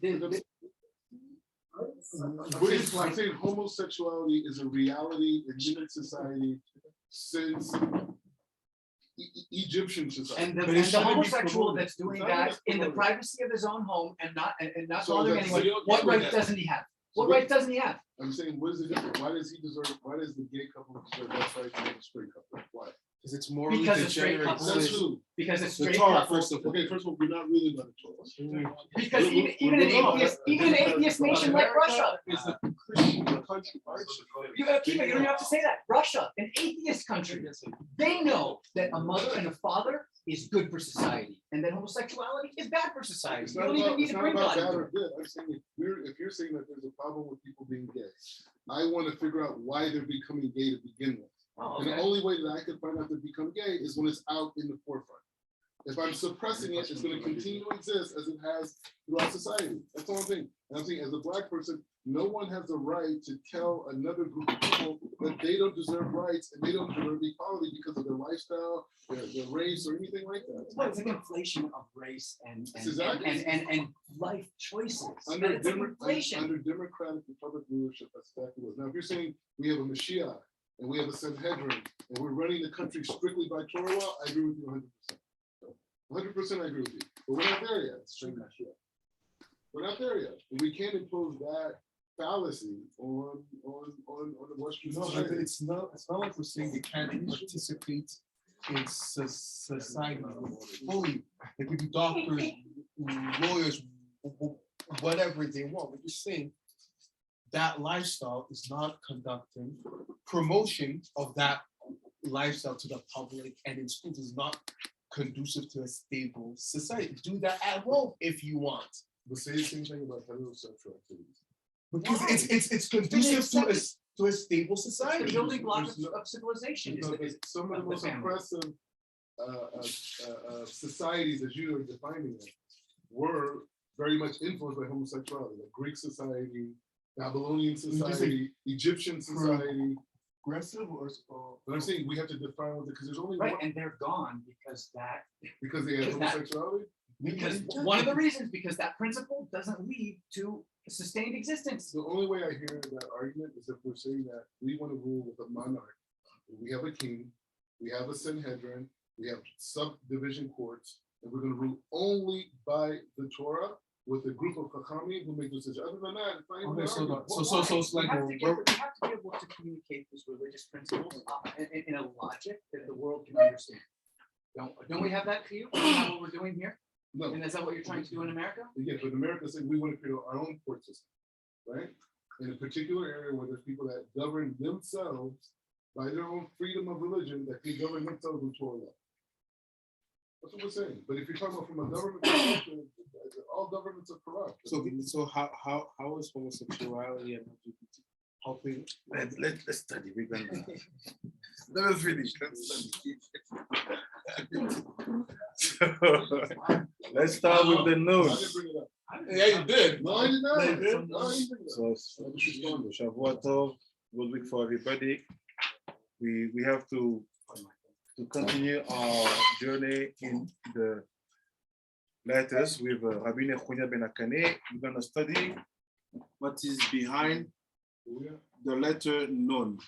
I'm saying homosexuality is a reality in human society since Egyptian society. And the homosexual that's doing that in the privacy of his own home and not bothering anyone, what right doesn't he have? What right doesn't he have? I'm saying, what is the difference? Why does the gay couple deserve that right to the straight couple? Why? Because it's morally degenerate. Because it's straight couple. First of all, we're not really about to talk. Because even an atheist nation like Russia. It's a Christian country. Akiva, you don't even have to say that. Russia, an atheist country, they know that a mother and a father is good for society, and that homosexuality is bad for society. You don't even need to bring God into it. I'm saying if you're saying that there's a problem with people being gay, I want to figure out why they're becoming gay to begin with. Oh, okay. And the only way that I can find out they become gay is when it's out in the forefront. If I'm suppressing it, it's going to continue to exist as it has throughout society. That's all I'm saying. And I'm saying, as a Black person, no one has the right to tell another group of people that they don't deserve rights and they don't deserve equality because of their lifestyle, their race, or anything like that. Well, it's an inflation of race and life choices. Under democratic republic rulership, that's exactly what. Now, if you're saying we have a Mashiach and we have a Sanhedrin and we're running the country strictly by Torah law, I agree with you 100%. 100% I agree with you. But we're not there yet. We're not there yet. And we can't impose that fallacy on the Western society. But it's not like we're saying they can't participate in society fully. They could be doctors, lawyers, whatever they want. We're just saying that lifestyle is not conducting promotion of that lifestyle to the public, and in schools is not conducive to a stable society. Do that at home if you want. But say the same thing about heterosexual activities. Because it's conducive to a stable society. It's the building block of civilization. Some of the most oppressive societies, as you are defining it, were very much influenced by homosexuality. Like Greek society, Babylonian society, Egyptian society. Aggressive or but I'm saying we have to define what because there's only right, one. And they're gone because they have homosexuality. Because one of the reasons, because that principle doesn't lead to sustained existence. The only way I hear that argument is if we're saying that we want to rule with a monarch. We have a king, we have a Sanhedrin, we have subdivision courts, and we're going to rule only by the Torah with a group of HaKane who make decisions. Other than that, it's not even so it's like we have to be able to communicate these religious principles in a logic that the world can understand. Don't we have that for you? Is that what we're doing here? No. And is that what you're trying to do in America? Yeah, but America said we want to create our own court system, right? In a particular area where there's people that govern themselves by their own freedom of religion, that can govern themselves with Torah law. That's what we're saying. But if you're talking about from a government perspective, all governments are corrupt. So how is homosexuality and LGBT helping? Let's study. We're gonna let us finish. Let's study. So, let's start with the noun. Yeah, you did. No, I did not. So, Shavua Tov, good week for everybody. We have to continue our journey in the letters with Rabbi Ben HaKane. We're going to study what is behind the letter Noun.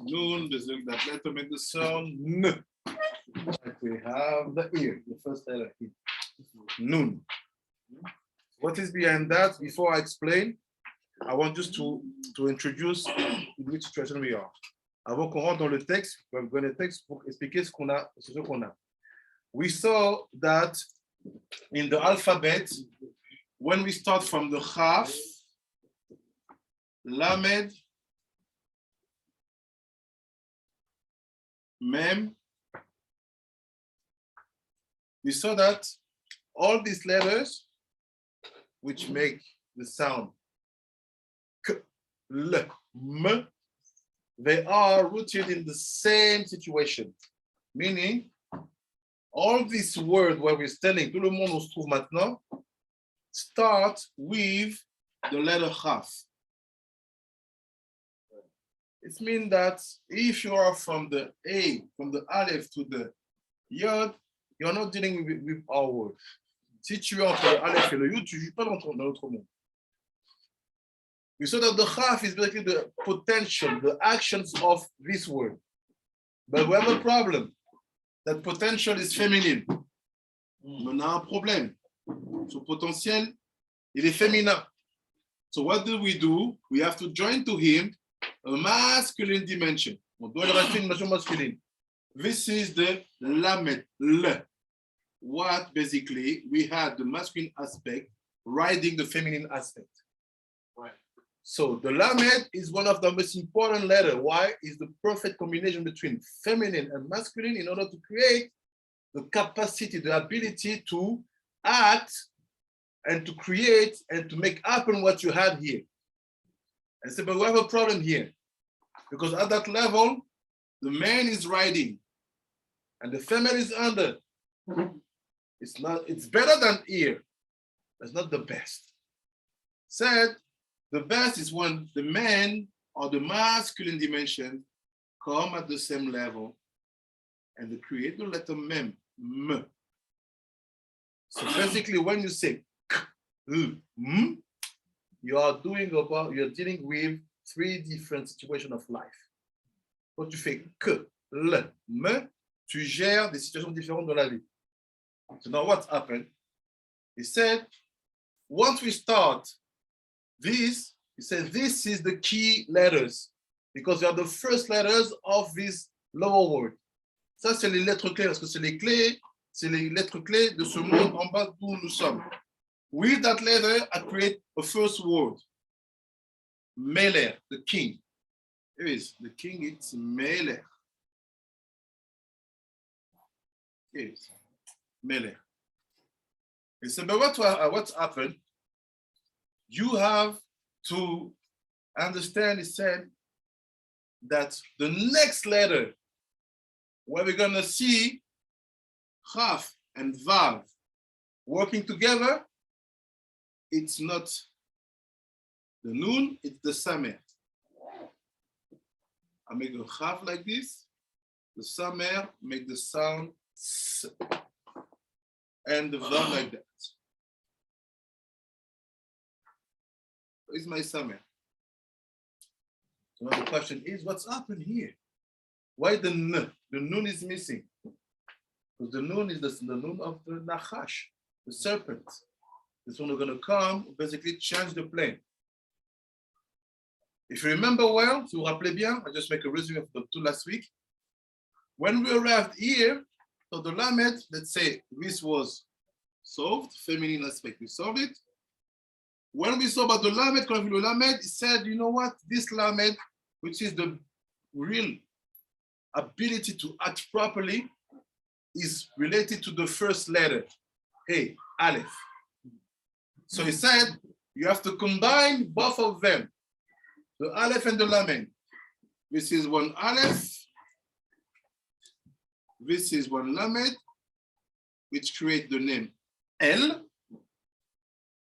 Noun, that letter makes the sound N. We have the ear, the first letter, Noun. What is behind that? Before I explain, I want just to introduce in which situation we are. Avant qu'on rentre dans le texte, dans le texte pour expliquer ce qu'on a. We saw that in the alphabet, when we start from the Chaf, Lamed, Mem, we saw that all these letters, which make the sound K, L, M, they are rooted in the same situation. Meaning, all these words where we're standing, tout le monde où se trouve maintenant, start with the letter Chaf. It means that if you are from the A, from the Aleph to the Yod, You're not dealing with our word. Si tu es entre le Aleph et le Yud, tu ne vis pas dans notre monde. We saw that the Chaf is basically the potential, the actions of this word. But we have a problem. That potential is feminine. On a un problème. Son potentiel, il est féminin. So what do? We have to join to him a masculine dimension. On doit le rajouter une dimension masculine. This is the lamed, le. What basically we had the masculine aspect riding the feminine aspect. Right. So the lamed is one of the most important letters. Why? Is the perfect combination between feminine and masculine in order to create the capacity, the ability to act and to create and to make happen what you have here. And so, but we have a problem here because at that level, the man is riding and the female is under. It's better than here. It's not the best. Said, the best is when the man or the masculine dimension come at the same level and the creator letter mem, m. So basically when you say k, m, you're dealing with three different situations of life. Quand tu fais que, le, me, tu gères des situations différentes dans la vie. So now what's happened? He said, once we start this, he said, this is the key letters because they are the first letters of this lower word. Ça, c'est les lettres clés parce que c'est les lettres clés de ce monde en bas d'où nous sommes. With that letter, I create a first word. Meler, the king. Here is the king, it's Meler. Here it is. Meler. He said, but what's happened? You have to understand, he said, that the next letter, where we're going to see Chaf and Vav working together, it's not the Noun, it's the Samer. I make a Chaf like this, the Samer make the sound S, and the Vav like that. Is my Samer. So now the question is, what's happened here? Why the N? The Nun is missing. Because the Nun is the Nun of the Nachash, the serpent. This one we're going to come, basically change the plane. If you remember well, si vous vous rappelez bien, I just make a resume of the two last week. When we arrived here, so the Lamed, let's say this was solved, feminine aspect, we solved it. When we saw about the Lamed, quand on a vu le Lamed, he said, you know what, this Lamed, which is the real ability to act properly, is related to the first letter, hey, Aleph. So he said, you have to combine both of them, the Aleph and the Lamed. This is one Aleph, this is one Lamed, which create the name El,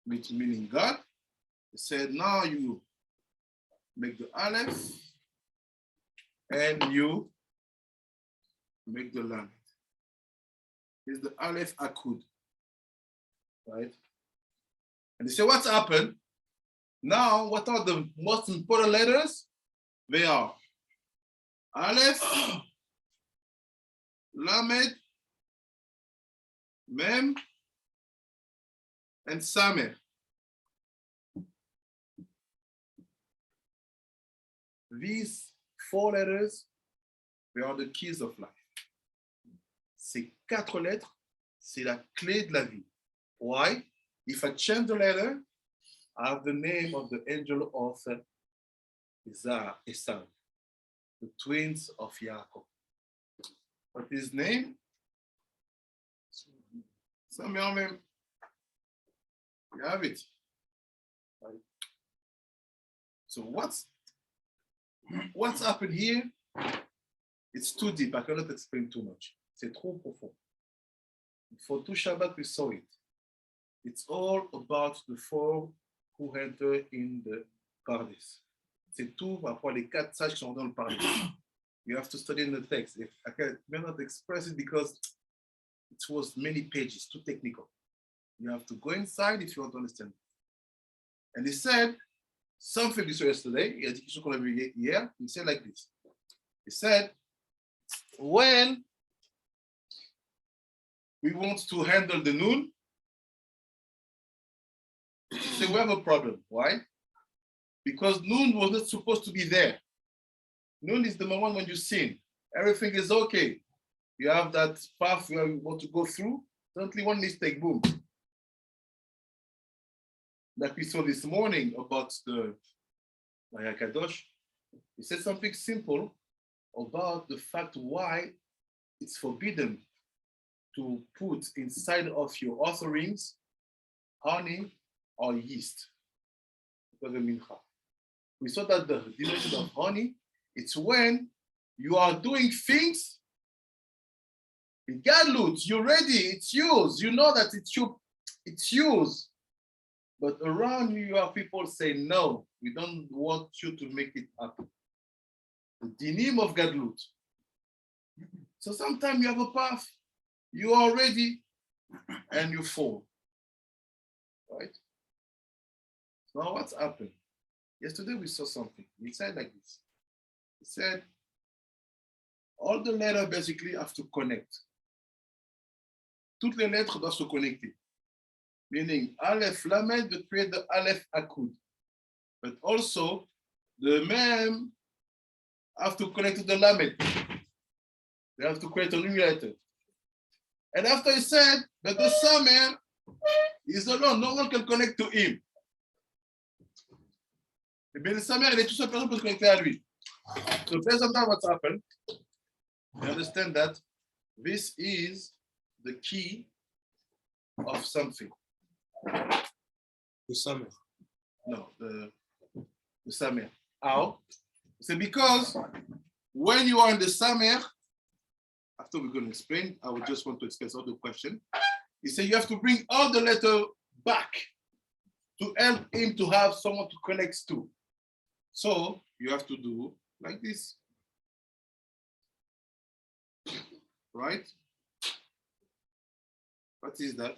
which meaning God. He said, now you make the Aleph and you make the Lamed. Is the Aleph Akud, right? And they say, what's happened? Now, what are the most important letters? They are Aleph, Lamed, Mem, and Samer. These four letters, they are the keys of life. Ces quatre lettres, c'est la clé de la vie. Why? If I change the letter, I have the name of the angel of Esau, the twins of Yaakov. What is his name? You have it. Right. So what's happened here? It's too deep. I cannot explain too much. C'est trop profond. For two Shabbat, we saw it. It's all about the four who enter in the paradise. C'est tout par rapport les quatre sages qui sont dans le paradis. You have to study in the text. I cannot express it because it was many pages, too technical. You have to go inside if you want to understand. And he said something this yesterday. He had a here. He said like this. He said, when we want to handle the noon, so we have a problem. Why? Because noon was not supposed to be there. Noon is the moment when you sin. Everything is okay. You have that path where you want to go through. Suddenly one mistake, boom. Like we saw this morning about the Kadosh. He said something simple about the fact why it's forbidden to put inside of your offerings honey or yeast. Because of mincha. We saw that the dimension of honey, it's when you are doing things in Gadlut, you're ready, it's yours. You know that it's yours. But around you, you have people say, no, we don't want you to make it happen. The dinim of Gadlut. So sometimes you have a path, you are ready, and you fall. Right? Now what's happened? Yesterday we saw something. He said like this. He said, all the letters basically have to connect. Toutes les lettres doivent se connecter. Meaning, Aleph Lamed will create the Aleph Akud. But also, the Mem have to connect to the Lamed. They have to create a new letter. And after he said that the Samer is alone, no one can connect to him. Et bien, le Samer, il est tout seul, personne peut se connecter à lui. So, based on that, what's happened, you understand that this is the key of something. The summer. No, the Samer. How? It's because when you are in the Samer, after we're going to explain, I would just want to express all the question. He said you have to bring all the letter back to help him to have someone to connect to. So you have to do like this. Right? What is that?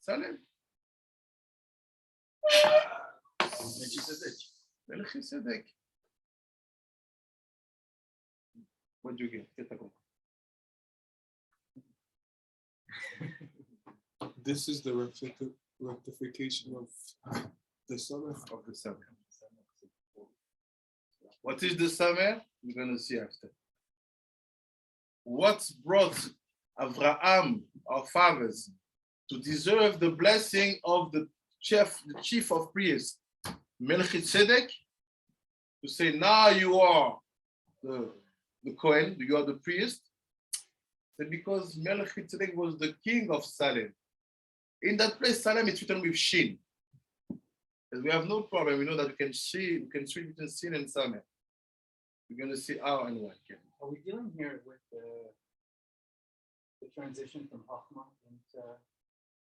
Salem. Melchizedek. What do you get? This is the rectification of the summer. Of the summer. What is the summer? We're going to see after. What brought Abraham, our fathers, to deserve the blessing of the chief of priests, Melchizedek, to say, now you are the Kohen, you are the priest, because Melchizedek was the king of Salem. In that place, Salem is written with Shin. And we have no problem. We know that we can see between Sin and Salem. We're going to see how and what. Are we dealing here with the transition from Chachma into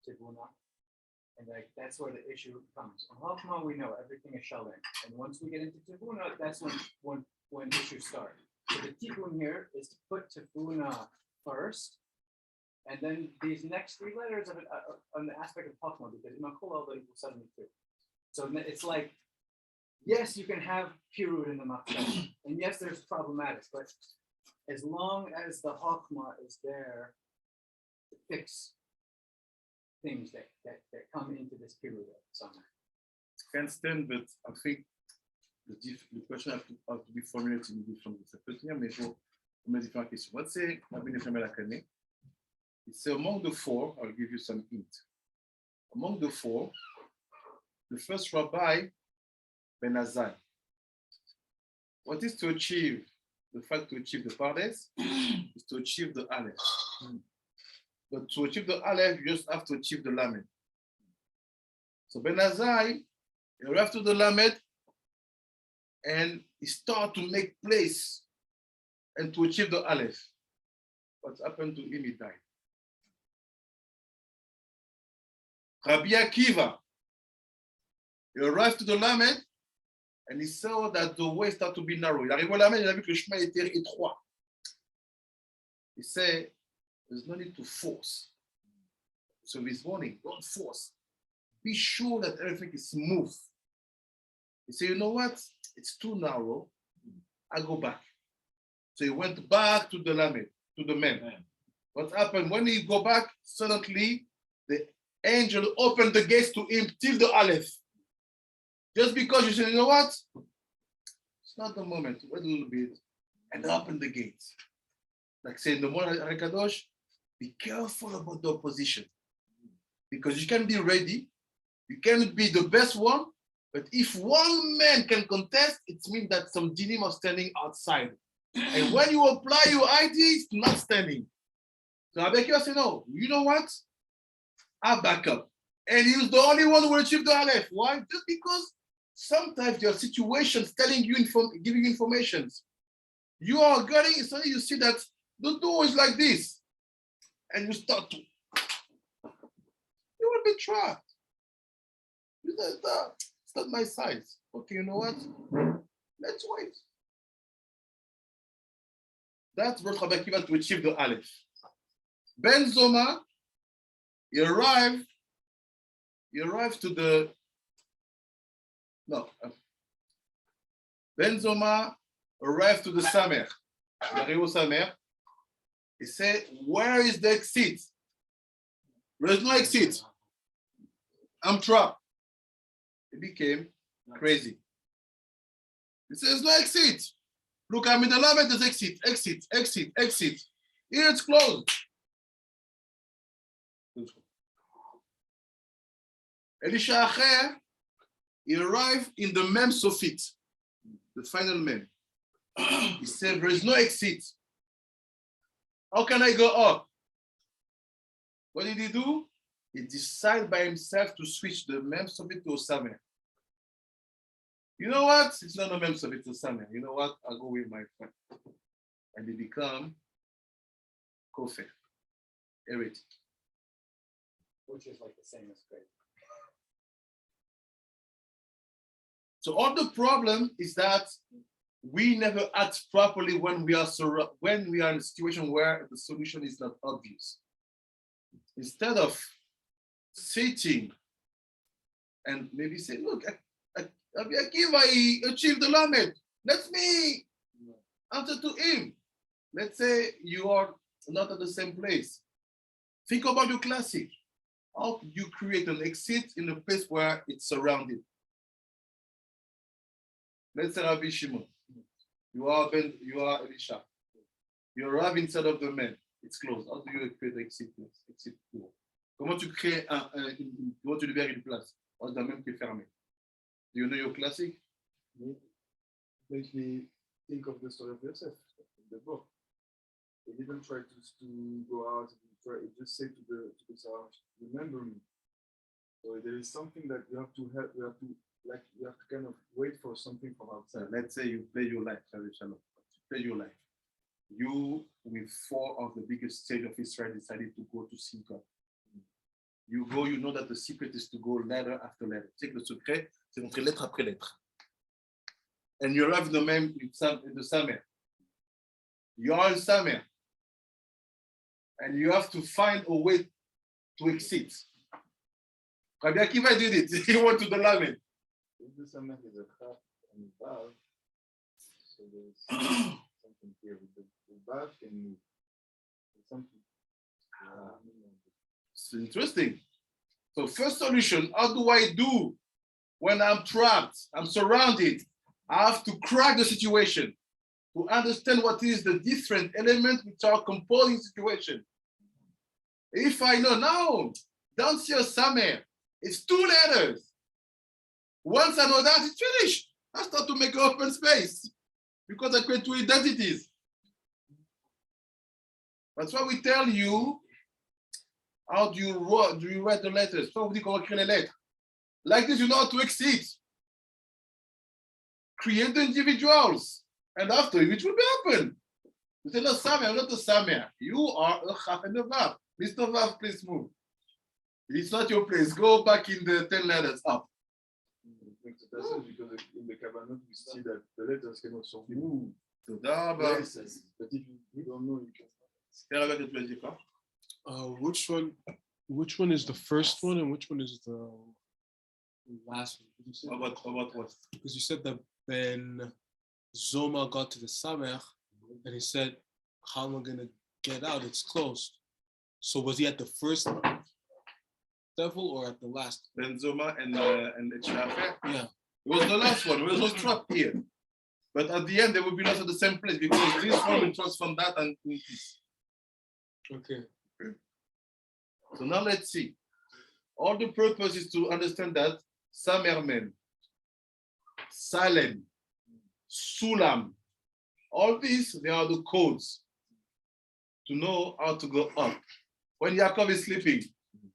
Tivuna? And like that's where the issue comes. On Chachma, we know everything is Shalem. And once we get into Tivuna, that's when issues start. So the tikkun here is to put Tivuna first, and then these next three letters of an aspect of Chachma, because Imakol equals 72. So it's like, yes, you can have Pirud in the Machzah, and yes, there's problematics, but as long as the Chachma is there to fix things that come into this period somewhere. I can stand, but I think the question has to be formulated in different ways. Ça peut tenir, mais il faut mettre différentes questions. Let's say, Rabbi HaKane. It's among the four, I'll give you some hint. Among the four, the first Rabbi, Ben Azai. What is to achieve? The fact to achieve the Pardes is to achieve the Aleph. But to achieve the Aleph, you just have to achieve the Lamed. So Ben Azai, you have to the Lamed, and he start to make place and to achieve the Aleph. What happened to him? He died. Rabbi Akiva, he arrived to the Lamed, and he saw that the way started to be narrow. Il arrive au Lamed, il a vu que le chemin était étroit. He said, there's no need to force. So this morning, don't force. Be sure that everything is smooth. He said, you know what? It's too narrow. I go back. So he went back to the lamed, to the man. What happened? When he go back, suddenly the angel opened the gates to him till the Aleph. Just because you said, you know what? It's not the moment. Wait a little bit. And open the gates. Like saying the morning, Kadosh, be careful about the opposition. Because you can be ready. You can be the best one. But if one man can contest, it means that some dinim are standing outside. And when you apply your ID, it's not standing. So Rabbi Akiva said, no, you know what? I back up. And he was the only one who will achieve the Aleph. Why? Just because sometimes there are situations telling you, giving you information. You are getting, suddenly you see that the door is like this. And you start to, you will be trapped. You say, it's not my size. Okay, you know what? Let's wait. That's what Rabbi Akiva to achieve the Aleph. Ben Zoma, he arrived to the, no. Ben Zoma arrived to the Samer. Samer. He said, where is the exit? There's no exit. I'm trapped. He became crazy. He says, no exit. Look, I'm in the lamed, there's exit, exit, exit, exit. Here it's closed. Elisha Acher, he arrived in the Mem Sofit, the final Mem. He said, there is no exit. How can I go up? What did he do? He decided by himself to switch the Mem Sofit to Osamer. You know what? It's not a Mem Sofit to Osamer. You know what? I'll go with my friend. And he become Kofer, heretic. Which is like the same as great. So all the problem is that we never act properly when we are in a situation where the solution is not obvious. Instead of sitting and maybe say, look, Rabbi Akiva, he achieved the lamed. Let me answer to him. Let's say you are not at the same place. Think about your classic. How do you create an exit in a place where it's surrounded? Let's say Rabbi Shimon. You are Elisha. You arrive inside of the man. It's closed. How do you create an exit door? Comment tu crées comment tu libères une place? Or the même qui est fermé. Do you know your classic? Makes me think of the story of Yosef in the book. He didn't try to go out. He just said to the servant, "Remember me." So there is something that you have to kind of wait for something from outside. Let's say you play your life, play your life. You, with 4 of the biggest stage of Israel, decided to go to see God. You go, you know that the secret is to go letter after letter. Tu sais que le secret, c'est d'entrer lettre après lettre. And you arrive in the Samer. You are in Samer. And you have to find a way to exit. Rabbi Akiva did it. He went to the lamed. If the summer is a half and a valve, so there's something here with the valve can move. There's something. It's interesting. So first solution, how do I do when I'm trapped, I'm surrounded? I have to crack the situation to understand what is the different elements which are composing situation. If I know now, don't see a summer, it's 2 letters. Once I know that, it's finished. I start to make an open space because I create 2 identities. That's why we tell you, how do you write the letters? So we call écrire les lettres. Like this, you know how to exit. Create the individuals. And after it will be open. You say, no, Samer, I'm not a Samer. You are a Chaf and a Vav. Mr. Vav, please move. It's not your place. Go back in the 10 letters up. Because in the Kavanot, we see that the letters can also move Todaba. places. But if you don't know, you can. Quel regard que tu veux dire quoi? Which one is the first one and which one is the last one? About what? Because you said that when Zoma got to the Samech and he said, how am I gonna get out? It's closed. So was he at the first level or at the last? Benzoma and the Shafer. Yeah. It was the last one. It was not trapped here. But at the end, they will be lost at the same place because this one will transform that and this. Okay. So now let's see. All the purpose is to understand that Samermen, Salem, Sulam, all these, they are the codes to know how to go up. When Yaakov is sleeping,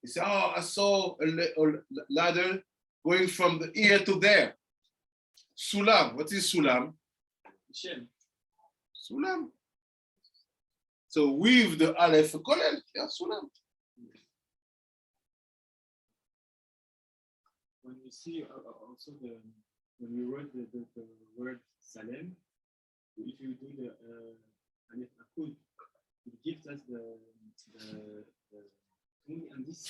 he said, oh, I saw a ladder going from the here to there. Sulam, what is Sulam? Sulam. So with the Aleph Kolel, yeah, Sulam. When we see also when we wrote the word Salem, if you do the Aleph Akul, it gives us the and this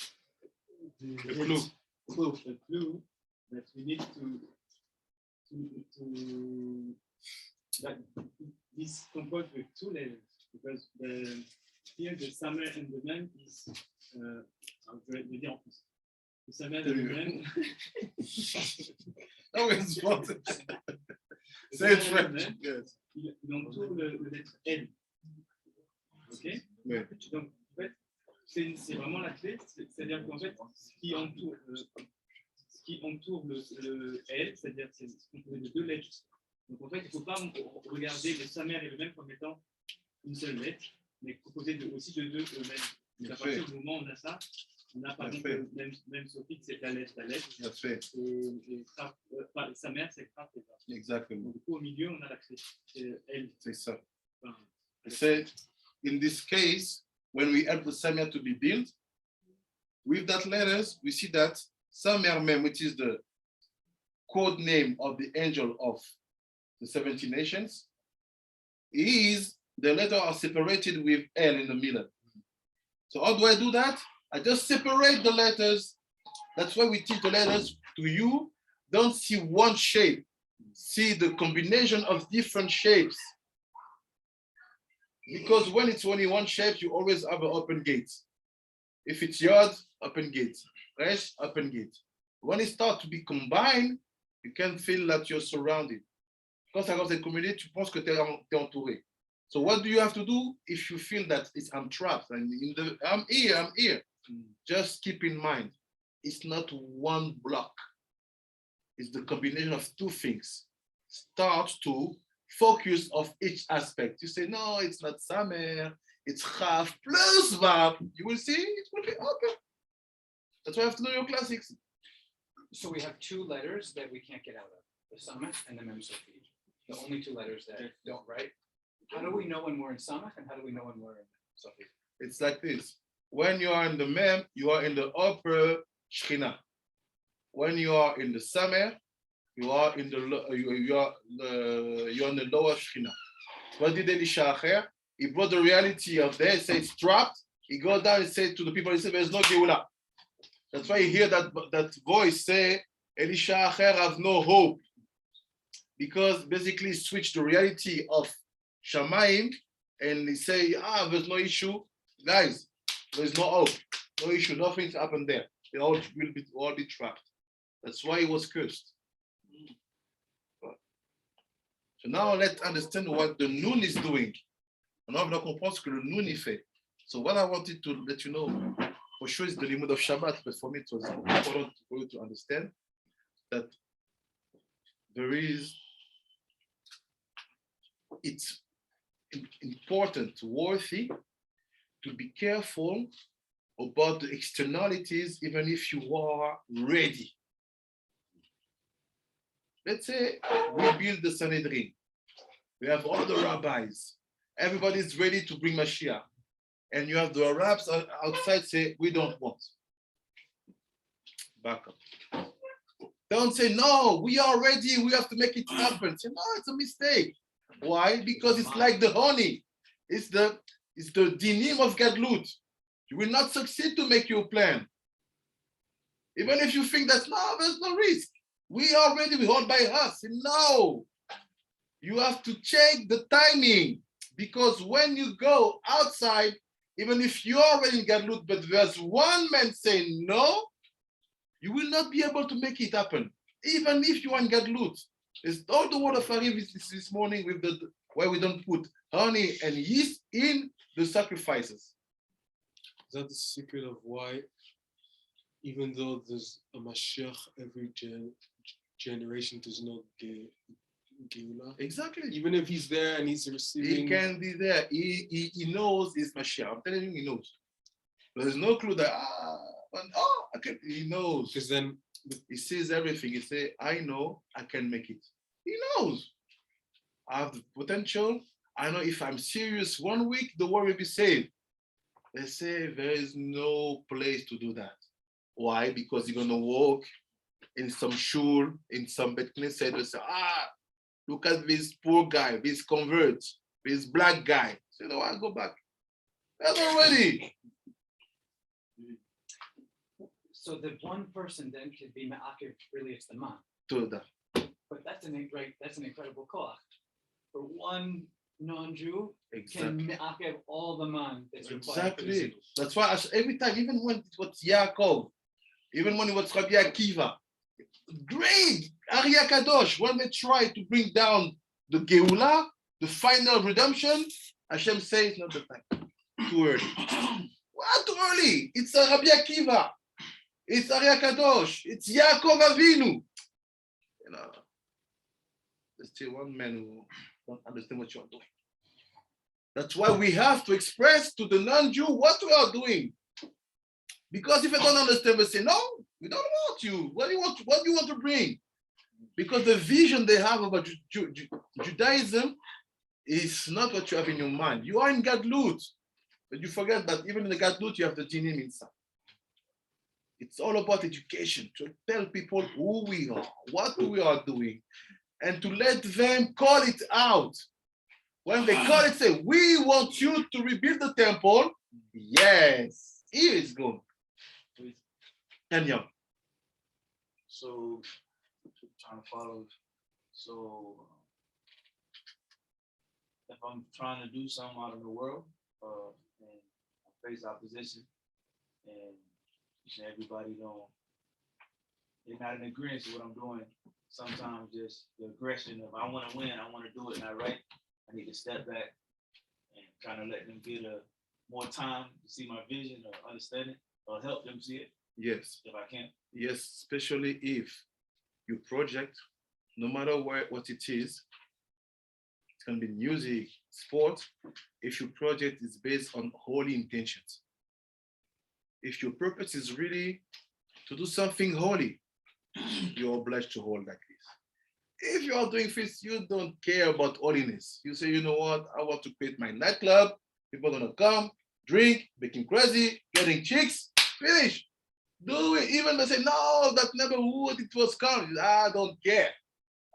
the clue that we need to that this composed with two layers because here the summer and the man is je vais le dire en plus. Le summer et le man. No, it's not. Say it French. Yes. Il entoure le lettre L. Ok? Oui. Donc, en fait, c'est vraiment la clé. C'est-à-dire qu'en fait, ce qui entoure le L, c'est-à-dire c'est composé de deux lettres. Donc, en fait, il ne faut pas regarder le Samer et le même comme étant une seule lettre, mais composé aussi de deux mêmes. Donc, à partir du moment où on a ça, on a par exemple le même sophique, c'est la lettre. Et Samer, c'est Kraf et Kraf. Exactement. Du coup, au milieu, on a la clé. C'est L. C'est ça. Enfin, Say, in this case, when we help the Samer to be built, with that letters, we see that Samer Mem, which is the code name of the angel of the 70 nations, is the letters are separated with L in the middle. So how do I do that? I just separate the letters. That's why we teach the letters to you. Don't see one shape. See the combination of different shapes. Because when it's only one shape, you always have an open gate. If it's yod, open gate. Resh, open gate. When it starts to be combined, you can feel that you're surrounded. Quand ça commence à être combiné, tu penses que tu es entouré. So what do you have to do if you feel that I'm trapped and I'm here? Just keep in mind, it's not one block. It's the combination of two things. Start to focus of each aspect. You say, no, it's not Samer, it's Chaf plus Vav. You will see, it will be open. That's why you have to know your classics. So we have two letters that we can't get out of, the Samech and the Mem Sophi. The only two letters that don't write. How do we know when we're in Samech and how do we know when we're in Sophi? It's like this. When you are in the Mem, you are in the upper Shechina. When you are in the Samer, you are in you're in the lower Shechina. What did Elisha Acher? He brought the reality of there, say it's trapped. He goes down and said to the people, he said, there's no Geula. That's why you hear that voice say, Elisha Acher have no hope. Because basically he switched the reality of Shamayim and he say, there's no issue. Guys, there's no hope, no issue, nothing's happened there. They all will be trapped. That's why he was cursed. So now let's understand what the Noun is doing. Maintenant, on va comprendre ce que le Noun y fait. So what I wanted to let you know, for sure it's the limit of Shabbat, but for me it was important for you to understand that it's important, worthy to be careful about the externalities, even if you are ready. Let's say we build the Sanhedrin. We have all the rabbis. Everybody's ready to bring Mashiach. And you have the rabbis outside say, we don't want. Back up. Don't say, no, we are ready. We have to make it happen. Say, no, it's a mistake. Why? Because it's like the honey. It's the It's the dinim of Gadlut. You will not succeed to make your plan. Even if you think that, no, there's no risk. We hold by us. No. You have to check the timing. Because when you go outside, even if you're already in Gadlut, but there's one man saying no, you will not be able to make it happen. Even if you are in Gadlut. It's all the word of Ariv this morning with where we don't put honey and yeast in the sacrifices. Is that the secret of why, even though there's a Mashiach every generation, there's no Geula? Exactly. Even if he's there and he's He receiving. can be there. He knows it's Mashiach. I'm telling you, he knows. There's no clue that, okay. He knows. Because then he sees everything. He say, I know I can make it. He knows. I have the potential. I know if I'm serious 1 week, the world will be saved. They say there is no place to do that. Why? Because you're gonna walk in some shul, in some bet knesset, they say, look at this poor guy, this convert, this black guy. Say, no, I'll go back. That's already. So the one person then could be Ma'akiv, really it's the man. To that. But that's an incredible koach. For one non-Jew Exactly. can Ma'akiv all the man that's required. Exactly. That's why every time, even when it was Yaakov, even when it was Rabbi Akiva, great, Arya Kadosh, when they try to bring down the Geula, the final redemption, Hashem says, not the time. Too early. What too early? It's a Rabbi Akiva. It's Arya Kadosh. It's Yaakov Avinu. You know, there's still one man who don't understand what you're doing. That's why we have to express to the non-Jew what we are doing. Because if I don't understand, we say, no, we don't want you. What do you want to bring? Because the vision they have about Judaism is not what you have in your mind. You are in Gadlut, but you forget that even in the Gadlut, you have the dinim inside. It's all about education, to tell people who we are, what we are doing, and to let them call it out. When they call it, say, we want you to rebuild the temple. Yes, here is good. And yeah. So, trying to follow. So, if I'm trying to do something out in the world, and I face opposition, and everybody they're not in agreement with what I'm doing. Sometimes just the aggression of I want to win, I want to do it, and I need to step back and kind of let them get more time to see my vision or understand it or help them see it. Yes. If I can. Yes, especially if your project, no matter what it is, it can be music, sport, if your project is based on holy intentions. If your purpose is really to do something holy, you're obliged to hold like this. If you are doing this, you don't care about holiness. You say, you know what, I want to create my nightclub, people are gonna come, drink, making crazy, getting chicks, finish. Do it. Even they say, no, that never would, it was come. I don't care.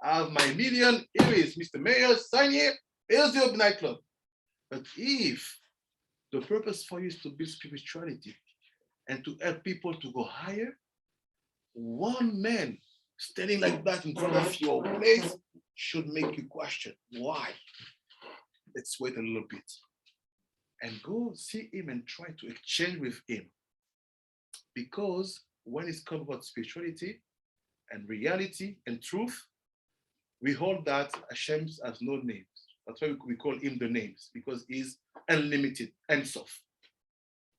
I have my million, here is Mr. Mayor, sign here, here's your nightclub. But if the purpose for you is to build spirituality and to help people to go higher, one man standing like that in front of your place should make you question why. Let's wait a little bit and go see him and try to exchange with him. Because when it's come about spirituality and reality and truth, we hold that Hashem has no names. That's why we call him the names, because he's unlimited, Ein Sof.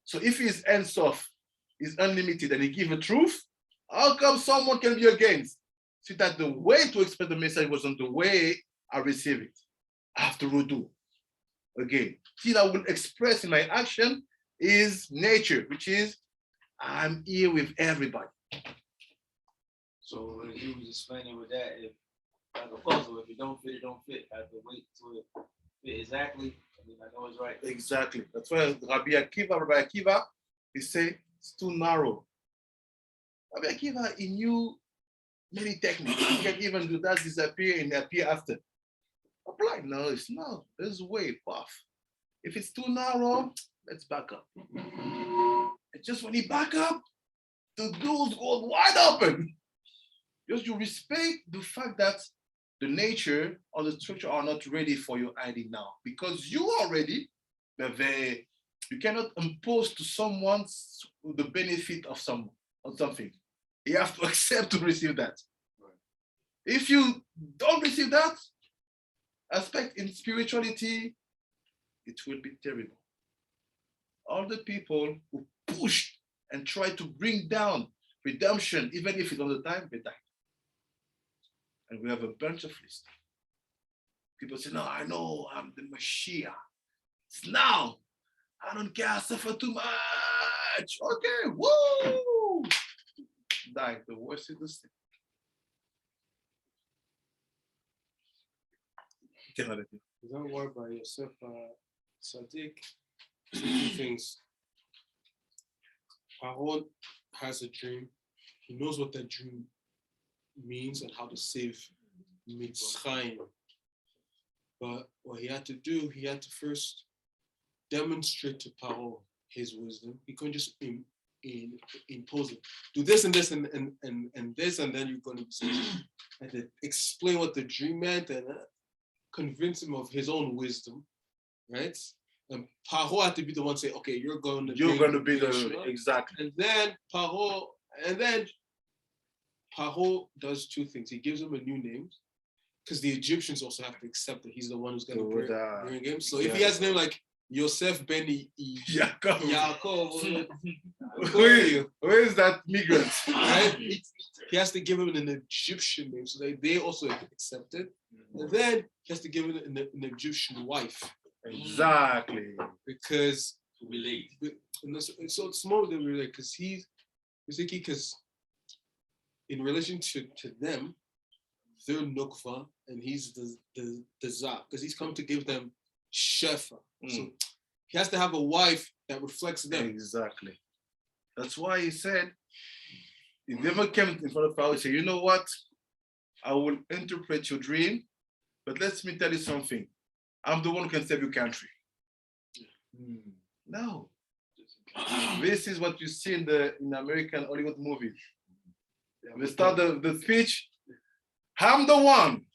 So if he's Ein Sof, he's unlimited, and he gives the truth, how come someone can be against? See that the way to express the message wasn't the way I receive it. I have to redo. Again, see that I will express in my action is nature, which is I'm here with everybody. So as you was explaining with that, if like a puzzle, if it don't fit, it don't fit. I have to wait till it fit exactly. I mean, I know it's right. Exactly. That's why Rabbi Akiva, he say it's too narrow. Rabbi Akiva, he knew many techniques. He can even do that, disappear and appear after. Apply. No, it's not. There's a way, path. If it's too narrow, let's back up. And just when you back up, the doors go wide open. Just you respect the fact that the nature or the structure are not ready for your ID now, because you are ready, but you cannot impose to someone the benefit of something. You have to accept to receive that. Right. If you don't receive that aspect in spirituality, it will be terrible. All the people who push and try to bring down redemption, even if it's all the time, they die. And we have a bunch of lists. People say, no, I know I'm the Mashiach. It's now. I don't care, I suffer too much. Okay, woo! Die. The worst is the sin. Don't worry about yourself, Sadiq. Two things. Aaron has a dream. He knows what that dream means and how to save Mitzrayim. But what he had to do, he had to first demonstrate to Paro his wisdom. He couldn't just impose it. Do this and this and this, and then you're going to be saved. And then explain what the dream meant and convince him of his own wisdom, right? And Paro had to be the one to say, okay, you're going to be the exactly. And then Paro does two things. He gives him a new name, because the Egyptians also have to accept that he's the one who's going to bring him. So if he has a name like Yosef ben Yaakov, where is that migrant? Right? He has to give him an Egyptian name, so they also accept it. And then he has to give him an Egyptian wife. Exactly. Because relate. So it's more than relate, because because in relation to them, they're Nukva and he's the Zah, because he's come to give them Shefa. So he has to have a wife that reflects them. Exactly. That's why he said, he never came in front of Pharaoh and said, you know what? I will interpret your dream, but let me tell you something. I'm the one who can save your country. No. This is what you see in American Hollywood movies. They start the speech. I'm the one.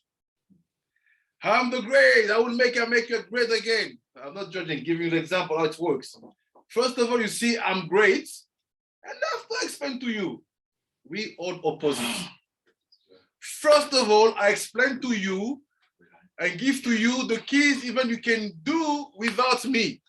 I'm the great. I will make you great again. I'm not judging, giving you an example how it works. First of all, you see, I'm great. And after I explain to you, we all opposites. First of all, I explain to you and give to you the keys even you can do without me.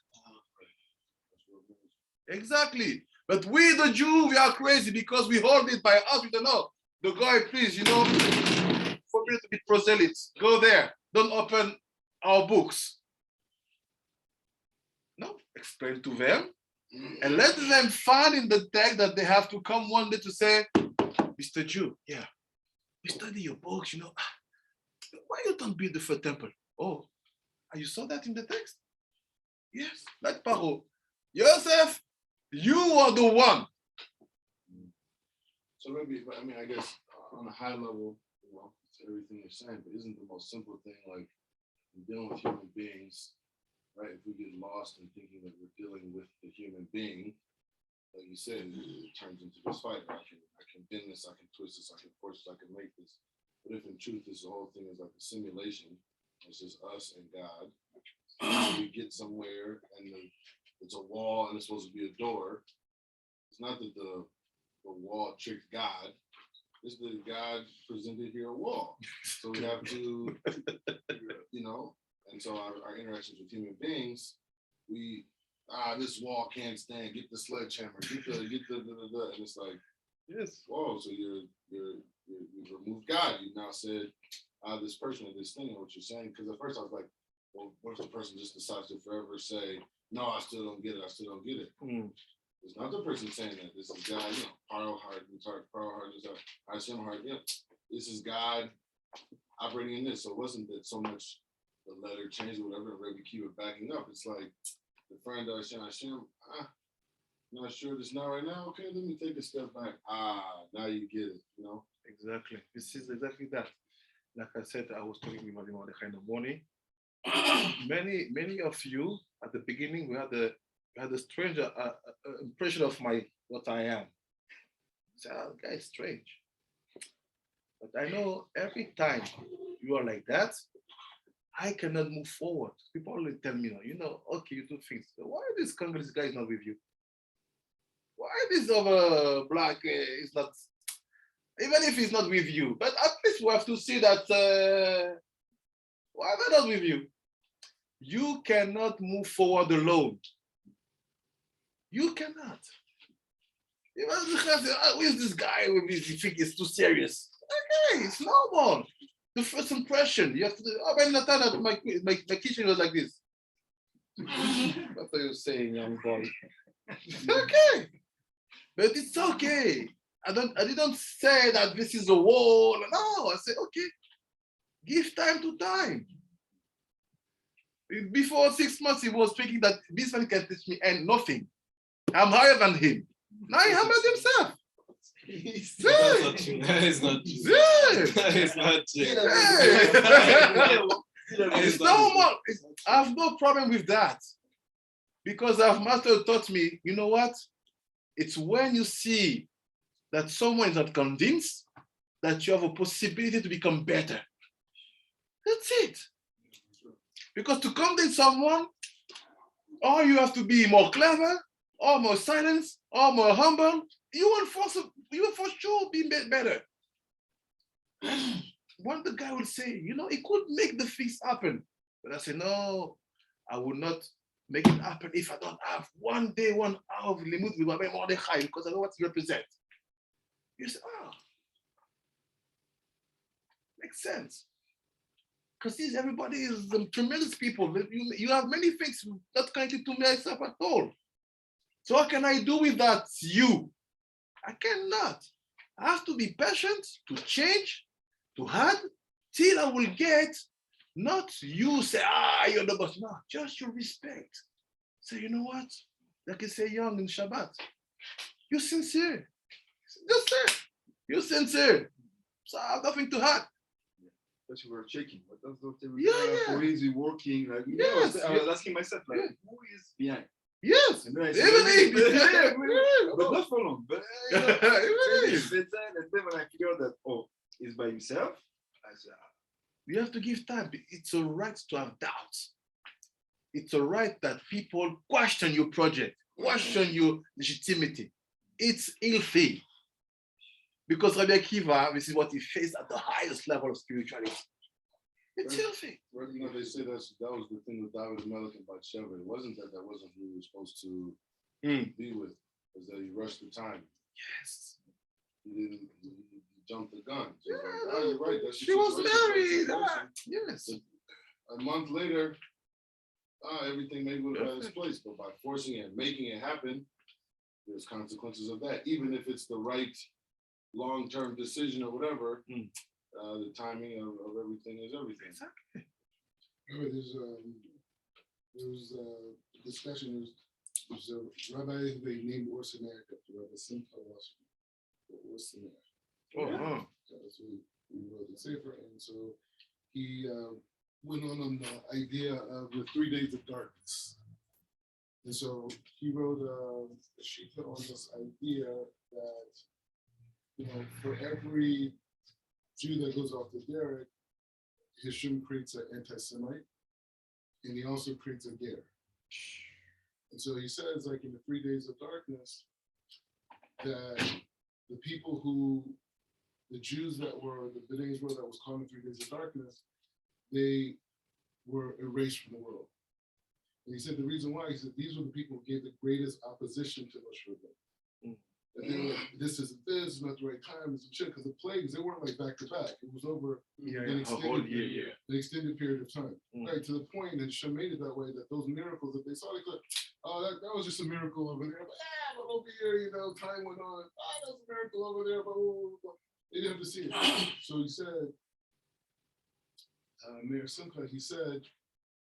Exactly. But we, the Jew, we are crazy because we hold it by us. We don't know. The guy, please, forbid to be proselytes. Go there. Don't open our books. No, explain to them and let them find in the text that they have to come one day to say, Mr. Jew, yeah, we study your books, why you don't build the third temple? Oh, you saw that in the text? Yes, like Paro. Yosef, you are the one. So maybe, I guess on a high level, it's everything you're saying, but isn't the most simple thing like dealing with human beings, right? If we get lost in thinking that we're dealing with the human being, like you said, it turns into this fight. I can bend this, I can twist this, I can force this, I can make this. But if in truth this whole thing is like a simulation, it's just us and God. We get somewhere and it's a wall and it's supposed to be a door. It's not that the wall tricked God. It's that God presented here a wall. So we have to, and so our interactions with human beings, this wall can't stand, get the sledgehammer, get the, and it's like, yes, whoa, so you've removed God. You now said, this person or this thing, and what you're saying, because at first I was like, well, what if the person just decides to forever say, no, I still don't get it, I still don't get it. It's not the person saying that. This is God, Paro heart, Hashem heart, this is God operating in this. So it wasn't that so much the letter changed or whatever, Rabbi Akiva backing up. It's like the friend of Hashem, not sure this now right now. Okay, let me take a step back. Now you get it, Exactly. This is exactly that. Like I said, I was talking with Mordechai in the morning. Many of you at the beginning, we had a strange impression of what I am. So, guy is strange. But I know every time you are like that, I cannot move forward. People always tell me, okay, you do things. Why this Congolese guy is not with you? Why this other black is not, even if he's not with you, but at least we have to see that, why they're not with you? You cannot move forward alone. You cannot. Who is this guy with his, you think it's too serious? Okay, it's normal. The first impression, you have to do, my kitchen was like this. What are you saying, young boy? Okay. But it's okay. I didn't say that this is a wall. No, I said, okay, give time to time. Before 6 months, he was thinking that this man can teach me and nothing. I'm higher than him. Now he humbled himself. That's not true. That is not true. That is not true. It's normal. I have no problem with that. Because our master taught me, you know what? It's when you see that someone is not convinced that you have a possibility to become better. That's it. Because to convince someone, or you have to be more clever, or more silent, or more humble, you will for sure be better. One the guy will say, it could make the things happen. But I say, no, I will not make it happen if I don't have 1 day, 1 hour of limit with Rabbi Mordechai, because I know what he represents. You say, makes sense. Because everybody is tremendous people. You have many things not connected to myself at all. So what can I do with that you? I cannot. I have to be patient, to change, to add, till I will get, not you say, you're the boss. No, just your respect. Say, you know what? Like I say young in Shabbat. You're sincere. Just say, you're sincere. So I have nothing to add. But you were checking. But that's not Yeah. Who is he working? Like, Yes. I was asking myself, like, who is behind? Yes. And then I Even said, if. but not for long. But Even if. and then when I figured that, he's by himself, I said, You have to give time. It's a right to have doubts. It's a right that people question your project, question your legitimacy. It's healthy. Because Rabbi Akiva, this is what he faced at the highest level of spirituality. It's healthy. Right, they say that was the thing with David and Melech and Bathsheba. It wasn't that wasn't who he was supposed to be with. It was that he rushed the time. Yes. He jumped the gun. So you're right. That's She was married. Yes. A month later, everything may would have had its place. But by forcing it, making it happen, there's consequences of that. Even if it's the right long-term decision or whatever, the timing of everything is everything. Exactly. Remember, there was a discussion. There's a rabbi they named Orsanek after Rabbi Simcha Orsanek. So that's what we wrote the Sefer, and so he went on the idea of the 3 days of darkness. And so he wrote a sheet on this idea that, for every Jew that goes off the derrick, Hashem creates an anti-Semite, and he also creates a ger. And so he says, like in the 3 days of darkness, that the people the Jews that were, the B'nai Israel that was called in 3 days of darkness, they were erased from the world. And he said the reason why, he said these were the people who gave the greatest opposition to Moshe Rabbeinu. And they were like, this isn't this, not the right time, and some shit, because the plagues, they weren't like back to back. It was over an extended period of time. Right, to the point that Shem made it that way, that those miracles that they saw, they could, that was just a miracle over there. But over here, time went on. That was a miracle over there, but they didn't have to see it. So he said, Mayor Simcha, he said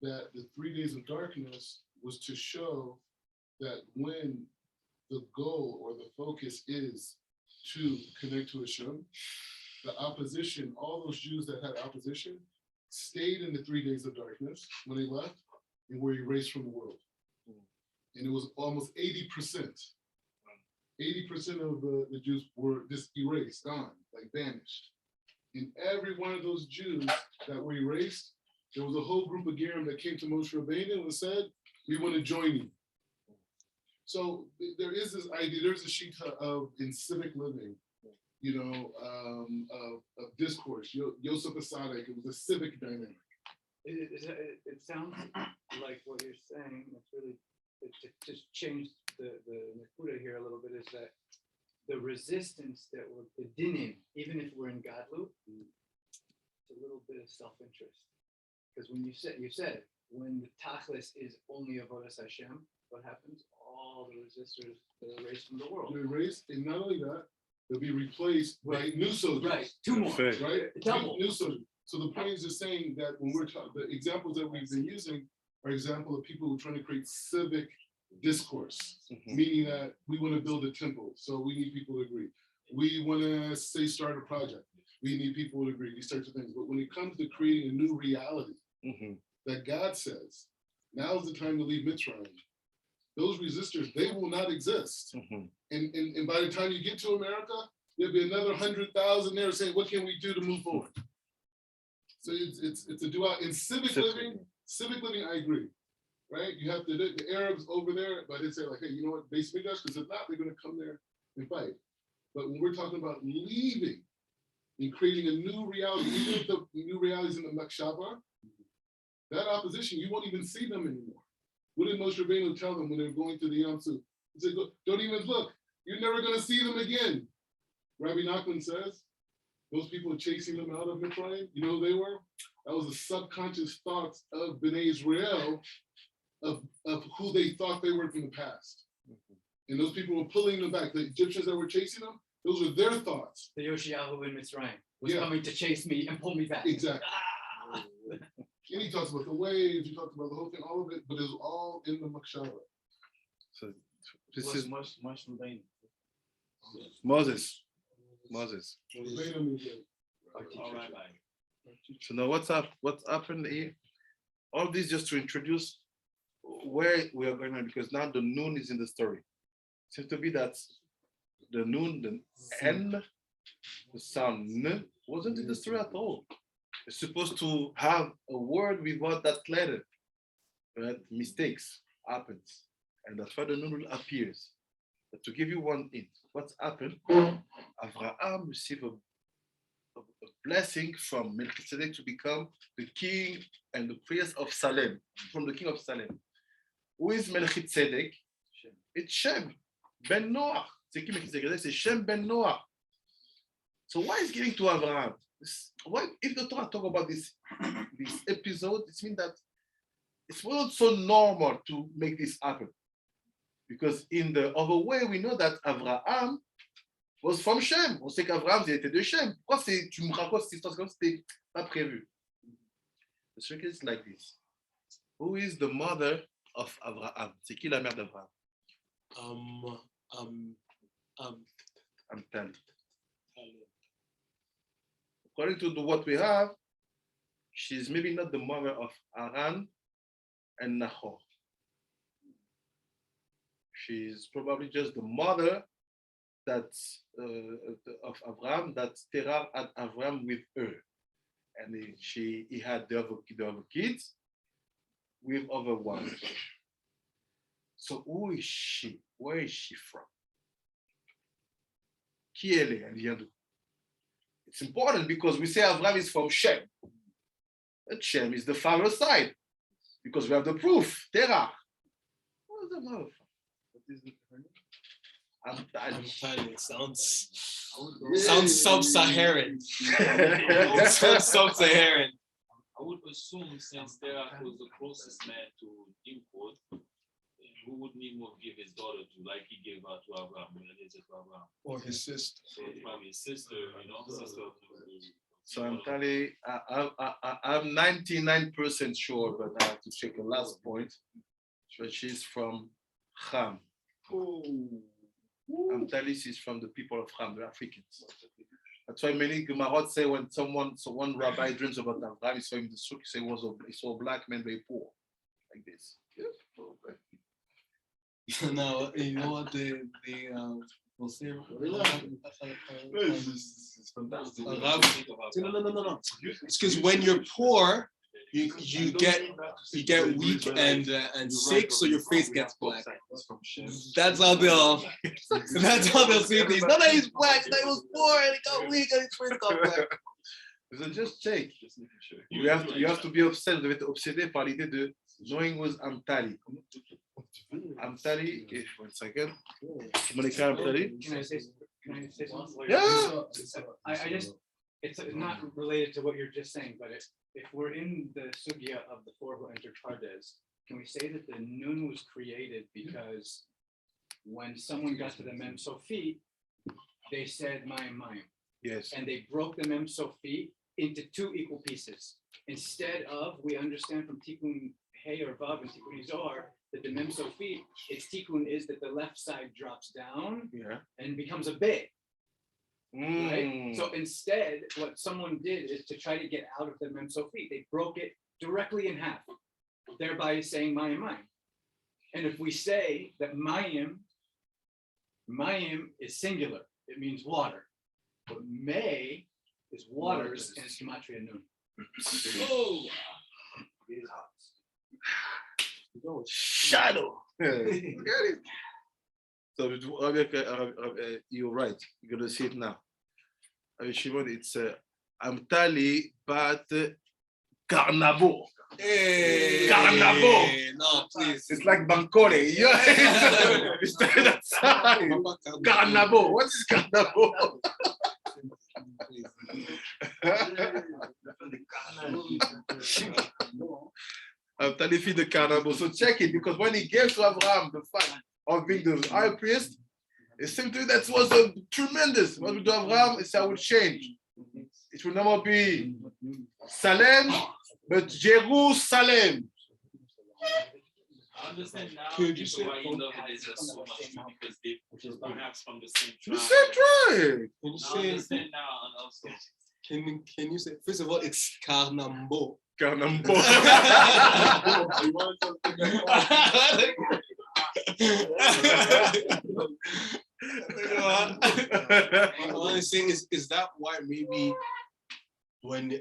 that the 3 days of darkness was to show that when the goal or the focus is to connect to Hashem, the opposition, all those Jews that had opposition, stayed in the 3 days of darkness when they left, and were erased from the world. And it was almost 80%. 80% of the Jews were just erased, gone, like vanished. And every one of those Jews that were erased, there was a whole group of Gerim that came to Moshe Rabbeinu and said, we want to join you. So there is this idea, there's a shita of in civic living, of discourse. Yosef Asadek, it was a civic dynamic. It sounds like what you're saying, it's really, to just change the Nakuda here a little bit, is that the resistance that we're, the dinim, even if we're in Gadlut, it's a little bit of self-interest. Because when you said, when the Tachlis is only Avodas Hashem, what happens? All the resistors are erased from the world. They're erased, and not only that, they'll be replaced by new soldiers. Right, two more. Right? Double. New soldiers. So the point is just saying that when we're talking, the examples that we've been using are examples of people who are trying to create civic discourse, meaning that we want to build a temple, so we need people to agree. We want to say start a project, we need people to agree, these types of things. But when it comes to creating a new reality that God says, now's the time to leave Mitzrayim, those resistors, they will not exist. And by the time you get to America, there'll be another 100,000 there saying, what can we do to move forward? So it's a dual. In civic living, I agree. Right? You have the Arabs over there, but they say like, hey, you know what, base Mikdash, because if not, they're going to come there and fight. But when we're talking about leaving and creating a new reality, even if the new reality is in the Makshava, that opposition, you won't even see them anymore. What did Moshe Rabbeinu tell them when they're going to the Yam Suf? He said, don't even look. You're never going to see them again. Rabbi Nachman says, those people chasing them out of Mitzrayim, you know who they were? That was the subconscious thoughts of Bnei Israel of who they thought they were from the past. And those people were pulling them back. The Egyptians that were chasing them, those were their thoughts. The Yoshiyahu in Mitzrayim was coming to chase me and pull me back. Exactly. And he talks about the waves, he talks about the whole thing, all of it, but it's all in the Makshava. So this is Moses. So now what's happened here? All this just to introduce where we are going on, because now the Noun is in the story. It seems to be that the Noun, the N, the sound N, wasn't in the story at all. It's supposed to have a word without that letter, but mistakes happens, and that's why the Noun appears. But to give you one hint, what's happened? Abraham received a blessing from Melchizedek to become the king and the priest of Salem, from the king of Salem. Who is Melchizedek? It's Shem ben Noah. C'est qui Melchizedek? C'est Shem ben Noah. So why is giving to Abraham? Why, if the Torah talk about this episode, it means that it's not so normal to make this happen. Because in the other way, we know that Abraham was from Shem. On sait qu'Abraham était de Shem. Pourquoi tu me racontes cette histoire comme c'était pas prévu? The trick is like this. Who is the mother of Abraham? C'est qui la mère d'Abraham? I'm telling. According to what we have, she's maybe not the mother of Haran and Nahor. She's probably just the mother of Abraham that Terah had Abraham with her, and he had the other kids with other wives. So who is she? Where is she from? Qui elle est? Elle vient d'où? It's important because we say Abraham is from Shem. But Shem is the father side because we have the proof. Terah. What is the mother from? What is her name? It sounds sub-Saharan. Sounds sub-Saharan. I would assume since Terah was the closest man to Nimrod, who would Nimrod give his daughter to, like he gave her to Abraham, Or his sister. So it's probably his sister, sister of So I'm telling you, I'm 99% sure, but I have to check the last point. But she's from Ham. I'm telling you, she's from the people of Ham, the Africans. That's why many Gemarot say when one rabbi dreams about Abraham, he saw him in the souk, he said he saw a black man very poor. like this. Yep. Perfect. No, you know what we'll say. It's fantastic. No. It's because when you're poor, you get weak and sick, so your face gets black. That's how they'll see things. Not that he's black, that he was poor and he got weak and his face got black. So just check. You have to be obsessed. Vous devez être obsédé par l'idée de knowing who's Amtali. Amtali, if 1 second. Monica Amtali. Can I say something? Yeah. I just, it's not related to what you're just saying, but if we're in the sugya of the four who entered Pardes, can we say that the Noun was created because when someone got to the Mem Sofi, they said Mayim, Yes. and they broke the Mem Sofi into two equal pieces. Instead of, we understand from Tikkun Hey or Vav and Tikkun Zohar that the Mem Sofi, its Tikkun is that the left side drops down and becomes a Bey. Right? So instead, what someone did is to try to get out of the Mem Sofi, they broke it directly in half, thereby saying Mayim. And if we say that Mayim is singular, it means water. But May is waters and it's gematria Noun. Oh, Shadow. So you're right. You're gonna see it now. I mean, Shimon, it's Amtali, but Carnavo. Hey, Carnavo. no, please. It's like Bancole. Yeah, it's that side. Carnavo. What is Carnavo? Amtali fille de Carnavo. So check it, because when he gave to Abraham the fact of being the high priest, it seemed to me that was a tremendous. What we do Abraham is I will change. It will no more be Salem, but Jerusalem. I understand now Could you say why you love Israel so much because they perhaps from the same The tribe. same tribe. Can you I say? understand now and also Can you say? First of all, it's Carnambo. Carnambo. I want to say is that why maybe when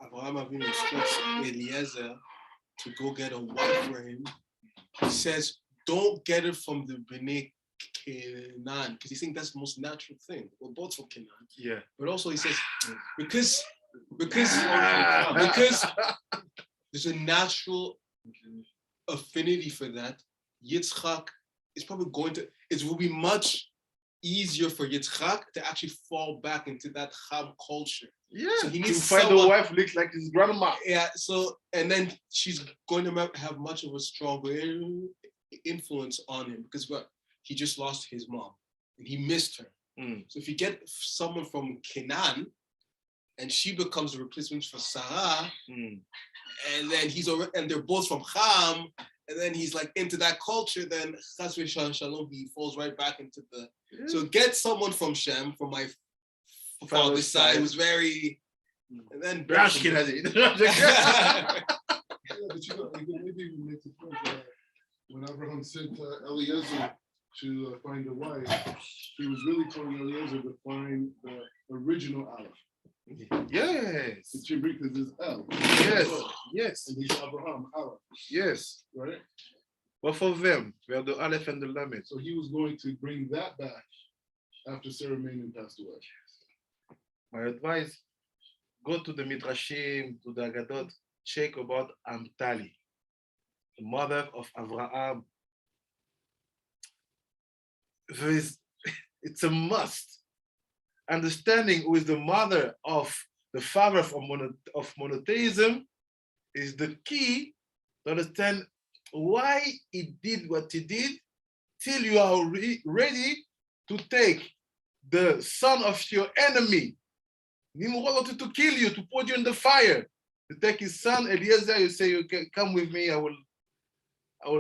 Abraham Avinu instructs Eliezer to go get a wife for him, he says, don't get it from the Bnei Canaan, because he's saying that's the most natural thing. We're both from Canaan. Yeah. But also he says, because there's a natural affinity for that, Yitzchak is probably it will be much easier for Yitzchak to actually fall back into that Cham culture. Yeah. So he to needs find someone, a wife looks like his grandma. yeah, so, and then she's going to have much of a stronger influence on him because he just lost his mom and he missed her. So if you get someone from Canaan and she becomes a replacement for Sarah, and then and they're both from Cham, and then he's like into that culture, then Chas v'Shalom, he falls right back into the. Yeah. So get someone from Shem, from my father's side, who's very, and then. But you know, maybe we make the point that when Abraham sent Eliezer to find a wife, he was really telling Eliezer to find the original Aleph. Yes. It's your because it's El. Yes. And he's Abraham, Aleph. Yes. Right? Both of them were the Aleph and the Lamed. So he was going to bring that back after Sarah Manin passed away. My advice, go to the Midrashim, to the Agadot, check about Amtali, the mother of Abraham. It's a must. Understanding who is the mother of the father of monotheism is the key to understand why he did what he did, till you are ready to take the son of your enemy. Nimrod wanted to kill you, to put you in the fire. To take his son Eliezer, you say, okay, come with me, I will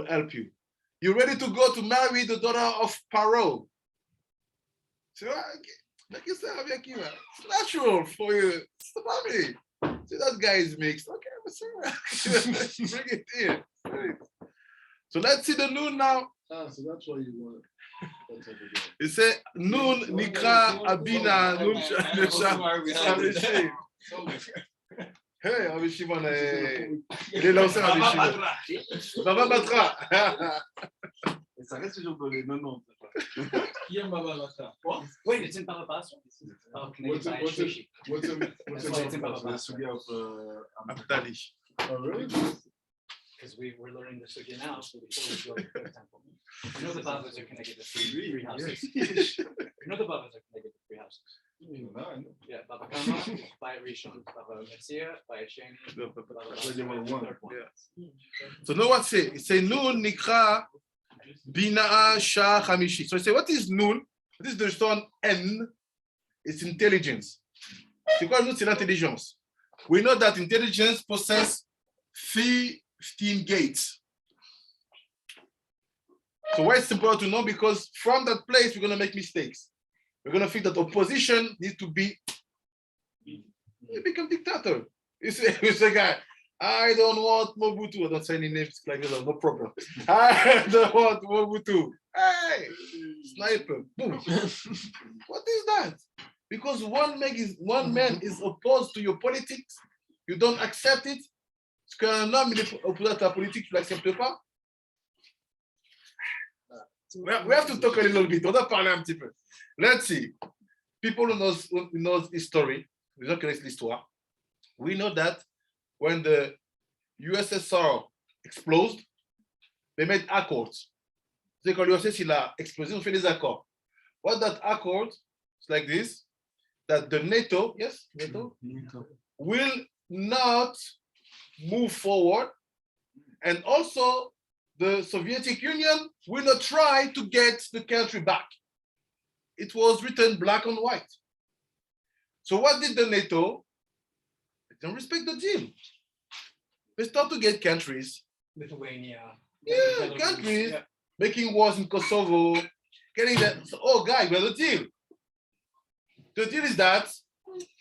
help you. You're ready to go to marry the daughter of Paro. So, like you said, Rabbi Akiva, it's natural for you. It's the family. See, that guy is mixed. Okay, bring it here. So let's see the noon now. So that's why you want it. It says noon nikra abina noon Hey, Rabbi Shimon, il est lancé Rabbi Shimon. Baba Batra. Et ça reste toujours dans les 90. Qui aime Baba Batra? Wait, it's in Baba Basra? This is What's Canadian it? Shishi. What's That's why it's in Baba The Basra. Sugia of Abdali. Oh, really? Because we're learning the sugya now, so before we go to the temple. You know the Babas are connected to three houses. You know the Babas are connected to 3 houses. Yeah, Baba Kama, by Rishon, Baba Messiah, by Sheni, So know what say? It say noon nikra bina shah hamishi. So I say, what is noon? This is the stone N. It's intelligence. C'est quoi nous? C'est l'intelligence. We know that intelligence possesses 15 gates. So why it's important to know? Because from that place, we're going to make mistakes. We're going to think that opposition needs to be, you become dictator. You say a guy, I don't want Mobutu. I don't say any names like that, no problem. I don't want Mobutu. Hey, sniper, boom. What is that? Because one man is opposed to your politics, you don't accept it. Parce qu'un homme il est opposé à ta politique, tu l'acceptes pas. We have to talk a little bit. On va parler un petit peu. Let's see. People who knows history, les gens connaissent l'histoire. We know that when the USSR exploded, they made accords. C'est quand l'USSR il a explosé, on fait des accords. What that accord is like this, that the NATO, yes, NATO, will not move forward, and also the Soviet Union will not try to get the country back. It was written black on white. So what did the NATO? They don't respect the deal. They start to get countries. Lithuania. Yeah, countries making wars in Kosovo, getting that. So, oh, guy, well, the deal. The deal is that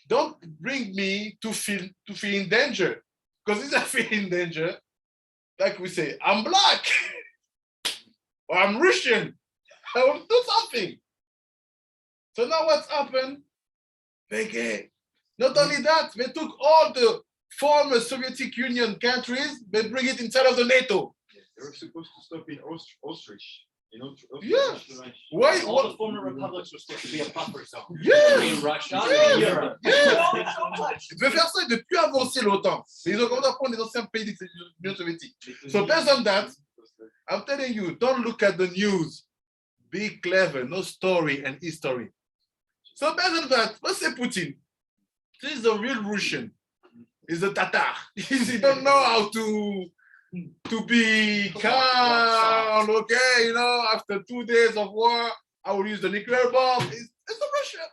don't bring me to feel in danger. Because if I feel in danger, like we say, I'm black or I'm Russian. I will do something. So now what's happened? Not only that, they took all the former Soviet Union countries, they bring it inside of the NATO. They were supposed to stop in Auschwitz. You know, Yeah. Why? All the former republics were supposed to be a buffer zone. Yeah. In Russia, Yeah. in Europe. Yeah. Ils veulent faire ça et de plus avancer l'OTAN. Mais ils ont commencé à prendre les anciens pays de l'Union soviétique. So based on that, I'm telling you, don't look at the news. Be clever, no story and history. So based on that, let's say Putin. This is a real Russian. He's a Tatar. He don't know how to be calm, okay, you know, after 2 days of war, I will use the nuclear bomb. It's a Russia.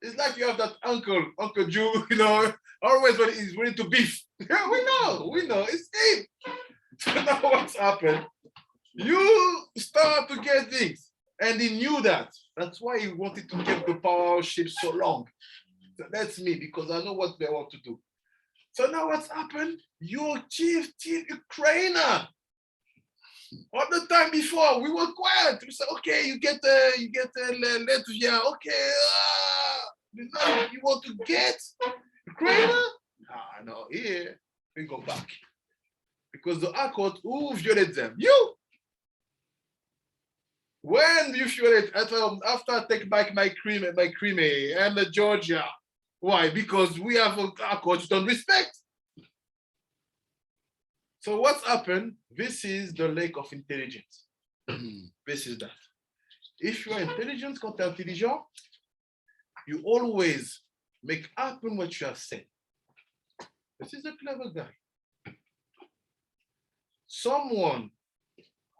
It's like you have that Uncle Jew, you know, always when he's ready to beef. Yeah, we know, it's him. So now what's happened? You start to get things, and he knew that. That's why he wanted to keep the power ship so long. So that's me, because I know what they want to do. So now what's happened? Your chief Ukraine. All the time before, we were quiet. We said, okay, you get Latvia, okay. Now you want to get Ukraine? No, here we go back. Because the accord, who violated them? You. When you violate, after I take back my Crimea and Georgia. Why? Because we have an accord you don't respect. So what's happened? This is the lack of intelligence. This is that. If you are intelligent, quand tu es intelligent, you always make happen what you have said. This is a clever guy. Someone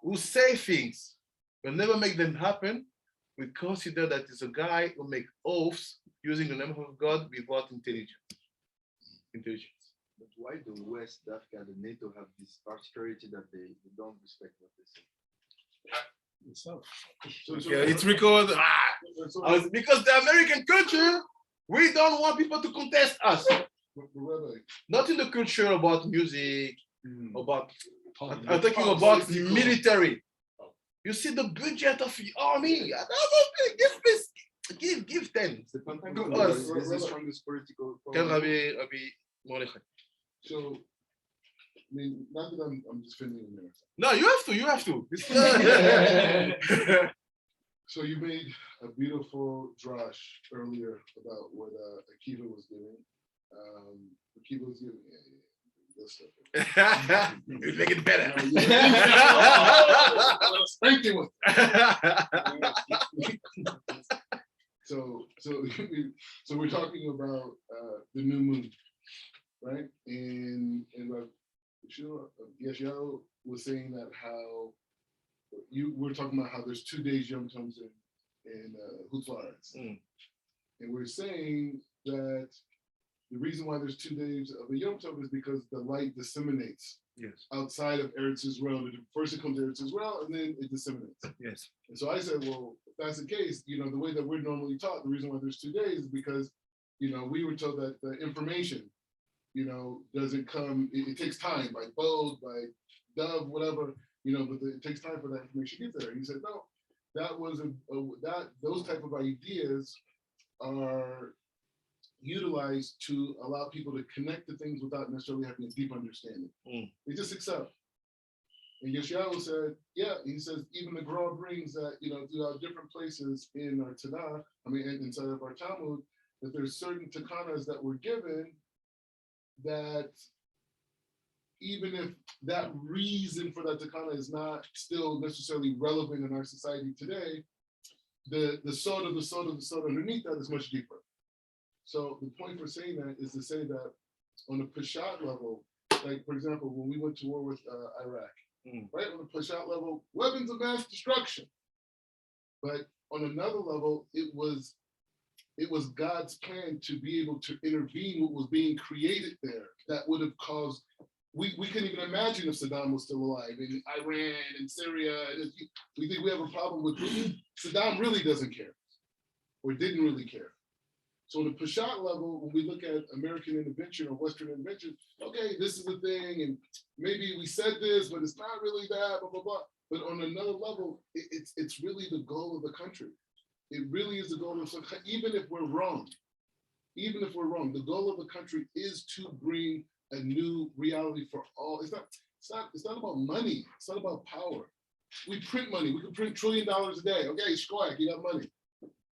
who say things but never make them happen, we consider that is a guy who make oaths using the name of God without intelligence. But why the West, Africa, the NATO have this particularity that they don't respect what they say? Okay, it's recorded. Because the American culture, we don't want people to contest us. Rabbi, Not in the culture about music, about. I'm talking Oh, about political. military. You see the budget of the army. Give 10. Because this is the strongest political. Tell Rabbi Mordechai. So, I mean, not that I'm just finishing America. No, you have to. So you made a beautiful drash earlier about what Akiva was doing. Akiva was giving. You make it better. Thank you. So we're talking about the new moon, right? And Yeshayahu was saying that how we're talking about how there's 2 days Yom Tov in Chutz La'aretz. And we're saying that the reason why there's 2 days of a Yom Tov is because the light disseminates outside of Eretz Israel. First it comes to Eretz Israel and then it disseminates. Yes. And so I said, well, if that's the case, the way that we're normally taught, the reason why there's 2 days is because, we were told that the information, doesn't come, it takes time by boat, by dove, whatever, but it takes time for that information to get there. And he said, no, that was those type of ideas are utilized to allow people to connect to things without necessarily having a deep understanding. They just accept. And Yeshayahu said, yeah, he says, even the Gra brings that, throughout different places in our Tanakh, inside of our Talmud, that there's certain takanas that were given that even if that reason for that takana is not still necessarily relevant in our society today, the soda underneath that is much deeper. So the point for saying that is to say that on a Peshat level, like for example, when we went to war with Iraq, right? On a Peshat level, weapons of mass destruction. But on another level, it was God's plan to be able to intervene what was being created there that would have caused, we couldn't even imagine if Saddam was still alive in Iran and Syria. And we think we have a problem with Saddam really doesn't care or didn't really care. So on the Peshat level, when we look at American intervention or Western intervention, okay, this is the thing, and maybe we said this, but it's not really that, blah, blah, blah. But on another level, it's really the goal of the country. It really is the goal of the country, even if we're wrong. Even if we're wrong, the goal of the country is to bring a new reality for all. It's not about money. It's not about power. We print money. We can print $1 trillion a day. Okay, squack, you got money.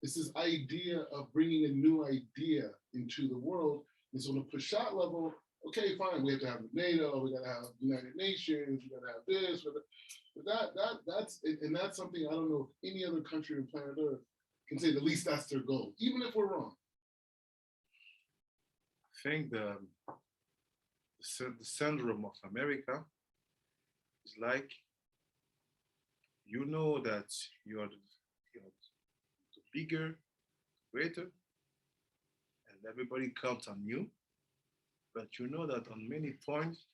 It's this idea of bringing a new idea into the world. And so on a Peshat level, okay, fine, we have to have NATO, we got to have United Nations, we got to have this, but that's something I don't know if any other country on planet Earth can say. At least that's their goal, even if we're wrong. I think the syndrome of America is like, that you are the bigger, greater, and everybody counts on you. But that on many points,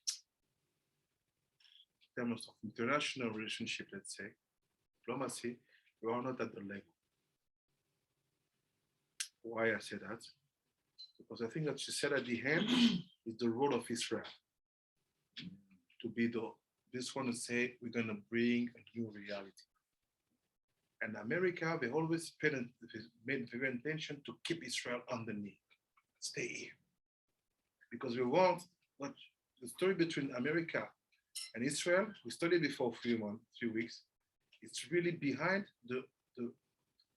in terms of international relationship, let's say, diplomacy, you are not at the level. Why I say that? Because I think that she said at the end is the role of Israel to be this one to say we're going to bring a new reality. And America, they always made very intention to keep Israel underneath, stay here. Because we want what the story between America and Israel, we studied before 3 weeks, it's really behind the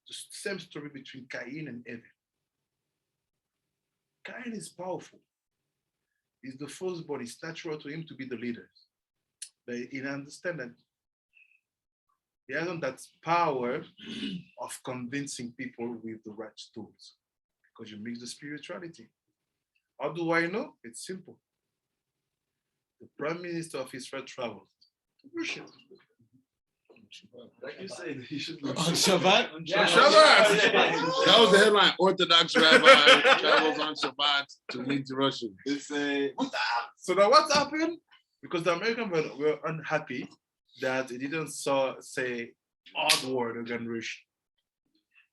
same story between Cain and Abel. Cain is powerful. He's the firstborn. It's natural to him to be the leader. But he understands that he hasn't that power of convincing people with the right tools, because you mix the spirituality. How do I know? It's simple. The Prime Minister of Israel traveled to Russia. Like you said, he should be On Shabbat? Yeah. That was the headline. Orthodox rabbi travels on Shabbat to lead to Russia. It's a So now what happened? Because the Americans were unhappy that he didn't say hard word against Russia.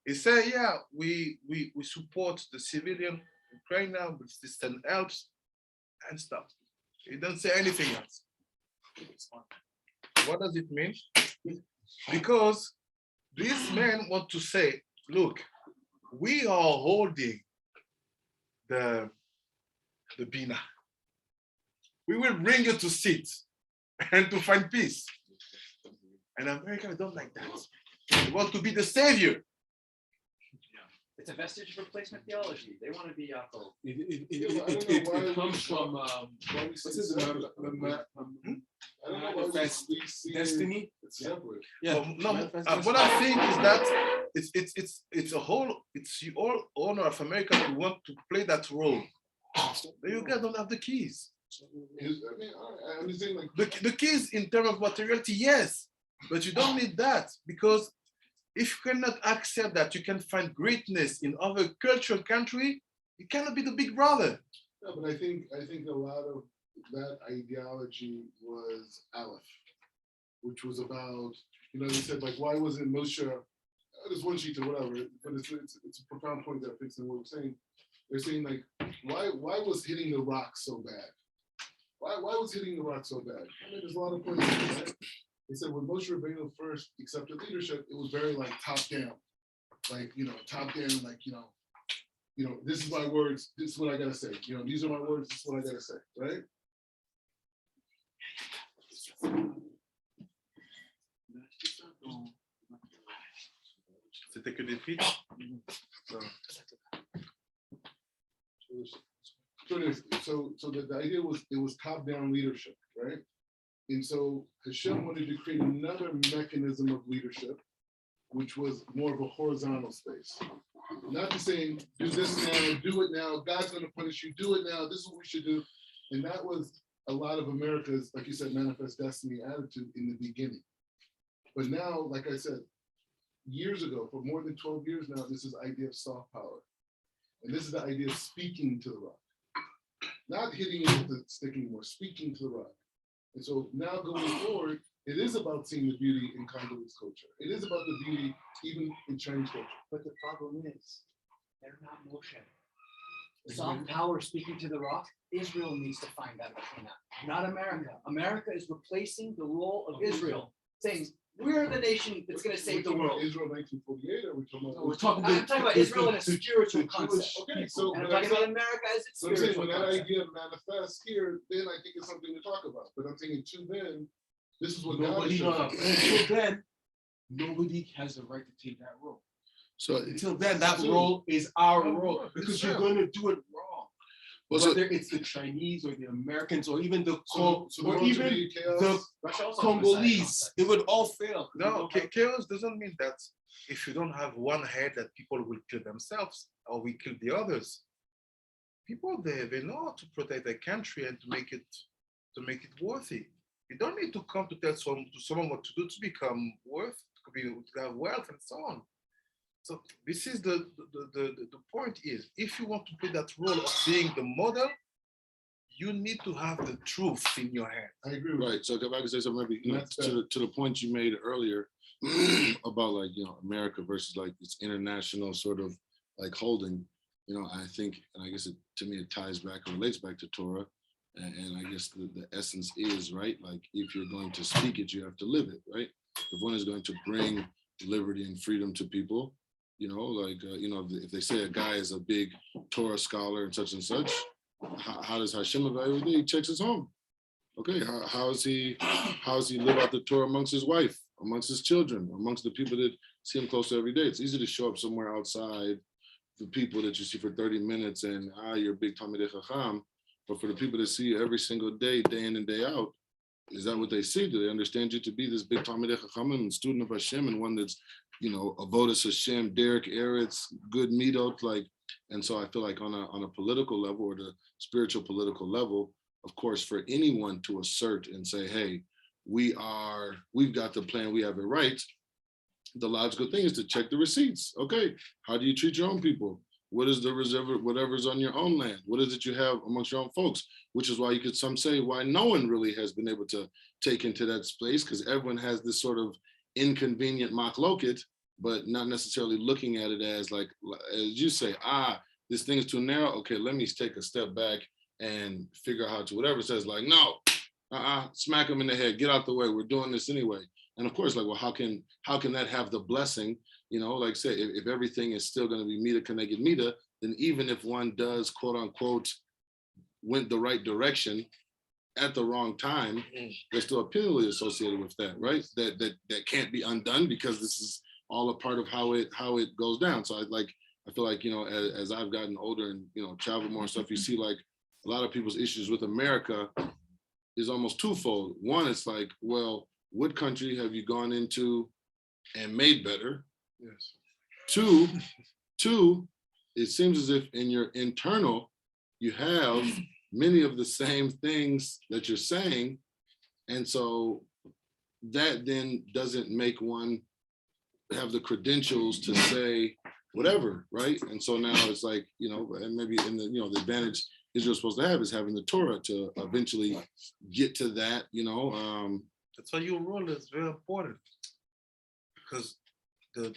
He said, yeah, we support the civilian Ukrainian, Protestant helps, and stuff. He doesn't say anything else. What does it mean? Because these men want to say, look, we are holding the Bina. We will bring you to sit and to find peace. And Americans don't like that. They want to be the savior. It's a vestige of replacement theology. They want to be Yaakov. It comes from Why we what's say his separate? name? I don't know why we see Destiny. it's separate. Yeah. No, what I'm saying is that it's a whole, it's you all owner of America who want to play that role. You guys don't have the keys. I mean, I understand like The keys in terms of materiality, yes, but you don't need that, because if you cannot accept that you can find greatness in other cultural country, you cannot be the big brother. no, but I think a lot of that ideology was Aleph, which was about, they said like, why wasn't Moshe, there's one sheet or whatever, but it's a profound point that fits in what we're saying. They're saying like, why was hitting the rock so bad? Why was hitting the rock so bad? I mean, there's a lot of points, right? They said when Moshe Rabbeinu first accepted leadership, it was very like top down, like, top down, like, this is my words, this is what I gotta say, these are my words, this is what I gotta say, right? C'était que des filles. So the idea was it was top down leadership, right? And so Hashem wanted to create another mechanism of leadership, which was more of a horizontal space. Not just saying, do this now, do it now, God's gonna punish you, do it now, this is what we should do. And that was a lot of America's, like you said, manifest destiny attitude in the beginning. But now, like I said, years ago, for more than 12 years now, this is the idea of soft power. And this is the idea of speaking to the rock. Not hitting it with the stick anymore, speaking to the rock. And so now going forward, it is about seeing the beauty in Congolese culture. It is about the beauty even in Chinese culture. But the problem is, they're not Moshe. Soft power speaking to the rock, Israel needs to find that between that, not America. America is replacing the role of Israel, saying, we're the nation that's going to save the world. Israel 1948, or we're talking about? We're talking I'm talking about Israel in a spiritual concept. Okay, so And I'm but talking about America as its so I'm saying spiritual when that concept. idea manifests here, then I think it's something to talk about. But I'm thinking to then, this is what God Nobody, is showing. until then, nobody has the right to take that role. So, Until then, that role is our role, because you're going to do it wrong. well, so Whether it's the Chinese or the Americans or even the So or going to even be chaos. the Russia also Congolese, it would all fail. No, chaos doesn't mean that if you don't have one head that people will kill themselves or we kill the others. People they know how to protect their country and to make it worthy. You don't need to come to tell someone what to do to become to have wealth and so on. So this is the point is, if you want to play that role of being the model, you need to have the truth in your head. I agree with you. right, so if I could say something, maybe, That's to the point you made earlier about like, America versus like this international sort of like holding, I think, and I guess to me it ties back and relates back to Torah. And I guess the essence is, right, like if you're going to speak it, you have to live it, right? If one is going to bring liberty and freedom to people, if they say a guy is a big Torah scholar and such, how does Hashem evaluate it? He checks his home. Okay, how does he live out the Torah amongst his wife, amongst his children, amongst the people that see him close to every day? It's easy to show up somewhere outside the people that you see for 30 minutes and you're a big Talmidei Chacham, but for the people that see you every single day, day in and day out, is that what they see? Do they understand you to be this big Talmidei Chacham and student of Hashem, and one that's, Avodas Hashem, Derek Eretz, good midot, like, and so I feel like on a political level or the spiritual political level, of course, for anyone to assert and say, hey, we've got the plan, we have it right, the logical thing is to check the receipts. Okay, how do you treat your own people? What is the reserve, whatever's on your own land? What is it you have amongst your own folks? Which is why some say why no one really has been able to take into that space, because everyone has this sort of inconvenient machloket, but not necessarily looking at it as like, as you say, this thing is too narrow. Okay, let me take a step back and figure out how to, whatever it says, like, no, smack them in the head, get out the way, we're doing this anyway. And of course, like, well, how can that have the blessing? Like I say, if everything is still going to be Mida Keneged Mida, then even if one does, quote unquote, went the right direction at the wrong time, there's still a penalty associated with that, right? That can't be undone, because this is all a part of how it goes down. So I feel like, as I've gotten older and, travel more and stuff, you see like a lot of people's issues with America is almost twofold. One, it's like, well, what country have you gone into and made better? Yes. Two, it seems as if in your internal, you have many of the same things that you're saying. And so that then doesn't make one have the credentials to say whatever, right? And so now it's like, and maybe in the, the advantage Israel's supposed to have is having the Torah to eventually get to that, That's why your role is very important, because the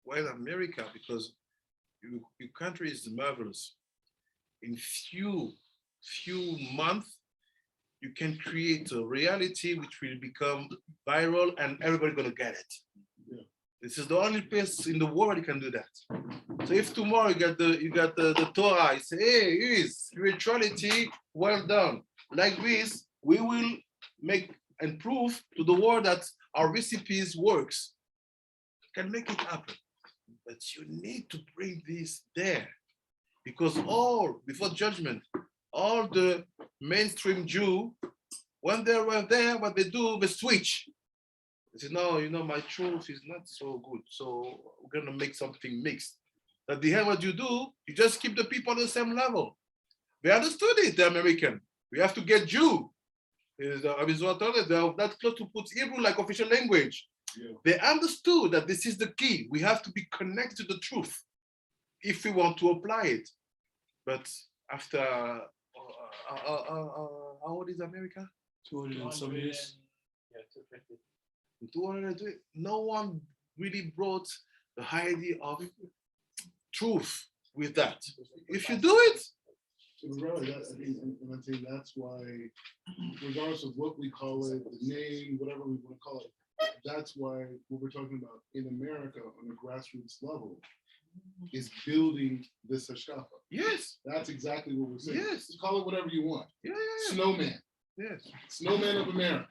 while America, because your country is marvelous. In few months, you can create a reality which will become viral and everybody's gonna get it. Yeah. This is the only place in the world you can do that. So if tomorrow you got the Torah, you say, hey, here is spirituality, well done. Like this, we will make and prove to the world that our recipes works. You can make it happen. But you need to bring this there, because before judgment, all the mainstream Jew, when they were there, what they do, they switch. They say, no, my truth is not so good, so we're gonna make something mixed. At the end, what you do, you just keep the people on the same level. They understood it, the American. We have to get Jew. They're not close to put Hebrew like official language. Yeah. They understood that this is the key. We have to be connected to the truth if we want to apply it. But after, how old is America? 200 and some years. Yeah, 250. 200, no one really brought the idea of truth with that. If you do it, Really, and I think that's why, regardless of what we call it, the name, whatever we want to call it, that's why what we're talking about in America on a grassroots level is building this hashkafa. yes, That's exactly what we're saying. Yes. Just call it whatever you want. yeah, Snowman, yes. snowman of America.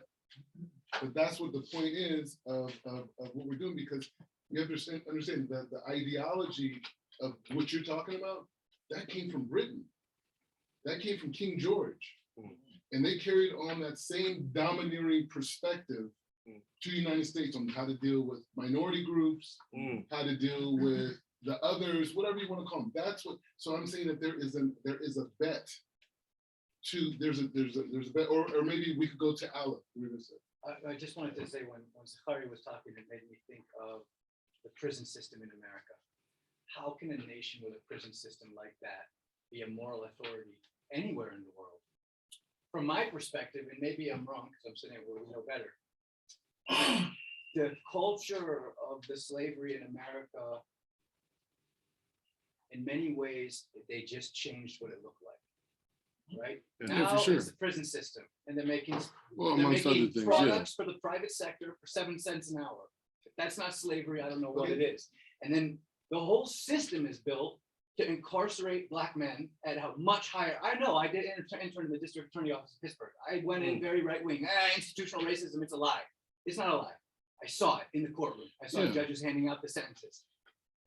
But that's what the point is of what we're doing, because you have to understand that the ideology of what you're talking about, that came from Britain. That came from King George. And they carried on that same domineering perspective to the United States on how to deal with minority groups, how to deal with the others, whatever you want to call them. That's what, so I'm saying that there is a bet to, there's a bet, or maybe we could go to Aleph. I just wanted to say, when Zachary was talking, it made me think of the prison system in America. How can a nation with a prison system like that be a moral authority anywhere in the world? From my perspective, and maybe I'm wrong because I'm sitting here where we know better, the culture of the slavery in America, in many ways, they just changed what it looked like, right? Yeah, Now for sure. it's the prison system, and they're making Amongst other things, products for the private sector for 7 cents an hour. If that's not slavery, I don't know what it is. And then the whole system is built to incarcerate Black men at a much higher. I know, I did intern in the district attorney office in Pittsburgh. I went in very right wing. Institutional racism, it's a lie. It's not a lie. I saw it in the courtroom. I saw judges handing out the sentences.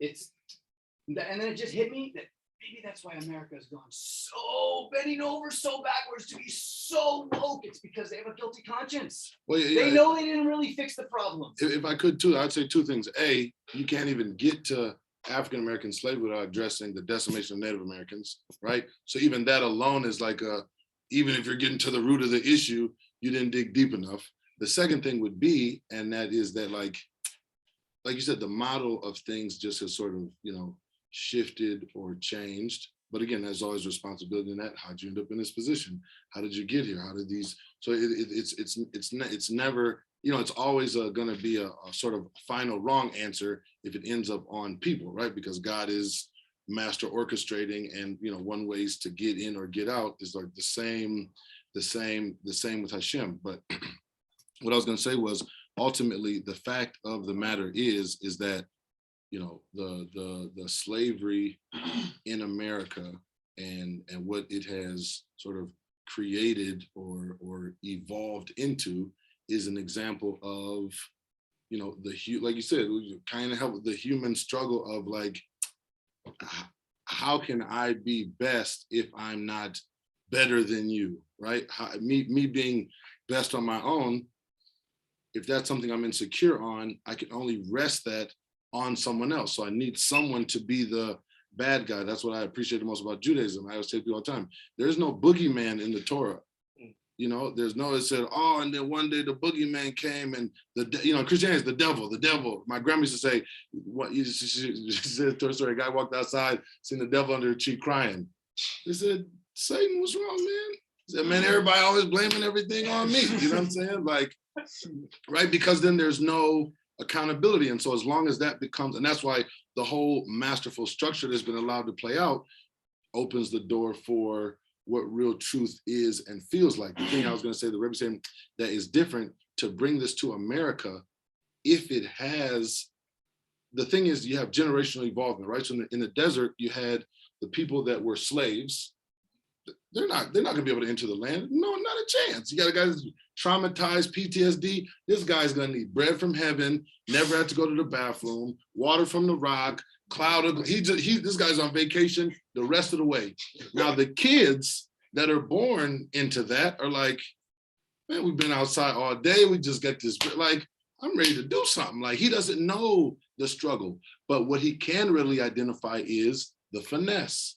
And then it just hit me that maybe that's why America has gone so bending over so backwards to be so woke. It's because they have a guilty conscience. Well, They know they didn't really fix the problem. If I could too, I'd say two things. A, you can't even get to African-American slavery without addressing the decimation of Native Americans, right? So even that alone is like even if you're getting to the root of the issue, you didn't dig deep enough. The second thing would be, and that is that like you said, the model of things just has sort of, shifted or changed. But again, there's always responsibility in that. How'd you end up in this position? How did you get here? How did these? So it's never it's always going to be a sort of final wrong answer if it ends up on people, right? Because God is master orchestrating, and one ways to get in or get out is like the same with Hashem. But what I was going to say was, ultimately, the fact of the matter is that the slavery in America and what it has sort of created or evolved into is an example of like you said, kind of help with the human struggle of like, how can I be best if I'm not better than you, right? Me being best on my own, if that's something I'm insecure on, I can only rest that on someone else. So I need someone to be the bad guy. That's what I appreciate the most about Judaism. I always tell people all the time, there's no boogeyman in the Torah. There's no, it said, oh, and then one day the boogeyman came, and Christianity is the devil. My grandma used to say, she said a story, a guy walked outside, seen the devil under a tree crying. They said, Satan, what's wrong, man? He said, man, everybody always blaming everything on me. You know what I'm saying? Like, right? Because then there's no accountability. And so as long as that becomes, and that's why the whole masterful structure that's been allowed to play out opens the door for what real truth is and feels like. The thing I was going to say, the Rabbi saying that is different to bring this to America, if it has, the thing is, you have generational involvement, right? So in the desert, you had the people that were slaves. They're not going to be able to enter the land. No, not a chance. You got a guy that's traumatized, PTSD. This guy's going to need bread from heaven, never have to go to the bathroom, water from the rock, this guy's on vacation the rest of the way. Now the kids that are born into that are like, man, we've been outside all day. We just get this, like, I'm ready to do something. Like, he doesn't know the struggle, but what he can really identify is the finesse.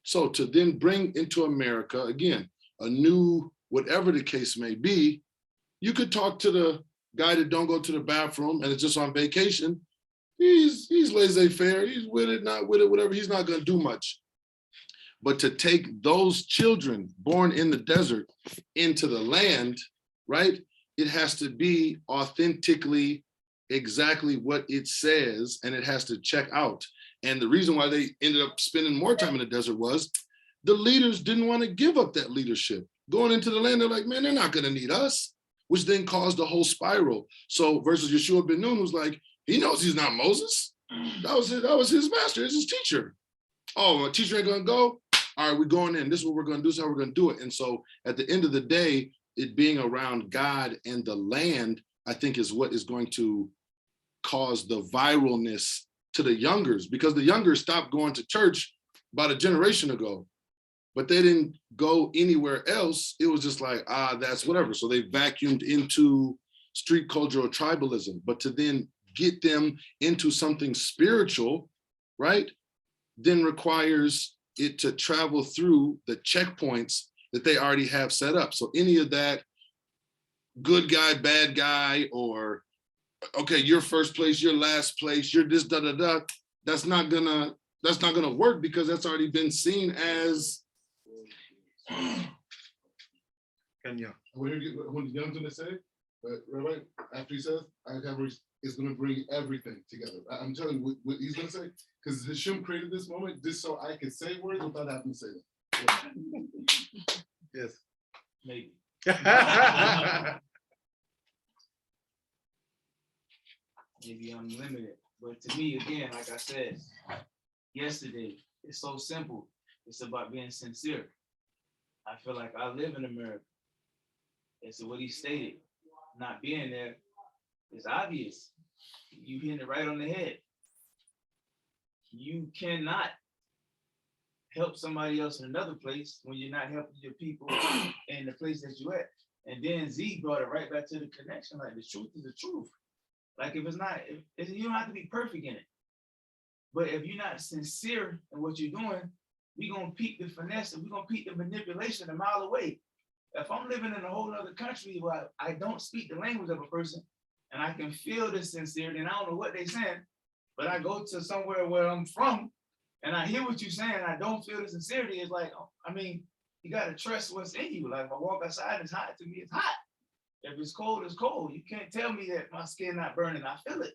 So to then bring into America, again, a new, whatever the case may be, you could talk to the guy that don't go to the bathroom and is just on vacation. He's laissez-faire, he's with it, not with it, whatever, he's not gonna do much. But to take those children born in the desert into the land, right? It has to be authentically exactly what it says, and it has to check out. And the reason why they ended up spending more time in the desert was the leaders didn't want to give up that leadership. Going into the land, they're like, man, they're not gonna need us, which then caused the whole spiral. So versus Yeshua ben Nun, who's like, he knows he's not Moses. That was his master, it's his teacher. Oh, my teacher ain't gonna go? All right, we're going in. This is what we're gonna do, this is how we're gonna do it. And so at the end of the day, it being around God and the land, I think is what is going to cause the viralness to the youngers, because the youngers stopped going to church about a generation ago, but they didn't go anywhere else. It was just like, that's whatever. So they vacuumed into street culture or tribalism, but to then get them into something spiritual, right, then requires it to travel through the checkpoints that they already have set up. So any of that good guy, bad guy, or okay, your first place, your last place, you're this, da-da-da, that's not gonna work, because that's already been seen as Kenya. What the Young's gonna say, but Rabbi, after he says, Akiva is gonna bring everything together. I'm telling you what he's gonna say, because Hashem created this moment just so I could say words without having to say them. Yes. Maybe. Maybe I'm limited, but to me, again, like I said yesterday, it's so simple. It's about being sincere. I feel like I live in America. And so what he stated, not being there, is obvious. You hitting it right on the head. You cannot help somebody else in another place when you're not helping your people in the place that you're at. And then Z brought it right back to the connection. Like, the truth is the truth. Like, if it's not, you don't have to be perfect in it. But if you're not sincere in what you're doing, we're gonna peek the finesse, and we're gonna peek the manipulation a mile away. If I'm living in a whole other country where I don't speak the language of a person, and I can feel the sincerity, and I don't know what they're saying, but I go to somewhere where I'm from, and I hear what you're saying, I don't feel the sincerity. It's like, I mean, you gotta trust what's in you. Like, if I walk outside, it's hot, to me, it's hot. If it's cold, it's cold. You can't tell me that my skin not burning. I feel it.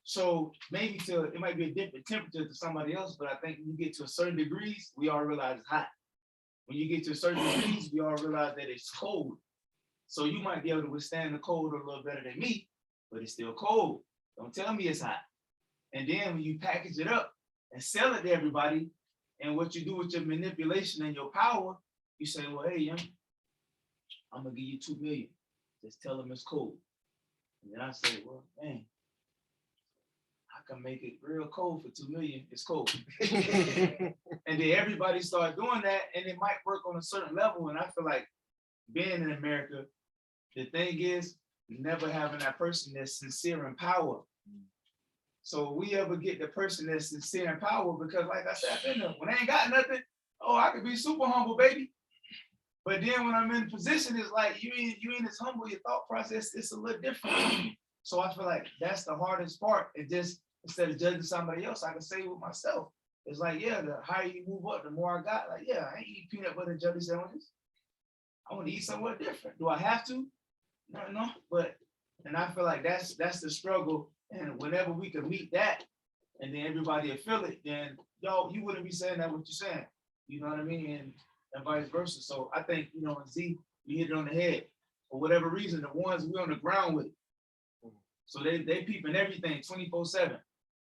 So maybe it might be a different temperature to somebody else, but I think when you get to a certain degrees, we all realize it's hot. When you get to a certain degrees, we all realize that it's cold. So you might be able to withstand the cold a little better than me, but it's still cold. Don't tell me it's hot. And then when you package it up and sell it to everybody, and what you do with your manipulation and your power, you say, well, hey, young, I'm gonna give you 2 million. Just tell them it's cold. And then I say, well, man, I can make it real cold for 2 million. It's cold. And then everybody start doing that, and it might work on a certain level. And I feel like being in America, the thing is never having that person that's sincere in power. So we ever get the person that's sincere in power, because like I said, when I ain't got nothing, oh, I could be super humble, baby. But then when I'm in position, it's like you ain't as humble, your thought process is a little different. So I feel like that's the hardest part. It just, instead of judging somebody else, I can say with myself. It's like, yeah, the higher you move up, the more I got. Like, yeah, I ain't eat peanut butter and jelly sandwiches. I want to eat somewhere different. Do I have to? No. But, and I feel like that's the struggle. And whenever we can meet that, and then everybody will feel it, then you wouldn't be saying that what you're saying. You know what I mean? And vice versa. So I think, Z, you hit it on the head. For whatever reason, the ones we're on the ground with. So they peeping everything 24/7.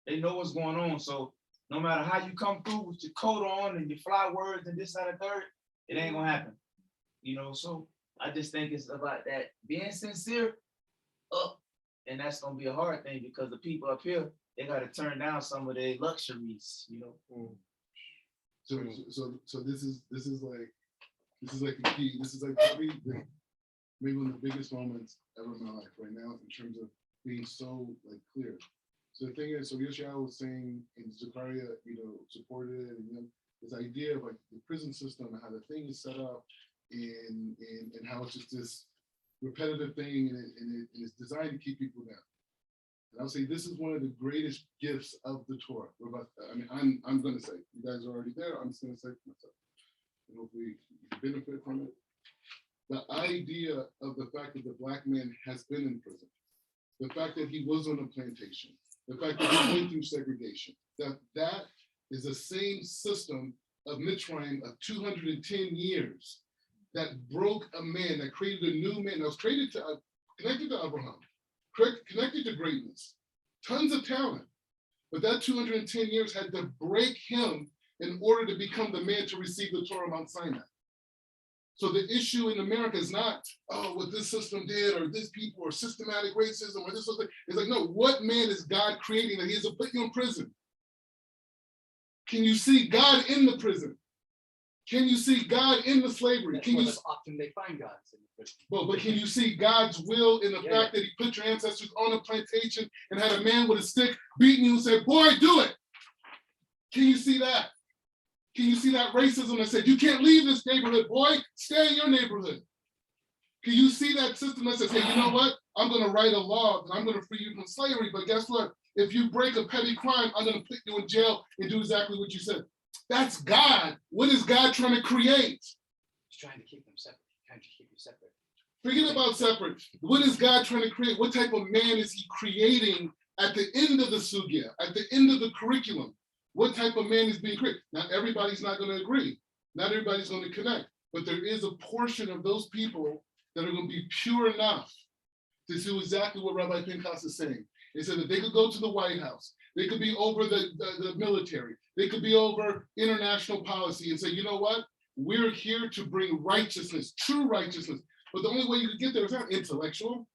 They know what's going on. So no matter how you come through with your coat on and your fly words and this, that, and third, it ain't gonna happen. So I just think it's about that being sincere up. And that's gonna be a hard thing, because the people up here, they gotta turn down some of their luxuries, So this is like the key. This is like probably maybe one of the biggest moments ever in my life right now in terms of being so like clear. So the thing is, so Yeshua was saying, and Zakaria, supported it, and this idea of like the prison system and how the thing is set up, and how it's just this repetitive thing, and it's designed to keep people down. And I'll say this is one of the greatest gifts of the Torah. I'm going to say, you guys are already there. I'm just going to say for myself, and hopefully you benefit from it. The idea of the fact that the Black man has been in prison, the fact that he was on a plantation, the fact that he went through segregation, that is the same system of Mitzrayim of 210 years that broke a man, that created a new man, that was connected to Abraham, connected to greatness, tons of talent. But that 210 years had to break him in order to become the man to receive the Torah Mount Sinai. So the issue in America is not, what this system did, or this people, or systematic racism, or this was like, it's like, no, what man is God creating that he has to put you in prison? Can you see God in the prison? Can you see God in the slavery? Can you often they find God in the prison. But can you see God's will in the fact that he put your ancestors on a plantation and had a man with a stick beating you and said, boy, do it? Can you see that? Can you see that racism that said, you can't leave this neighborhood, boy, stay in your neighborhood? Can you see that system that says, hey, you know what? I'm going to write a law and I'm going to free you from slavery, but guess what? If you break a petty crime, I'm going to put you in jail and do exactly what you said. That's God. What is God trying to create? He's trying to keep them separate, trying to keep you separate. Forget about separate. What is God trying to create? What type of man is he creating at the end of the sugya, at the end of the curriculum? What type of man is being created? Now, everybody's not going to agree. Not everybody's going to connect. But there is a portion of those people that are going to be pure enough to do exactly what Rabbi Pinchas is saying. He said that they could go to the White House. They could be over the military. They could be over international policy and say, you know what? We're here to bring righteousness, true righteousness. But the only way you can get there is not intellectual.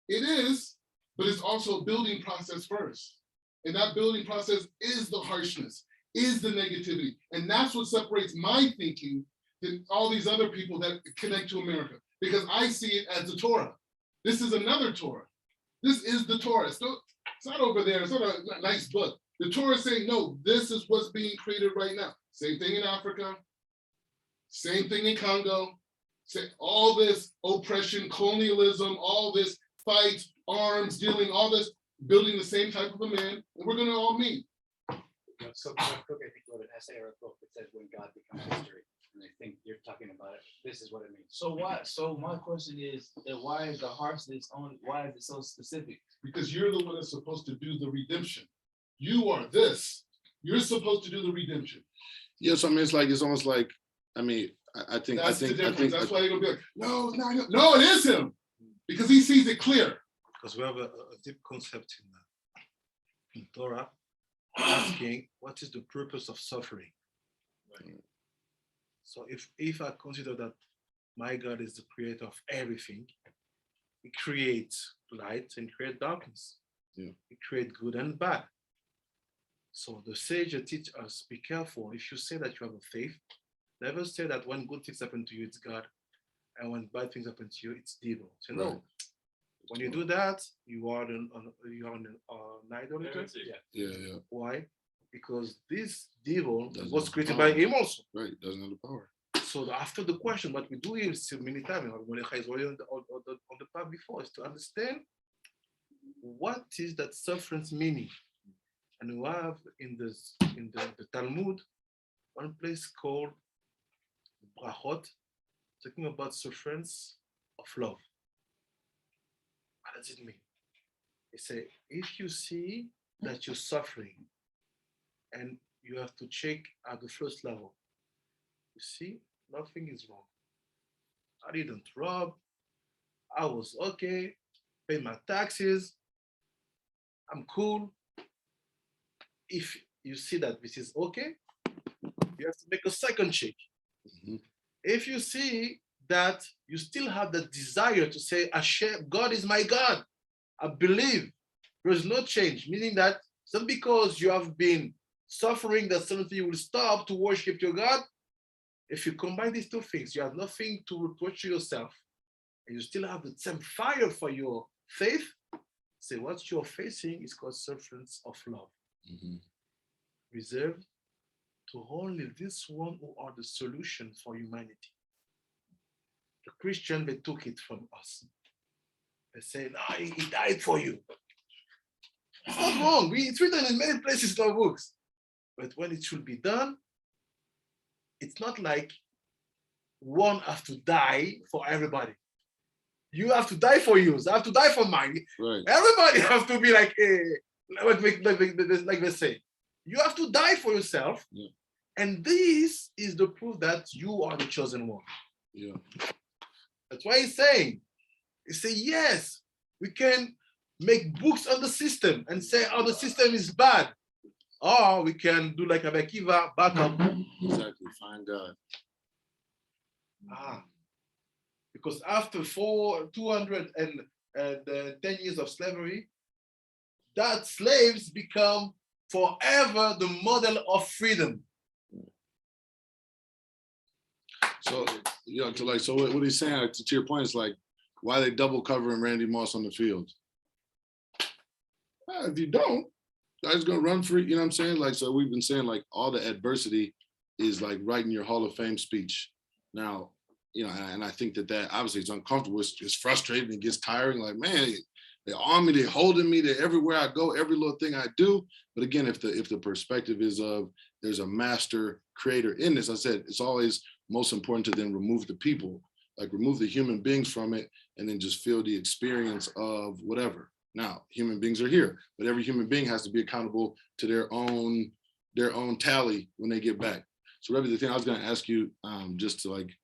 It is, but it's also a building process first. And that building process is the harshness, is the negativity. And that's what separates my thinking than all these other people that connect to America. Because I see it as the Torah. This is another Torah. This is the Torah. It's not over there. It's not a nice book. The Torah is saying, no, this is what's being created right now. Same thing in Africa. Same thing in Congo. All this oppression, colonialism, all this fights, arms dealing, all this, building the same type of a man, and we're going to all meet. So Cook, I think, wrote an essay or a book that says when God becomes history. And I think you're talking about it. This is what it means. So my question is, why is the harshness on, why is it so specific? Because you're the one that's supposed to do the redemption. You are this. You're supposed to do the redemption. Yes, I mean, it's almost like, I mean, I think, That's the difference. That's why they're gonna be like, no, it's not him. No, it is him. Because he sees it clear. Because we have a deep concept in Torah, asking what is the purpose of suffering. Right? So if I consider that my God is the creator of everything, he creates light and creates darkness. Yeah. He creates good and bad. So the sage teach us, be careful. If you say that you have a faith, never say that when good things happen to you, it's God, and when bad things happen to you, it's devil. So no. Right. When you do that, you are an idolater. Yeah. Why? Because this devil Doesn't was have created power. by him also. Right, doesn't have the power. So after the question, what we do here is many times, Mordechai is already on the path before, is to understand what is that sufferance meaning. And we have in the Talmud one place called Brachot, talking about sufferance of love. What does it mean? They say, if you see that you're suffering and you have to check at the first level, you see, nothing is wrong. I didn't rob. I was okay, pay my taxes. I'm cool. If you see that this is okay, you have to make a second check. Mm-hmm. If you see that you still have the desire to say, Hashem, God is my God, I believe there is no change, meaning that it's not because you have been suffering that suddenly you will stop to worship your God. If you combine these two things, you have nothing to reproach to yourself, and you still have the same fire for your faith. Say what you're facing is called sufferance of love, Mm-hmm. reserved to only this one who are the solution for humanity. The Christian, they took it from us. They say, no, he died for you. It's not wrong. It's written in many places in our books. But when it should be done, it's not like one has to die for everybody. You have to die for yours. I have to die for mine. Right. Everybody have to be like they say. You have to die for yourself. Yeah. And this is the proof that you are the chosen one. Yeah. That's why he's saying, yes, we can make books on the system and say, oh, the system is bad. Or we can do like Rabbi Akiva, back up. Exactly, find God. Because after 210 years of slavery, that slaves become forever the model of freedom. So, so what he's saying, to your point, is like, why they double covering Randy Moss on the field? If you don't, guys gonna run free, you know what I'm saying? Like, so we've been saying, like, all the adversity is like writing your Hall of Fame speech. Now, and I think that obviously it's uncomfortable, it's frustrating, it gets tiring, like, man, they're on me, they're holding me, they're everywhere I go, every little thing I do. But again, if the perspective is of there's a master creator in this, I said, it's always most important to then remove the people, like remove the human beings from it, and then just feel the experience of whatever. Now, human beings are here, but every human being has to be accountable to their own tally when they get back. So, Rabbi, the thing I was going to ask you, just to like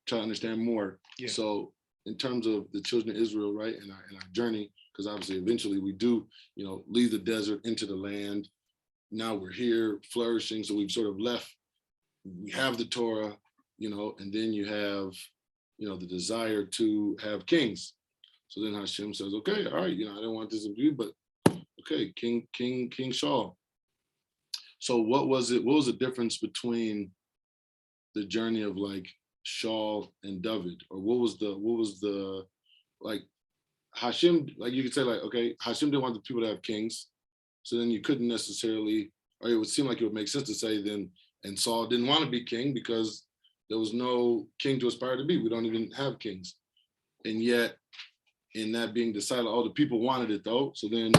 try to understand more. Yeah. So, in terms of the children of Israel, right, and our journey, because obviously eventually we do, leave the desert into the land. Now we're here flourishing, so we've sort of left. We have the Torah, and then you have, the desire to have kings. So then Hashem says, okay, all right, I didn't want this to be, but okay, King Shaul. So what was the difference between the journey of like Shaul and David? Or what was the like Hashem, like you could say like, okay, Hashem didn't want the people to have kings. So then you couldn't necessarily, or it would seem like it would make sense to say then, and Saul didn't want to be king because there was no king to aspire to be. We don't even have kings. And yet, in that being decided, the people wanted it though. So then,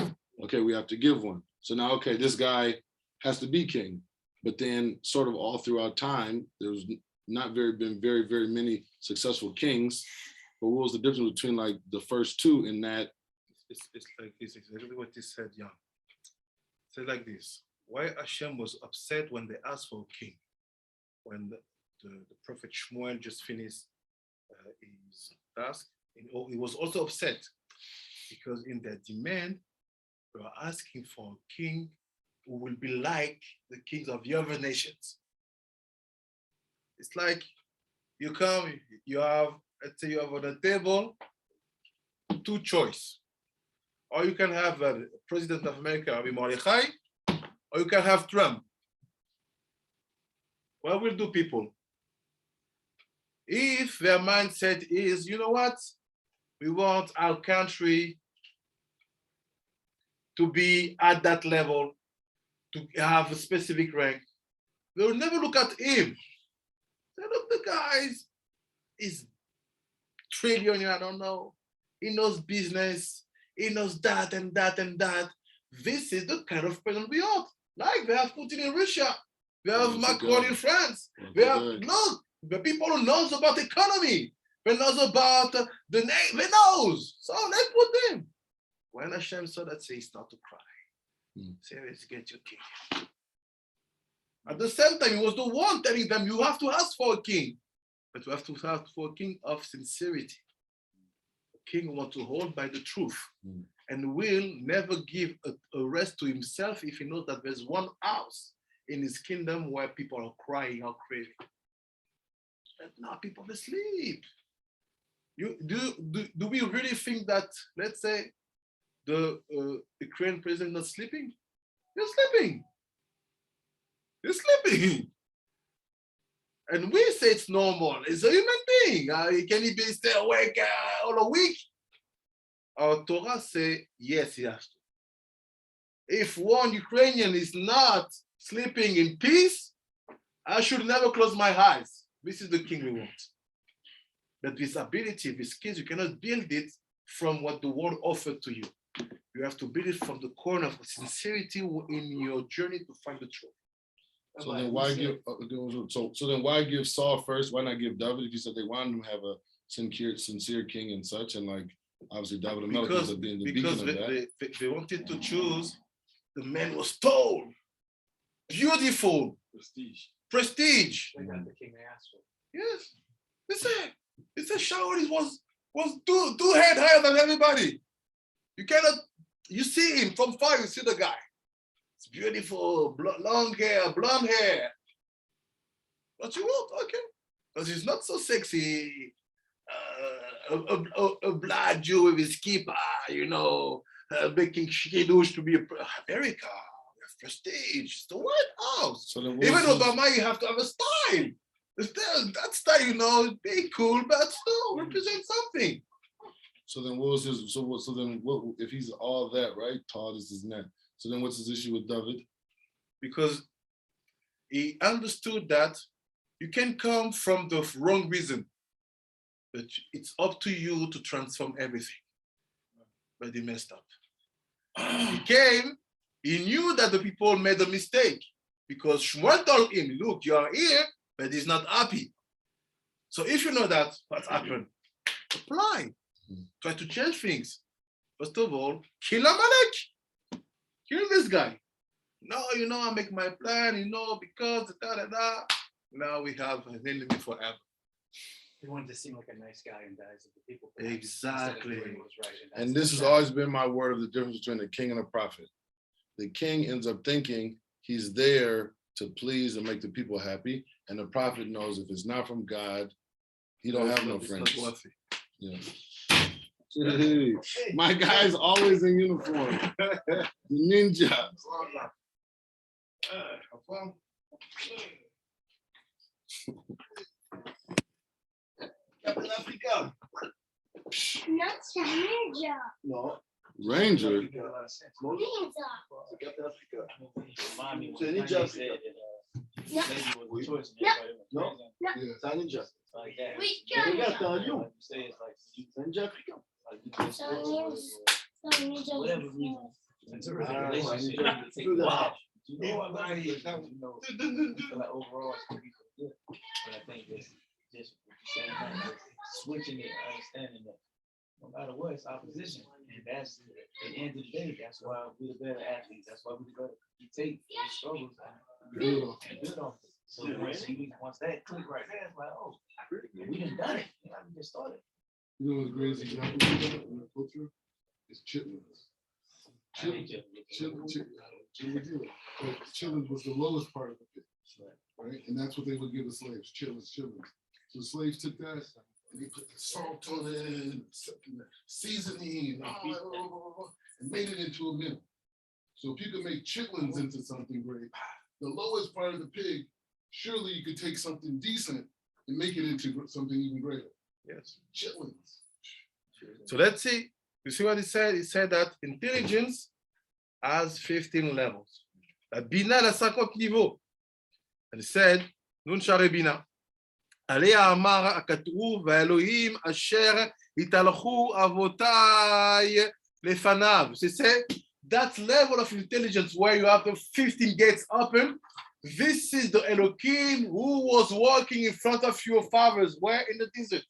okay, we have to give one. So now, okay, this guy has to be king. But then sort of all throughout time, there was not been very many successful kings. But what was the difference between like the first two in that? It's like this, exactly what he said, yeah. Say like this. Why Hashem was upset when they asked for a king? When the prophet Shmuel just finished his task, he was also upset because in their demand, they were asking for a king who will be like the kings of the other nations. It's like you come, you have, let's say you have on the table two choices. Or you can have a president of America, Rabbi Mordechai, or you can have Trump. What will do people? If their mindset is, you know what? We want our country to be at that level, to have a specific rank, they will never look at him. They look, the guy is trillionaire, I don't know. He knows business. He knows that and that and that. This is the kind of president we want. Like they have Putin in Russia. We have Macron in France. We have, look, the people who knows about economy. They knows about the name. They knows. So let's put them. When Hashem saw that, he started to cry. Say, let's get your king. At the same time, he was the one telling them, you have to ask for a king. But you have to ask for a king of sincerity. King want to hold by the truth and will never give a rest to himself if he knows that there's one house in his kingdom where people are crying or craving. But now people are asleep. Do we really think that, let's say, the Ukrainian president not sleeping? They're sleeping. They're sleeping. And we say it's normal. It's a human being. Can he stay awake all a week? Our Torah say, yes, he has to. If one Ukrainian is not sleeping in peace, I should never close my eyes. This is the king we want. But this ability, this skills, you cannot build it from what the world offered to you. You have to build it from the corner of sincerity in your journey to find the truth. So then why give so then why give Saul first? Why not give David? If you said they wanted him to have a sincere king and such, and like obviously David and Melchizedek have been the beacon of that. They wanted to choose the man was tall, beautiful, prestige. They got the king they asked for. Yes, they said Shaul was two head higher than everybody. You cannot. You see him from far. You see the guy. It's beautiful, long hair, blonde hair. What you want? Okay. Because he's not so sexy. A black Jew with his kippah, making shidduch to be America. Prestige. It's the White House. So even Obama, you have to have a style. That style, be cool, but still represent something. So then what was his, so then what, if he's all that, right? Tall as his neck. So then what's his issue with David? Because he understood that you can come from the wrong reason, but it's up to you to transform everything. But he messed up. He knew that the people made a mistake because Shmuel told him, look, you are here, but he's not happy. So if you know that, what's happened? Apply. Try to change things. First of all, kill Amalek. Kill this guy. No, I make my plan, because da. Now we have an enemy forever. He wanted to seem like a nice guy and dies of the people. Exactly. And this has always been my word of the difference between the king and the prophet. The king ends up thinking he's there to please and make the people happy. And the prophet knows if it's not from God, he don't have no friends. Yeah. Hey, my guy's always in uniform. The ninja. Captain Africa. Not ninja. No. Ranger. Ninja. Captain Africa. C'est ninja. No. No. C'est un ninja. Oui, Regarde, t'es ninja. un lion. C'est un ninja africain. So ninja. Whatever reason. It's a Ah, relationship. ninja. Wow. You know what, man? Like overall, But I think just what you're saying, now, just switching it, understanding that no matter what, it's opposition. And that's at the end of the day, that's why we're the better athletes. That's why we're the better. You take those struggles and build off it. So once that click right there, it's like, oh, we done it. You know, we just started. You know, the greatest example of that in the culture is chitlins. Chitlins was the lowest part of the pig, right? And that's what they would give the slaves, chitlins. So the slaves took that and they put the salt on it, and seasoning, and made it into a meal. So if you could make chitlins into something great, the lowest part of the pig, surely you could take something decent and make it into something even greater. Yes. Chitlins. So let's see. You see what he said? He said that intelligence has 15 levels. La Bina a 50 niveaux. And he said, Nun share Bina. Alea amar akatru v'Elohim asher italchu avotai lefanav. So he said, that level of intelligence where you have the 15 gates open, this is the Elohim who was walking in front of your fathers, where in the desert.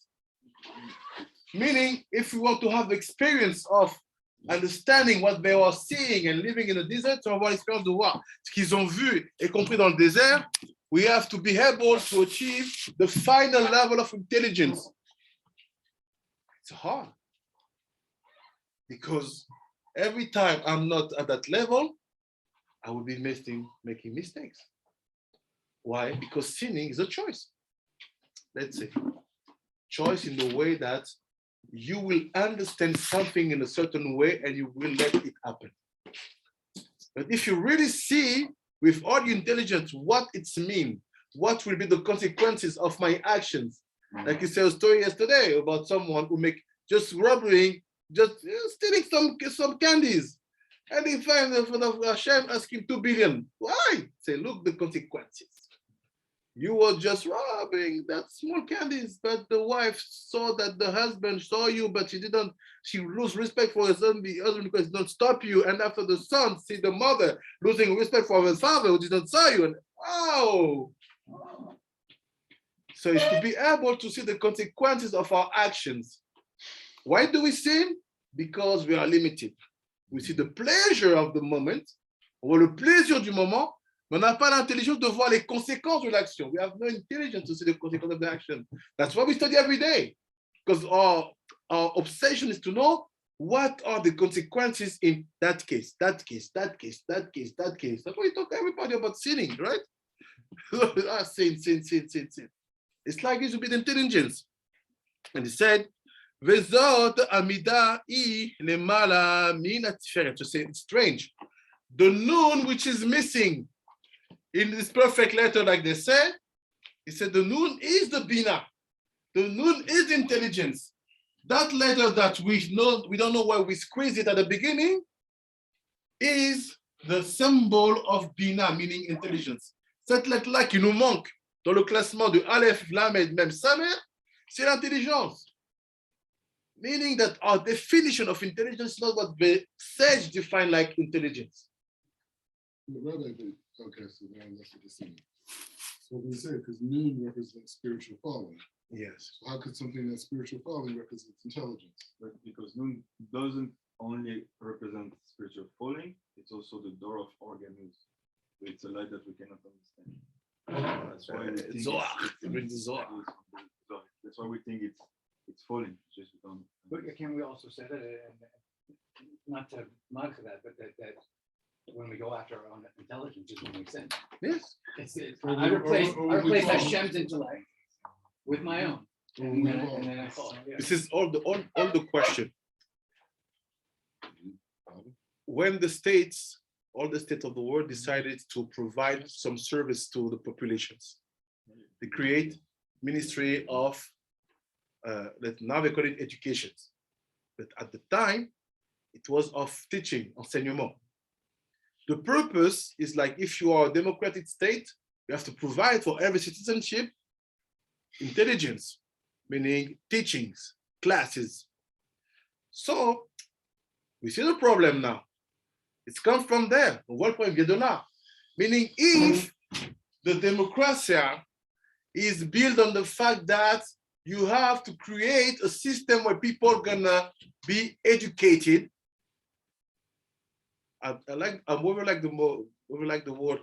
Meaning, if we want to have the experience of understanding what they were seeing and living in the desert, on va avoir l'expérience de voir ce qu'ils ont vu et compris dans le désert, we have to be able to achieve the final level of intelligence. It's hard. Because every time I'm not at that level, I will be making mistakes. Why? Because sinning is a choice. Let's say, choice in the way that you will understand something in a certain way and you will let it happen. But if you really see with all your intelligence what it means, what will be the consequences of my actions, like you said a story yesterday about someone who make just robbery, just stealing some candies, and he finds in front of Hashem asking 2 billion. Why? Say, look, the consequences. You were just robbing that small candies, but the wife saw that the husband saw you, but she lose respect for her son, the husband, because he don't stop you. And after the son see the mother losing respect for her father who didn't saw you, and wow. So it's to be able to see the consequences of our actions. Why do we sin? Because we are limited. We see the pleasure of the moment, or le plaisir du moment, mais on n'a pas l'intelligence de voir les conséquences de l'action. We have no intelligence to see the consequences of the action. That's why we study every day. Because our obsession is to know what are the consequences in that case, that case, that case, that case, that case. That's why we talk to everybody about sinning, right? Sin. It's like it should be the intelligence. And he said, Vezot amida I lemala min atiferet. To say it's strange. The noun which is missing in this perfect letter, like they said, he said the noun is the bina. The noun is intelligence. That letter that we don't know why we squeeze it at the beginning, is the symbol of bina, meaning intelligence. Cette lettre-là qui nous manque dans le classement de Aleph, Lamed, même Samer, c'est l'intelligence. Meaning that our definition of intelligence is not what the sage define like intelligence. Okay, so now that's what it's saying. So we say, because noon represents spiritual falling. Yes. So how could something that's spiritual falling represent intelligence? But because noon doesn't only represent spiritual falling, it's also the door of organisms. So it's a light that we cannot understand. That's why we think Zohar. It brings the Zohar. That's why we think it's falling. Just we don't. But can we also say that, not to monitor that, but that when we go after our own intelligence is when we sin. Yes. I replace Hashem's intellect with my own. And then I fall. Yeah. This is all the question. When the states, all the states of the world decided to provide some service to the populations, they create Ministry of, now they call it education. But at the time, it was of teaching, enseignement. The purpose is like if you are a democratic state, you have to provide for every citizenship intelligence, meaning teachings, classes. So we see the problem now. It comes from there. Meaning if the democracy is built on the fact that you have to create a system where people are gonna be educated. I would like the word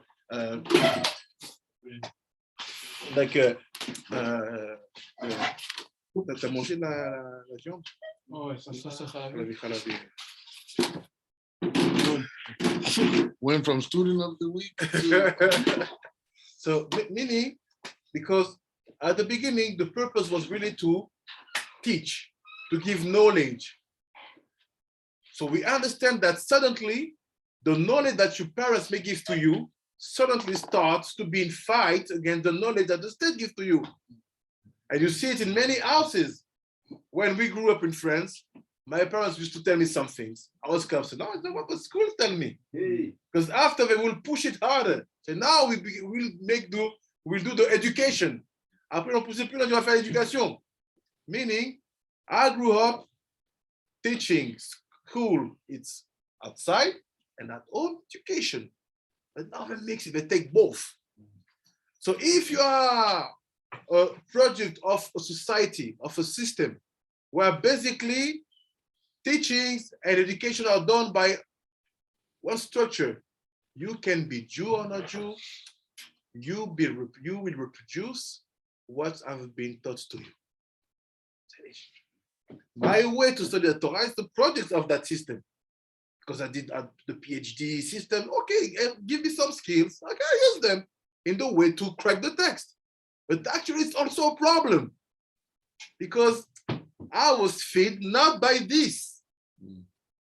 t'as mangé la viande? Oh, ça Went from student of the week to So meaning, because at the beginning, the purpose was really to teach, to give knowledge. So we understand that suddenly, the knowledge that your parents may give to you suddenly starts to be in fight against the knowledge that the state gives to you. And you see it in many houses. When we grew up in France, my parents used to tell me some things. I was saying, no, it's not what the school tell me. Because after they will push it harder. So now we'll do the education. Après, on pousse plus, là, tu vas faire l'éducation. Meaning, I grew up teaching school, it's outside and at home education. But now they mix it, they take both. So if you are a project of a society, of a system, where basically teachings and education are done by one structure, you can be Jew or not Jew, you will reproduce what has been taught to you. My way to study the Torah is the product of that system. Because I did the PhD system, okay, give me some skills, I can use them in the way to crack the text. But actually it's also a problem because I was fed not by this.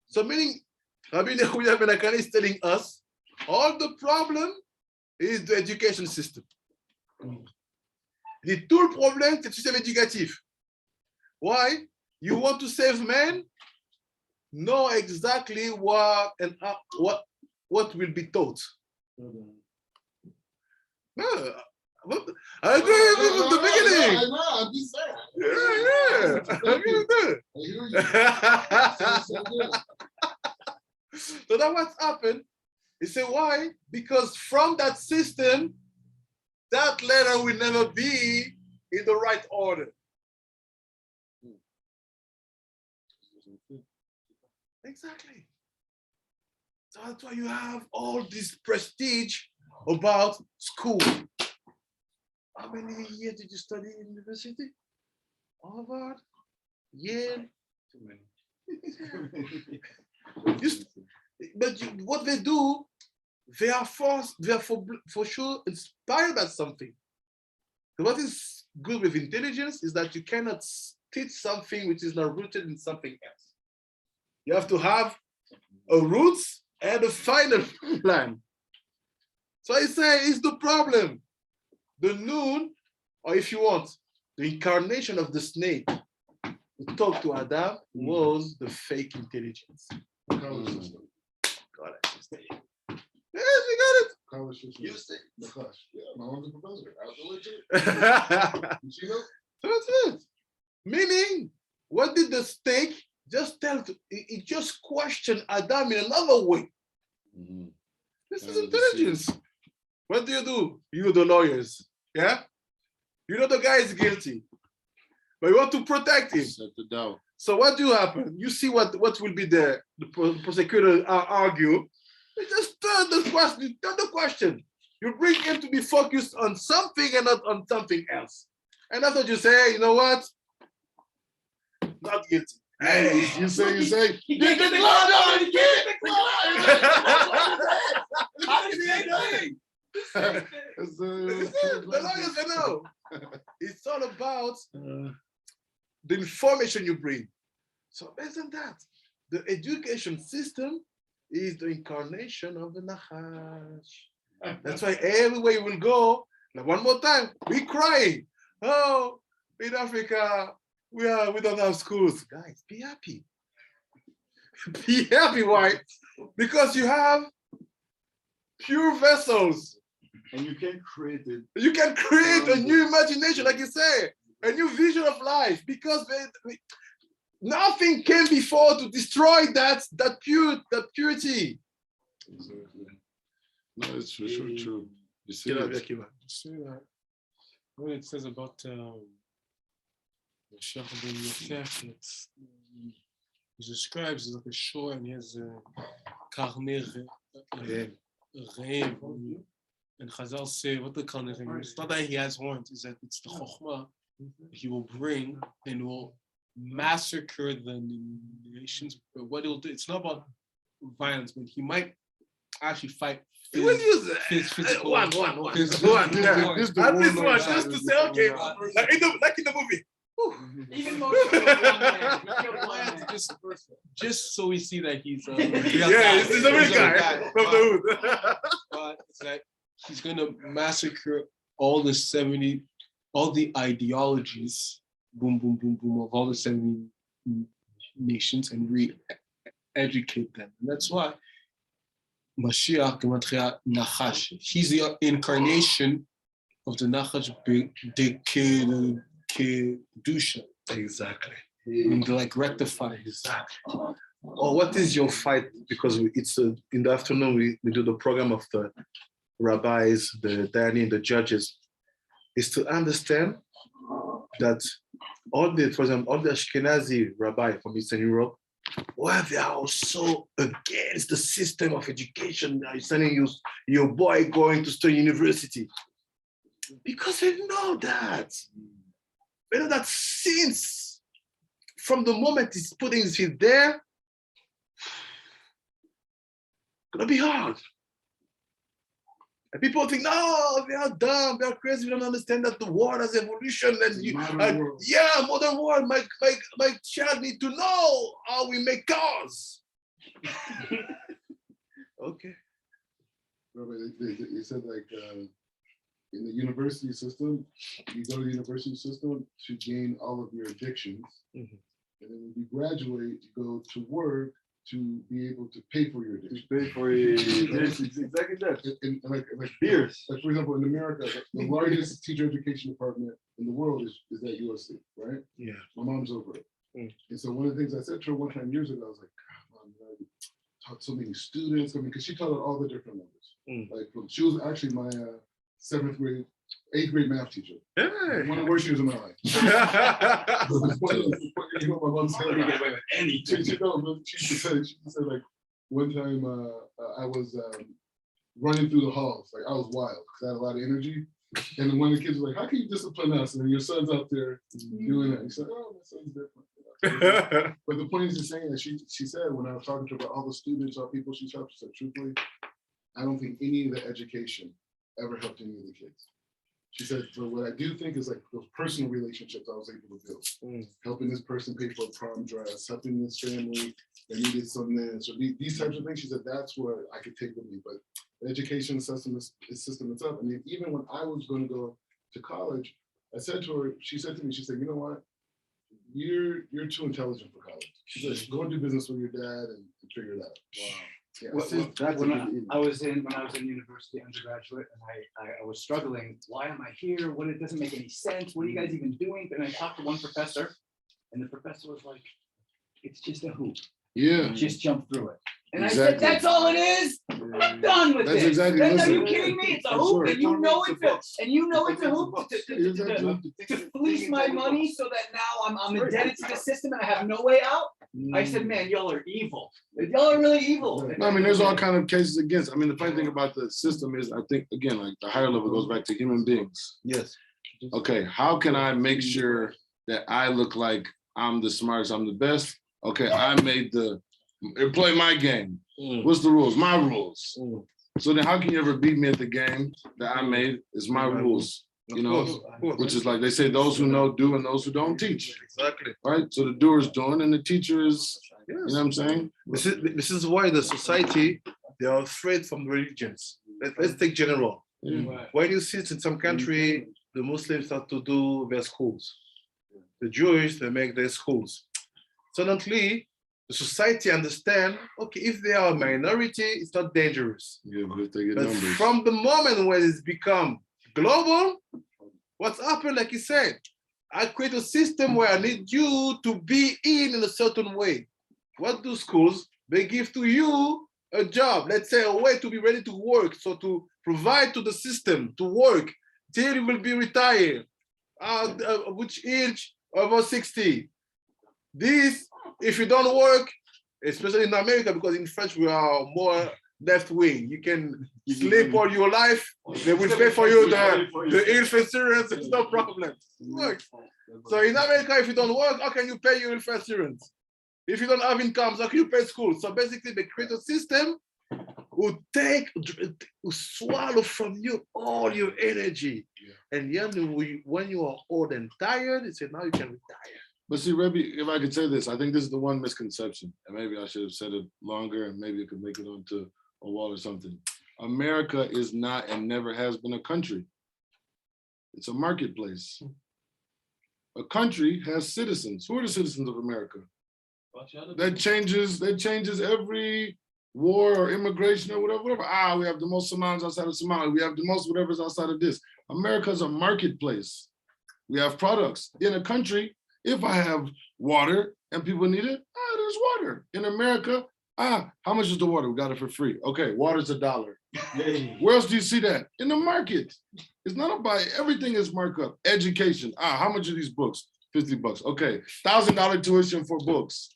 So meaning, Rabbi Nehuya Ben HaKane is telling us, all the problem is the education system. Tout le problème, c'est le système éducatif. Why? You want to save men? Know exactly what will be taught. No, I agree with the beginning. I know, I'm just saying. Yeah. I agree with that. I hear you. So that's what's happened. You say why? Because from that system, that letter will never be in the right order. Exactly. So that's why you have all this prestige about school. How many years did you study in university? Harvard? Yale? Too many. What they do, they are for sure inspired by something. So what is good with intelligence is that you cannot teach something which is not rooted in something else. You have to have a roots and a final plan. So I say it's the problem. The Noun, or if you want, the incarnation of the snake who talked to Adam was the fake intelligence. Got it. Yes, we got it. You see? Yeah, my own professor. So that's it. Meaning, what did the snake just tell? It just questioned Adam in another way. This is intelligence. What do? You, the lawyers, yeah? You know the guy is guilty, but you want to protect him. set the doubt. So what do happen? You see what will be the prosecutor argue. You just turn the question. You bring him to be focused on something and not on something else. And that's what you say, you know what? Not guilty. Hey, you say, Get the glove glove on, get the glove. How does he The lawyers know. It's all about the information you bring. So based on that, the education system is the incarnation of the Nachash. That's why everywhere you will go, like one more time, we crying. Oh, in Africa, we don't have schools. Guys, be happy. Be happy, why? Because you have pure vessels. And you can create it. You can create a new imagination, like you say, a new vision of life, because nothing came before to destroy that purity. Exactly. No, it's for sure true. You see Get out of it. here, Akiva. You see that. what it says about Mashiach ben Yosef, he describes it like a shore and he has a karne re'em. And Chazal say, what the karne re'em? It's not that he has horns, it's that it's the chokhmah he will bring and will massacre the nations. But what he'll do, it's not about violence, but he might actually fight. He will use Physical. one. Physical. At least one, just to say, okay, like in the movie. Even Moshe killed one man. He killed one man. Just so we see that he's Yeah, he's a real guy from the hood. but it's like he's gonna massacre all the ideologies, boom, boom, boom, boom, of all the 70 nations and re-educate them. And that's why Mashiach gematria Nachash. He's the incarnation of the Nachash Kedusha. Exactly. And like rectify. Exactly. Or what is your fight? Because it's in the afternoon we do the program of the rabbis, the dayanim, the judges, is to understand that for example, all the Ashkenazi rabbi from Eastern Europe, why they are so against the system of education. They're sending your boy going to study university. Because they know that. They know that since from the moment he's putting his feet there, it's gonna be hard. And people think, no, they are dumb, they are crazy, we don't understand that the world has evolution. Modern world. My child need to know how we make cars. Okay. Rabbi, they said like in the university system, you go to the university system to gain all of your addictions. And then when you graduate, you go to work to be able to pay for your addiction. Pay for it. Yes, it's exactly that. And like Beers. Like for example, in America, the largest teacher education department in the world is at USC, right? Yeah. My mom's over it. And so one of the things I said to her one time years ago, I was like, God, I taught so many students. I mean, because she taught at all the different levels. Like she was actually my 8th grade math teacher. Hey. One of the worst years of my life. You know, my mom said, she said like one time I was running through the halls, like I was wild because I had a lot of energy. And then one of the kids was like, how can you discipline us? And your son's out there doing that. He said, oh, my son's different. But the point is saying that she said when I was talking to her about all the students, all people she taught, she said, truthfully, I don't think any of the education ever helped any of the kids. She said, but what I do think is like those personal relationships I was able to build. Helping this person pay for a prom dress, helping this family that needed some this, or these types of things. She said, that's what I could take with me. But the education system is up. And even when I was going to go to college, I said to her, she said, you know what? You're too intelligent for college. She said, go and do business with your dad and figure it out. Wow. Yeah, When I was in university undergraduate and I was struggling, why am I here? It doesn't make any sense. What are you guys even doing? And I talked to one professor and the professor was like, it's just a hoop. Yeah. Just jump through it. And Exactly. I said, that's all it is. I'm done with That's this. exactly- Are listen. you kidding me? It's a hoop, and you know it's a hoop to fleece my money so that now I'm indebted to the system and I have no way out. I said, man, y'all are evil. Y'all are really evil. I mean, there's all kind of cases against. I mean, the funny thing about the system is, I think, again, like the higher level goes back to human beings. Yes. Okay, how can I make sure that I look like I'm the smartest, I'm the best? Okay, I made play my game. What's the rules? My rules. So then how can you ever beat me at the game that I made? Is my rules. You know, which is like they say, those who know do and those who don't teach. Exactly. Right? So the doer is doing and the teacher is, you know what I'm saying? This is why the society, they are afraid from religions. Let's take general. When you see it in some country, the Muslims start to do their schools. The Jewish, they make their schools. Suddenly, the society understand, okay, if they are a minority, it's not dangerous. Yeah, but if they get But numbers. from the moment when it's become global, what's happened, like you said, I create a system where I need you to be in a certain way. What do schools? They give to you a job, let's say a way to be ready to work. So to provide to the system to work till you will be retired. Which age? Over 60. This, if you don't work, especially in America, because in French we are more left wing. You can sleep all your life. They will pay for you the health insurance. It's no problem. It works. So in America, if you don't work, how can you pay your health insurance? If you don't have incomes, how can you pay school? So basically, they create a system who swallow from you all your energy. And then when you are old and tired, they say now you can retire. But see, Rabbi, if I could say this, I think this is the one misconception, and maybe I should have said it longer, and maybe it could make it onto a wall or something. America is not and never has been a country. It's a marketplace. A country has citizens. Who are the citizens of America? That changes every war or immigration or whatever. We have the most Somalians outside of Somalia. We have the most whatever's outside of this. America is a marketplace. We have products. In a country, if I have water and people need it, there's water. In America, how much is the water? We got it for free. Okay, water's $1. Where else do you see that? In the market. It's not about, everything is markup. Education. How much are these books? $50. Okay, $1,000 tuition for books.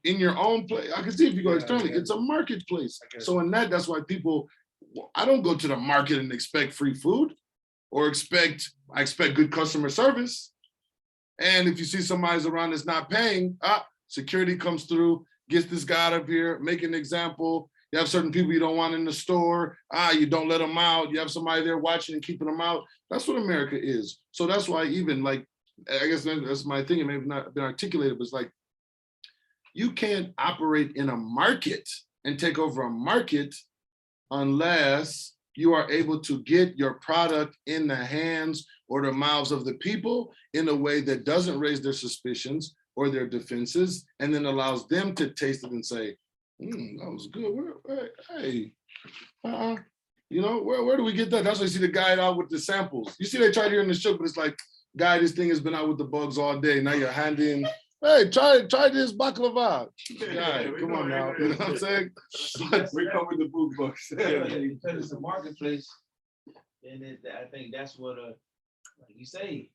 In your own place, I can see if you go externally, it's a marketplace. So in that's why people, I don't go to the market and expect free food or I expect good customer service. And if you see somebody's around that's not paying, security comes through, gets this guy out of here, make an example. You have certain people you don't want in the store. You don't let them out. You have somebody there watching and keeping them out. That's what America is. So that's why even like, I guess that's my thing. It may have not been articulated, but it's like, you can't operate in a market and take over a market unless you are able to get your product in the hands or the mouths of the people in a way that doesn't raise their suspicions or their defenses, and then allows them to taste it and say, that was good. Where do we get that? That's why you see the guy out with the samples. You see they tried here in the show, but it's like, guy, this thing has been out with the bugs all day. Now you're handing, hey, try this baklava. Yeah, come on now. You know what I'm saying? We come with the book box. Because it's a marketplace, and I think that's what, like you say,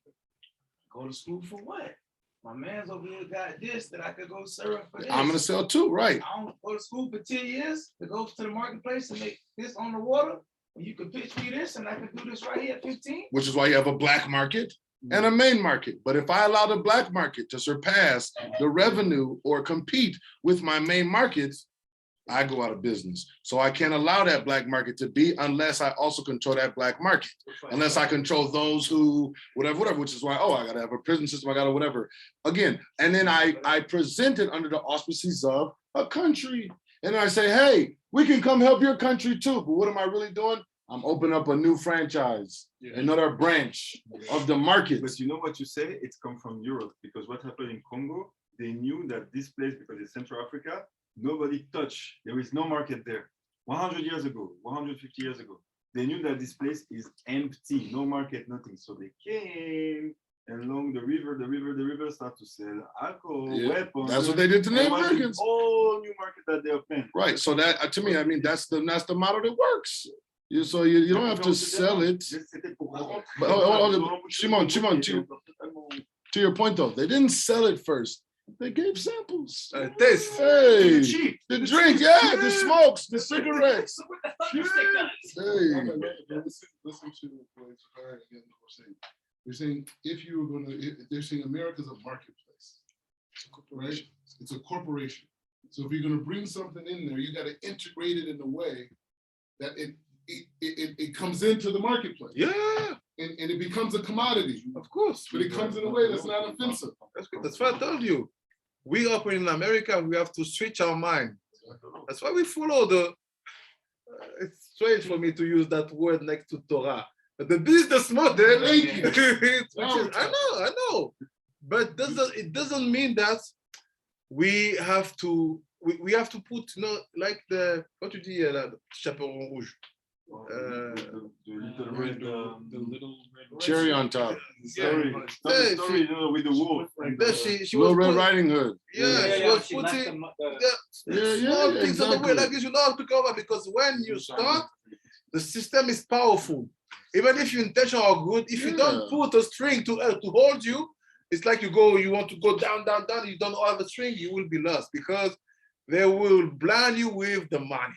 go to school for what? My man's over here got this that I could go serve for this. I'm gonna sell too, right? I don't go to school for 10 years to go to the marketplace and make this on the water. And you can pitch me this and I can do this right here at 15. Which is why you have a black market and a main market. But if I allow the black market to surpass the revenue or compete with my main markets, I go out of business. So I can't allow that black market to be unless I also control that black market, unless I control those who, whatever, which is why, I gotta have a prison system, I gotta whatever. Again, and then I present it under the auspices of a country. And I say, hey, we can come help your country too. But what am I really doing? I'm opening up a new franchise, another branch of the market. But you know what you say? It's come from Europe, because what happened in Congo, they knew that this place, because it's Central Africa, nobody touched. There is no market there. 100 years ago, 150 years ago, they knew that this place is empty, no market, nothing. So they came along the river start to sell alcohol, weapons. That's what they did to Native Americans. Whole new market that they opened. Right. So that, to me, I mean, that's the model that works. You don't have to sell it. But, Shimon, to your point though, they didn't sell it first. They gave samples. Taste. Hey, the drink, the smokes, the cigarettes. Listen to what they're saying. If you were they're saying America's a marketplace, right? It's a corporation. So if you're going to bring something in there, you got to integrate it in a way that it comes into the marketplace. Yeah. And it becomes a commodity. Of course. But it comes in a way that's not offensive. That's what I told you. We operate in America, we have to switch our mind. That's why we follow it's strange for me to use that word next to Torah. But the business model, I know. But it doesn't mean that we have to put, like the, what you dis, the chaperon rouge. The little red, cherry on top. Story with the wolf. She Little was Red Riding Hood. She was putting small things on the way like this. You know how to cover, because when you start, the system is powerful. Even if your intention are good, if you don't put a string to hold you, it's like you want to go down, down, down. You don't have a string, you will be lost because they will blind you with the money.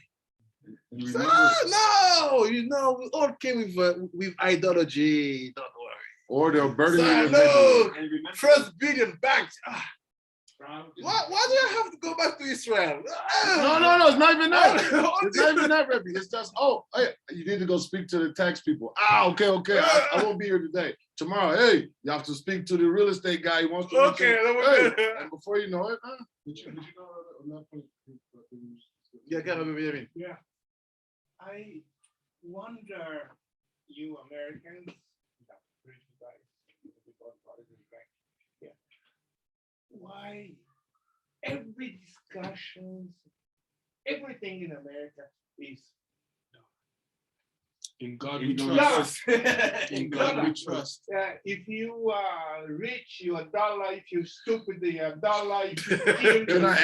So, no, we all came with ideology. Don't worry. Or they'll burden you. So, look, first billion banks. Why do I have to go back to Israel? No, it's not even that. It's not even that, Rabbi. It's just, hey, you need to go speak to the tax people. Okay. I won't be here today. Tomorrow, hey, you have to speak to the real estate guy. He wants to. Okay, and before you know it, yeah. I wonder, you Americans, why every discussion, everything in America is In God we trust. In God we trust. if you are rich, you're a dollar. If you're stupid, you're a dollar. If you Can I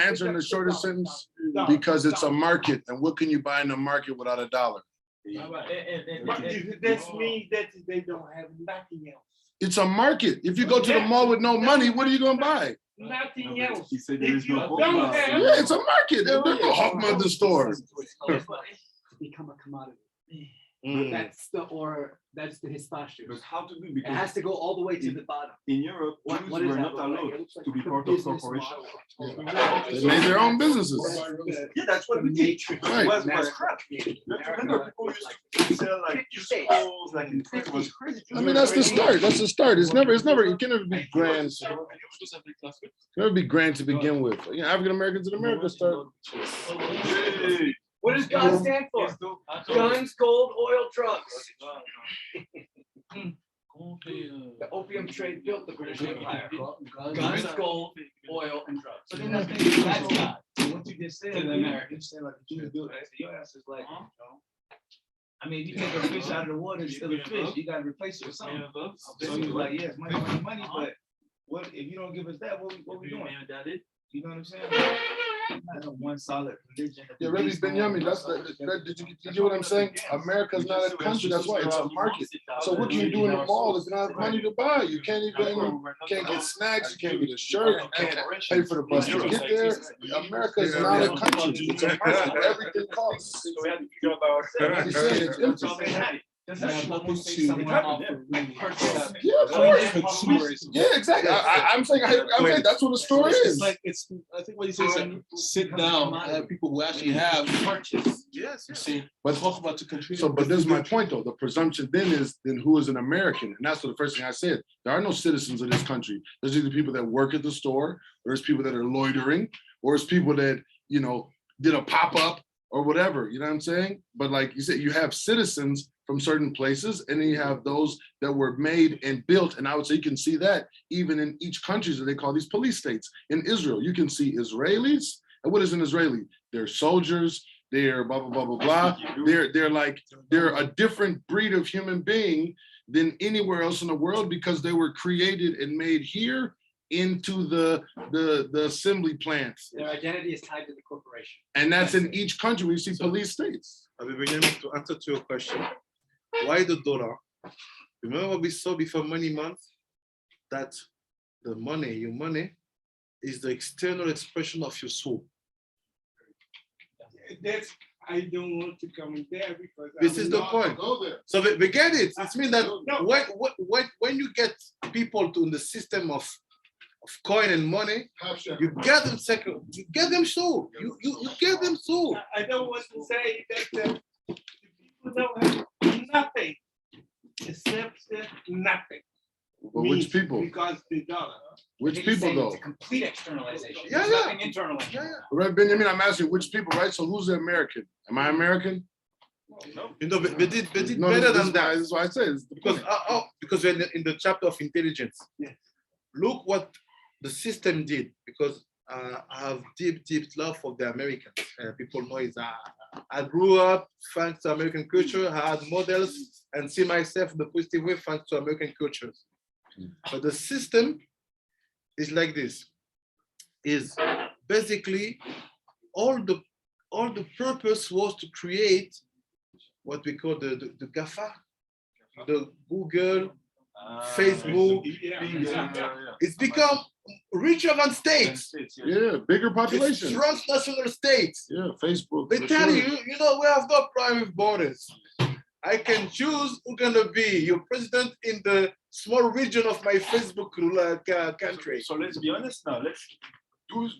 answer in the shortest sentence? Because it's a market, and what can you buy in a market without a dollar? That means that they don't have nothing else. It's a market. If you go to the mall with no money, what are you gonna buy? Nothing else. He said there is no don't have, Yeah, it's a market. There's no Hawk Mother store. Become a commodity. Mm. That's the hispashu. But how to do? It Because has to go all the way to the bottom. in Europe, What Jews does were that not look like? allowed It looks like to be the part of business corporations. model. They made their own businesses. Yeah, that's what we did. Right. Was crap. Remember, people used to sell like schools, like in it was crazy. I mean, that's the start. That's the start. It can never be grand. Never be grand to begin with. African Americans in America start. What does God stand for? Guns, gold, oil, drugs. The opium trade built the British Empire. Guns, gold, oil, and drugs. But then that's God. What you just said, the Americans say like the Jews built it. Your ass is like, I mean, if you take a fish out of the water, it's still a fish. You gotta replace it with something. So you're like, yes, money, but what if you don't give us that? What we doing? You know what I'm saying? Not a one solid religion. Yeah, Rabbi Benjamin, did you get what I'm saying? America's not a country, that's why it's a market. So what can you do in the mall if you don't have money to buy? You can't get snacks, you can't get a shirt, you can't pay for the bus to get there. America is not a country, it's a market, everything costs. You said it's empty. Yeah, of course. Yeah, exactly. I'm saying that's what the story is. I think what he says is like, sit down and have people who actually have purchase. Yes. You see, but talk about to contribute. So, but this is my point though. The presumption then is who is an American, and that's what the first thing I said. There are no citizens of this country. There's either people that work at the store, or there's people that are loitering, or it's people that did a pop up or whatever. You know what I'm saying? But like you said, you have citizens from certain places, and then you have those that were made and built. And I would say you can see that even in each country that they call these police states. In Israel, you can see Israelis. And what is an Israeli? They're soldiers, they're blah, blah, blah, blah, blah. They're a different breed of human being than anywhere else in the world because they were created and made here into the assembly plants. Their identity is tied to the corporation. And that's in each country we see police states. I will begin to answer to your question. Why the dollar? Remember what we saw before money month? That the money, your money, is the external expression of your soul. I don't want to come in there because This is the point. So we get it. It means that when you get people in the system of coin and money, you get them second, you get them soul. You get them soul. I don't want to say that the people don't have nothing except nothing. But which people? Because the dollar. Which people though? It's a complete externalization. Yeah, There's yeah. nothing internal anymore. Right, Benjamin, I'm asking which people, right? So who's the American? Am I American? You know, they did No, better this than is that. why- This is why I say it's Because we're in the chapter of intelligence. Yes. Look what the system did, because I have deep love for the Americans. People know it. I grew up thanks to American culture. I had models and see myself in the positive way thanks to American cultures. But the system is like this. Is basically all the purpose was to create what we call the GAFA, the Google, Facebook, it's become richer than states. Yeah, bigger It's population. transnational states. Yeah, Facebook. They for tell sure. you, we have no private borders. I can choose who's gonna be your president in the small region of my Facebook country. So let's be honest now. Let's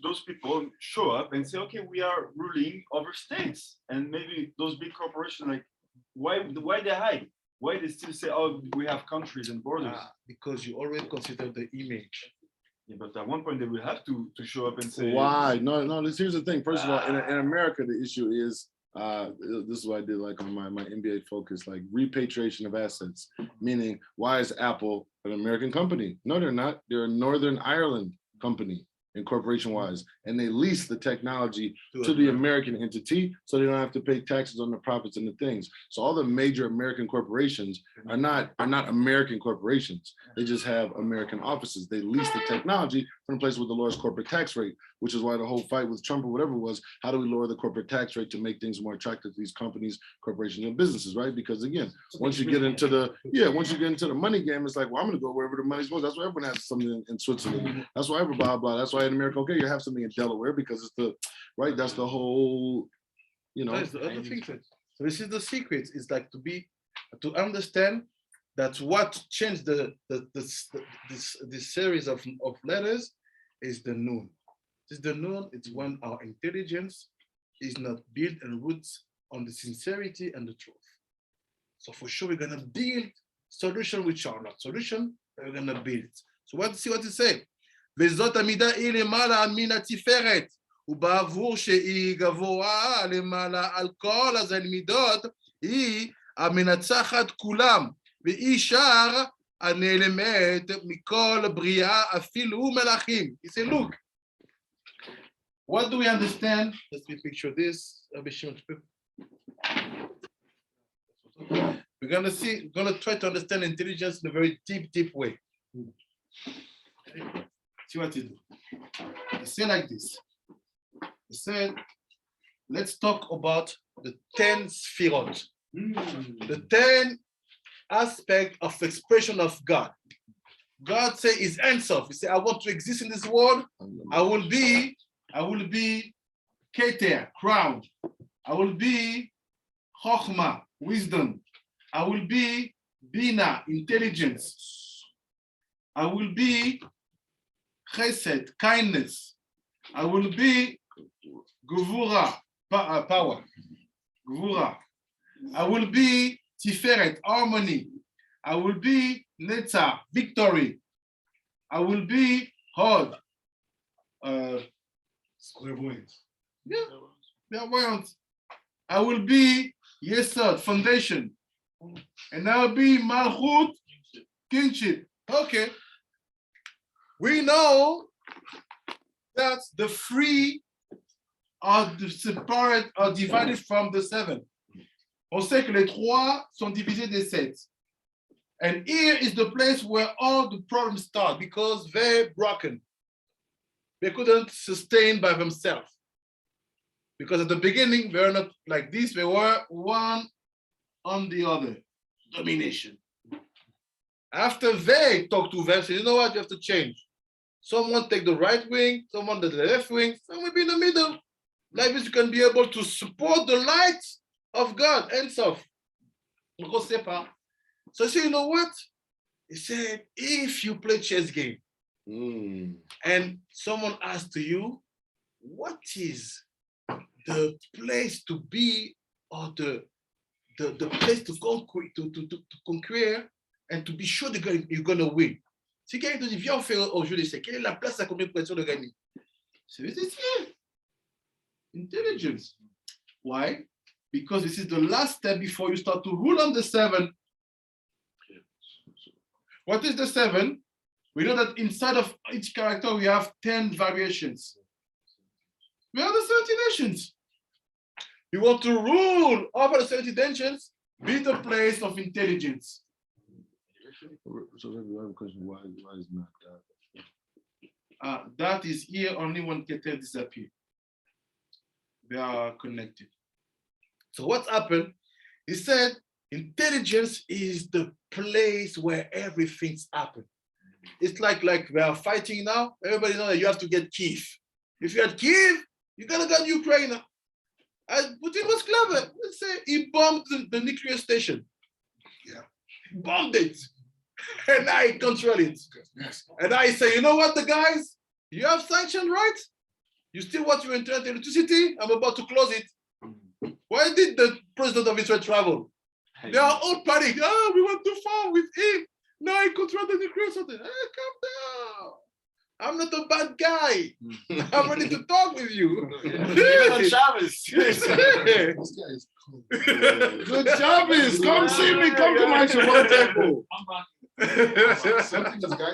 those people show up and say, okay, we are ruling over states, and maybe those big corporations, like, why they hide? Why they still say, oh, we have countries and borders? Because you always consider the image. Yeah, but at one point they will have to show up and say, Why? No. Here's the thing. First of all, in America, the issue is this is what I did like on my MBA focus, like repatriation of assets. Meaning, why is Apple an American company? No, they're not. They're a Northern Ireland company, incorporation-wise, and they lease the technology to the American entity, so they don't have to pay taxes on the profits and the things. So all the major American corporations are not American corporations. They just have American offices. They lease the technology from a place with the lowest corporate tax rate, which is why the whole fight with Trump or whatever was, how do we lower the corporate tax rate to make things more attractive to these companies, corporations, and businesses, right? Because again, once you get into the money game, it's like, well, I'm gonna go wherever the money's going. That's why everyone has something in Switzerland. That's why every blah blah. That's why in America, okay, you have something in Delaware because it's the right. That's the whole, That's the other thing. So this is the secret. Is like to understand that what changed this series of letters is the Noun. This is the Noun. It's when our intelligence is not built and roots on the sincerity and the truth. So for sure, we're gonna build solutions which are not solution, but we're gonna build. So see what it says. וזאת המידה היא למעלה מן התפארת, ובעבור שהיא גבוהה למעלה על כל מידות, היא המנצחת כולם, והיא שער הנעלמת מכל בריאה, אפילו מלאכים. He said, look, what do we understand? Let's picture this. We're gonna try to understand intelligence in a very deep way. See what you do. They say like this. They said, let's talk about the 10 sphirot, the 10 aspects of expression of God. God say is Ensof. He said, I want to exist in this world. I will be Keter, crown. I will be Chochma, wisdom. I will be Bina, intelligence. I will be Chesed, kindness. I will be Gevura, power. Gevura. I will be Tiferet, harmony. I will be Netzah, victory. I will be Hod. Clairvoyant. Clairvoyant. I will be Yesod, foundation. And I will be Malchut, kingship. Okay. We know that the three are separate, are divided from the 7. On sait que les 3 sont divisés des 7. And here is the place where all the problems start because they're broken. They couldn't sustain by themselves. Because at the beginning, they were not like this, they were one on the other. Domination. After they talk to them, say, you know what, you have to change. Someone take the right wing, someone the left wing, someone be in the middle. Like this, you can be able to support the light of God and stuff. So I say, you know what? He said, if you play chess game and someone asks to you, what is the place to be or the place to conquer and to be sure that you're going to win? Si quelqu'un te dit, viens, on fait au jeu d'essai, quelle est la place à combien de pression de gagner? C'est intelligence. Why? Because this is the last step before you start to rule on the 7. What is the 7? We know that inside of each character, we have 10 variations. We have the 70 nations. You want to rule over the 70 nations, be the place of intelligence. So I have a question, why is not that? That is here only when Keter disappear. They are connected. So what happened? He said, Intelligence is the place where everything's happen. It's like we are fighting now. Everybody knows that you have to get Kiev. If you had Kiev, you're gonna get Ukraine. And Putin was clever. Let's say he bombed the nuclear station. Yeah. Bombed it. And I control it. And I say, you know what, the guys? You have sanctions, right? You still want your internet electricity? I'm about to close it. Why did the president of Israel travel? They are all panic. Oh, we went too far with him. Now I control the nuclear something. Hey, calm down. I'm not a bad guy. I'm ready to talk with you. Even Shabbos. This guy is cool. Good Shabbos. Come see me. Come to my Shabbat temple.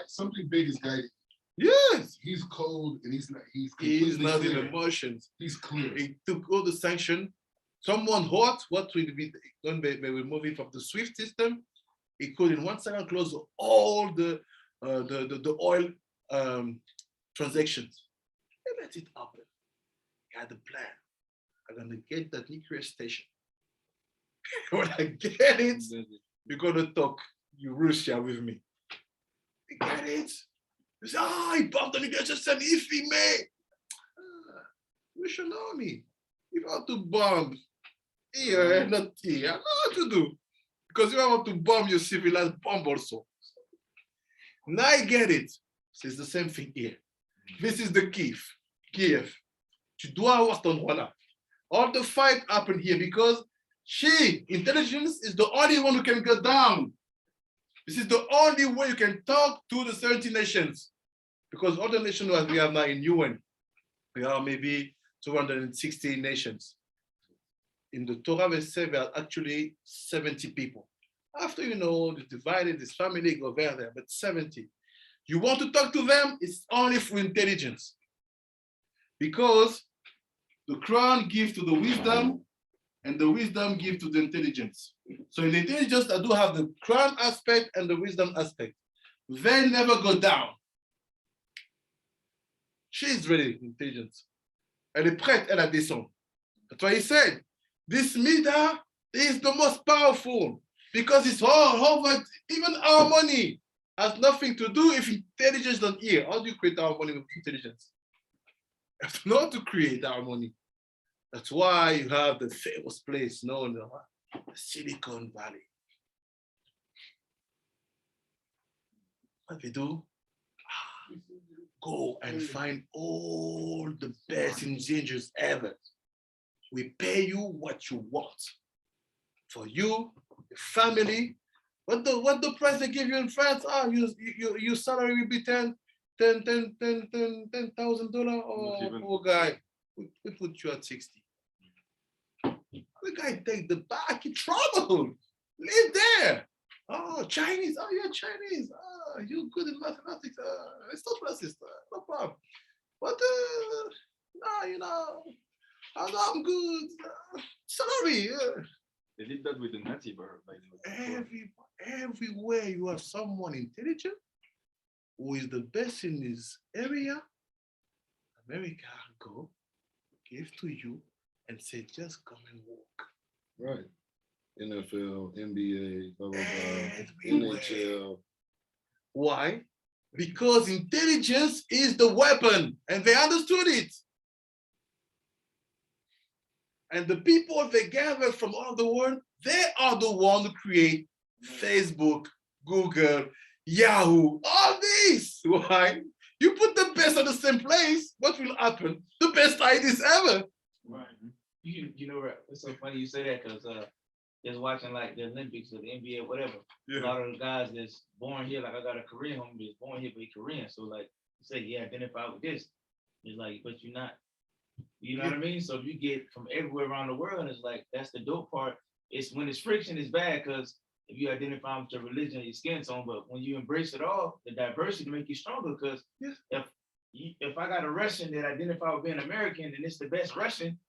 Something big is guiding. Yes. He's cold and he's not. He's not in clear. emotions. He's clear. He took all the sanction. Someone hot, what will be done by removing from the SWIFT system? It could in 1 second close all the oil transactions. They let it happen. He had a plan. I'm gonna get that nuclear station. When I get it, you're gonna talk Russia with me. You get it? You say, he bombed the nuclear system if he may. Russian army. If I want to bomb here, not here, I know what to do. Because if I want to bomb your civilized bomb also. Now I get it. So it's the same thing here. This is the Kiev. Tu dois avoir ton droit. All the fight happened here because intelligence is the only one who can go down. This is the only way you can talk to the 70 nations. Because all the nations that we have now in UN, we are maybe 260 nations. In the Torah, they say there are actually 70 people. After, they divided, this family go there, but 70. You want to talk to them, it's only through intelligence. Because the crown gives to the wisdom, and the wisdom gives to the intelligence. So in the intelligence, I do have the crown aspect and the wisdom aspect. They never go down. She is ready, intelligence. Elle est prête, elle a descend. That's why he said, this Midah is the most powerful because it's all over, even our money has nothing to do if intelligence don't hear. How do you create our money with intelligence? You have to know how to create our money. That's why you have the famous place known as the Silicon Valley. What they do? Go and find all the best engineers ever. We pay you what you want. For you, your family, what the price they give you in France? Your salary will be $10,000 or guy. We put you at 60. The guy take the back in trouble. Live there. Oh, Chinese. Oh, you're Chinese. Oh, you're good in mathematics. It's not racist. No problem. But I'm good. Sorry. They did that with the Nazi bar, by the way. Everywhere you have someone intelligent who is the best in his area, America go give to you and say, just come and walk. Right. NFL, NBA, blah, blah, blah, Everywhere. NHL. Why? Because intelligence is the weapon, and they understood it. And the people they gather from all the world, they are the ones who create Facebook, Google, Yahoo, all this. Why? You put the best on the same place, what will happen? The best ideas ever. Right. You know, it's so funny you say that because just watching like the Olympics or the NBA or whatever. Yeah. A lot of the guys that's born here, like I got a Korean homie that's born here, but he's Korean. So like you say, he identify with this. It's like, but you're not. You know what I mean? So if you get from everywhere around the world, it's like that's the dope part. It's when it's friction, it's bad because if you identify with your religion, your skin tone, but when you embrace it all, the diversity make you stronger. Because if I got a Russian that identify with being American and it's the best Russian,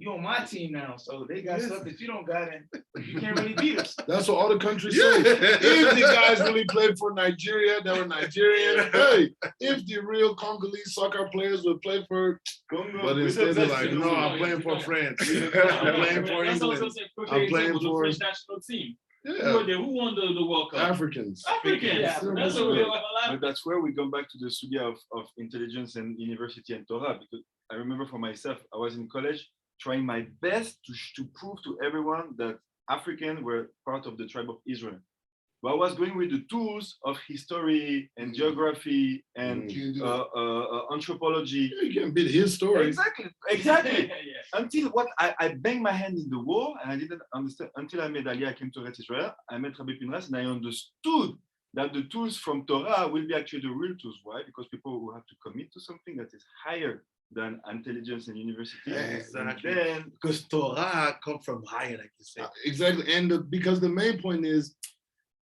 you on my team now. So they got stuff that you don't got, and you can't really beat us. That's what all the countries say. If the guys really played for Nigeria, they were Nigerian. Hey, if the real Congolese soccer players would play for Congo, But we're instead the they're best like, in the no, world. I'm playing for France. I'm playing for That's also England. a perfect I'm example, playing the for- French national team. Yeah, Who won the World Cup? Africans. Africans. Yeah, That's what we were But that's where we come back to the sugya of intelligence and university and Torah, because I remember for myself, I was in college trying my best to prove to everyone that Africans were part of the tribe of Israel. But I was going with the tools of history and geography and anthropology. You can't beat his story. Exactly. Until I banged my hand in the wall and I didn't understand until I met Aliyah, I came to Eretz Israel. I met Rabbi Pinras and I understood that the tools from Torah will be actually the real tools. Why? Because people who have to commit to something that is higher than intelligence and university. Exactly. And then Because Torah come from higher, like you said. Exactly. And because the main point is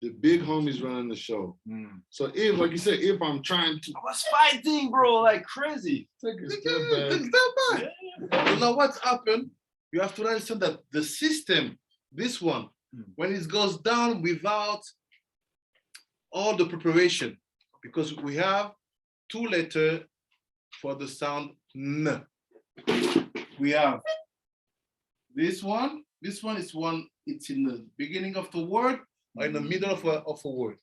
the big homies running the show. So if, like you said, if I'm trying to I was fighting, bro, like crazy. take a step back, You know what's happened? You have to understand that the system, this one, when it goes down without all the preparation, because we have 2 letters for the sound N. We have this one is one, it's in the beginning of the word or in the middle of a word.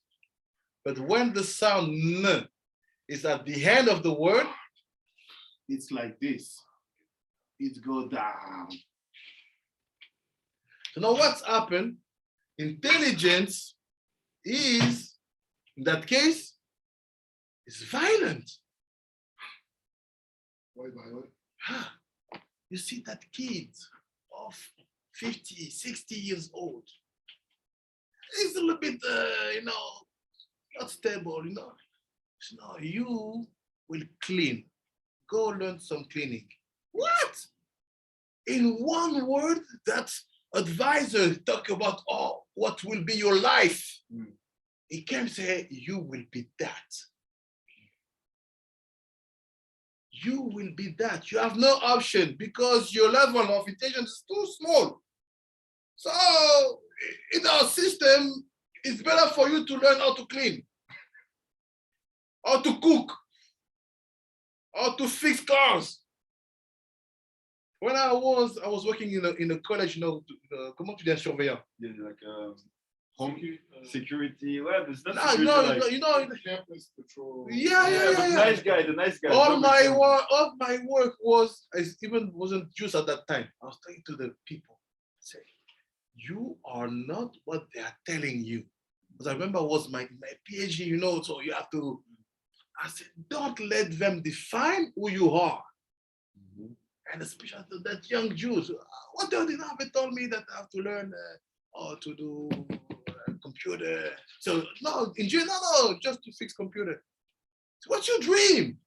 But when the sound N is at the end of the word, it's like this. It goes down. So now what's happened? Intelligence is, in that case, is violent. Why violent? You see that kid of 50, 60 years old. He's a little bit, not stable, So now you will clean. Go learn some cleaning. What? In one word, that advisor talk about what will be your life. He can say, you will be that. You will be that. You have no option because your level of intelligence is too small. So in our system, it's better for you to learn how to clean, how to cook, how to fix cars. When I was working in a college, comment tu dis un surveillant? Yeah, like home security. Well, it's not No, security, like, Campus patrol. Yeah. the nice guy. All my work was, wasn't just at that time. I was talking to the people, say, you are not what they are telling you. Because I remember it was my PhD, so you have to, I said, don't let them define who you are. And especially that young Jews, what they have told me that I have to learn how to do computer. So no, just to fix computer. So what's your dream?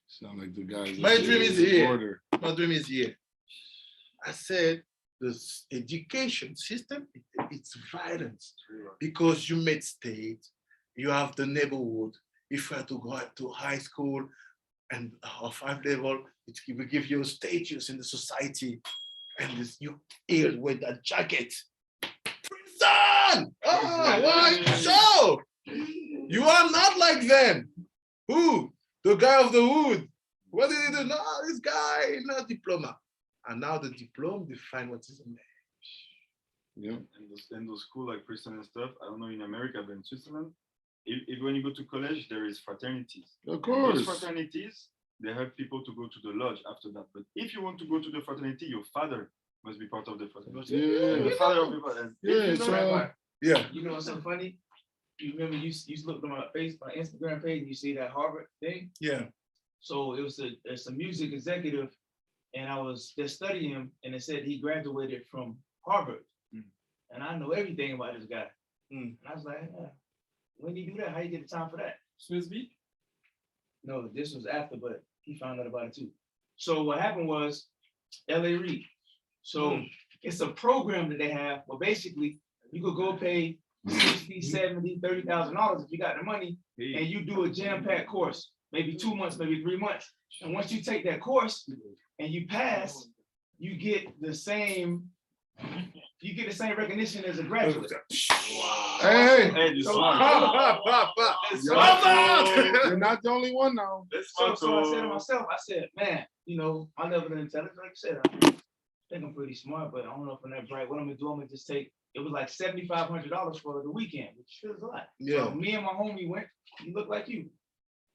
Sound like the guys. My dream is here. Order. My dream is here. I said, this education system, it's violence because you made state, you have the neighborhood. If you have to go to high school and 5 level, it will give you a status in the society. And this, you ill with that jacket. Prison! Why? So, you are not like them. Who? The guy of the hood. What did he do? No, this guy, no diploma. And now the diploma define what is a man. Yeah. And those school like Princeton and stuff, I don't know in America, but in Switzerland, if when you go to college, there is fraternities. Of course. Those fraternities, they have people to go to the lodge after that. But if you want to go to the fraternity, your father must be part of the fraternity. Yeah. The father of the fraternity. Yeah. You know what's so funny? You remember you looked on my Instagram page and you see that Harvard thing? Yeah. So it's a music executive, and I was just studying him, and it said he graduated from Harvard. And I know everything about this guy. And I was like, when did you do that? How you get the time for that? Swiss beat? No, this was after, but he found out about it too. So what happened was LA Reid. So it's a program that they have, but basically you could go pay 60, 70, $30,000 if you got the money, and you do a jam-packed course, maybe 2 months, maybe 3 months. And once you take that course and you pass, you get the same you get the same recognition as a graduate. Hey, Hey, this So- one. you're not the only one now. So I said to myself, I said, man, you know, my level of intelligence, like I said, I think I'm pretty smart, but I don't know if I'm that bright. What I'm gonna do, I'm gonna just take, it was like $7,500 for the weekend, which feels a lot. Yeah. So me and my homie went, he looked like you.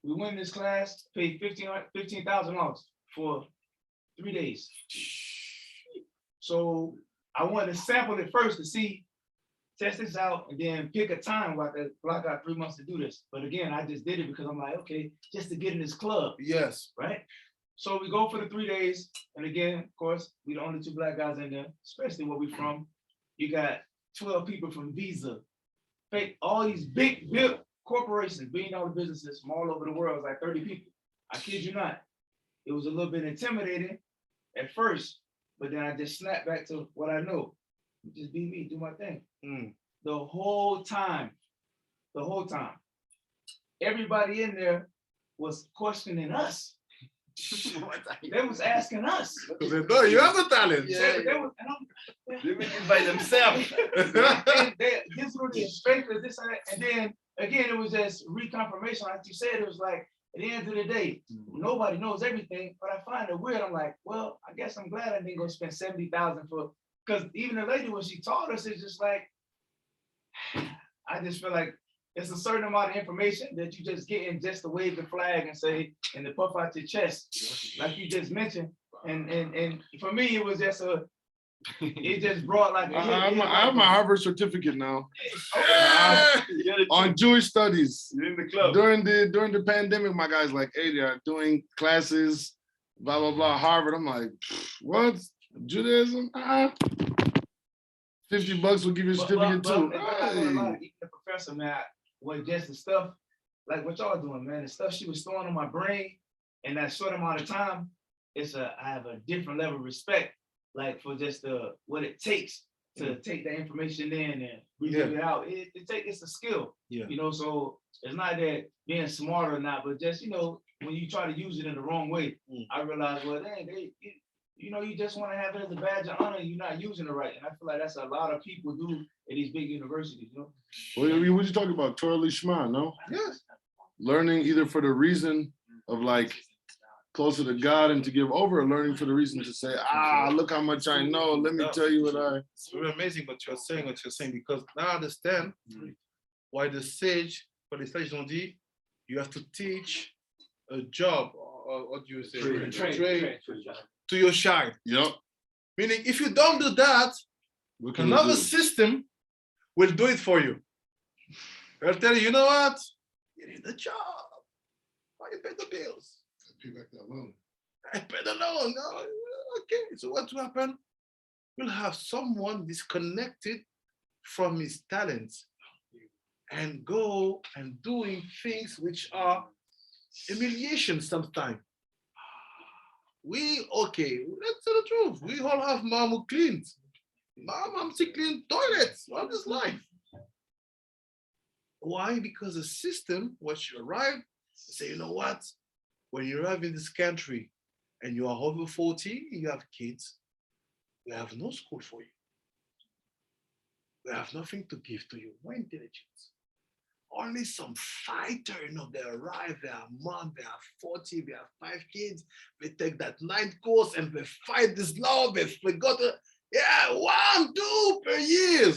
We went in this class, paid $15,000 for 3 days. So I wanted to sample it first to see, test this out, and then pick a time where I could block out 3 months to do this. But again, I just did it because I'm like, okay, just to get in this club, Yes. right? So we go for the 3 days, and again, of course, we the only 2 black guys in there, especially where we from. You got 12 people from Visa, all these big corporations, billion-dollar businesses from all over the world, like 30 people. I kid you not. It was a little bit intimidating at first, but then I just snapped back to what I know. Just be me, do my thing. The whole time, everybody in there was questioning us. They was asking us. Because they know you have a talent. They was, and I'm, By themselves. this was the inspector, this and that. And then again, it was just reconfirmation. Like you said, it was like at the end of the day, nobody knows everything. But I find it weird. I'm like, well, I guess I'm glad I didn't go spend $70,000 for, because even the lady when she taught us, it's just like, I just feel like it's a certain amount of information that you just get in just to wave the flag and say, and to puff out your chest, like you just mentioned. And for me, it was just it just brought like a I have my Harvard certificate now Okay. on Jewish studies. You're in the club. During the pandemic, my guys like, hey, they're doing classes, blah blah blah, Harvard. I'm like, what? Judaism? 50 bucks will give you a certificate too. But even the professor, man, was just the stuff like what y'all doing, man. The stuff she was throwing on my brain in that short amount of time, I have a different level of respect, like for just what it takes to take that information in and review it out. It's a skill, you know. So it's not that being smart or not, but just, you know, when you try to use it in the wrong way, I realize, well, dang, you know, you just want to have it as a badge of honor, and you're not using it right. And I feel like that's a lot of people do at these big universities, you know. What are you talking about? Torah Lishma, no? Yes. Learning either for the reason of like closer to God and to give over, or learning for the reason to say, look how much I know. Let me tell you what I. It's very amazing what you're saying, because now I understand why the sage, for the sage don't dit, you have to teach a job, or what do you say? Trade to your child. Yep. Meaning, if you don't do that, What can we another do? system will do it for you. They'll tell you, you know what? You need a job. Why you pay the bills? Pay back that loan. I pay the loan. No, okay. So what will happen? You'll have someone disconnected from his talents and go and doing things which are humiliation sometimes. Let's tell the truth. We all have mom who cleans. Mom clean toilets. What is life? Why? Because the system, once you arrive, say, you know what? When you arrive in this country and you are over 40, you have kids, we have no school for you. We have nothing to give to you, no intelligence. Only some fighter, you know, they arrive, they are mom, they are 40, they have 5 kids, they take that 9th course and they fight this law, they forgot, 1, 2 per year.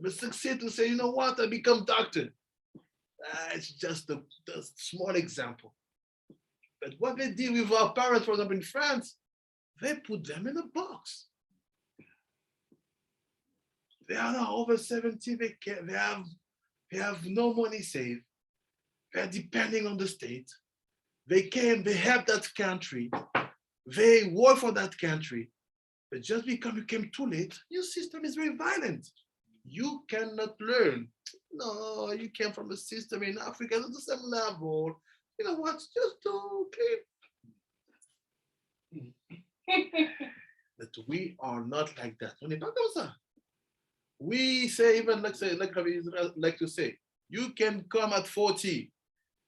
They succeed to say, you know what, I become doctor. It's just a small example. But what they did with our parents, for example, in France, they put them in a box. They are now over 70, they have no money saved. They're depending on the state. They help that country. They work for that country. But just because you came too late, your system is very violent. You cannot learn. No, you came from a system in Africa at the same level. You know what? Just do clean. But we are not like that. On n'est pas comme ça. We say, even like Rabbi like to say, you can come at 40.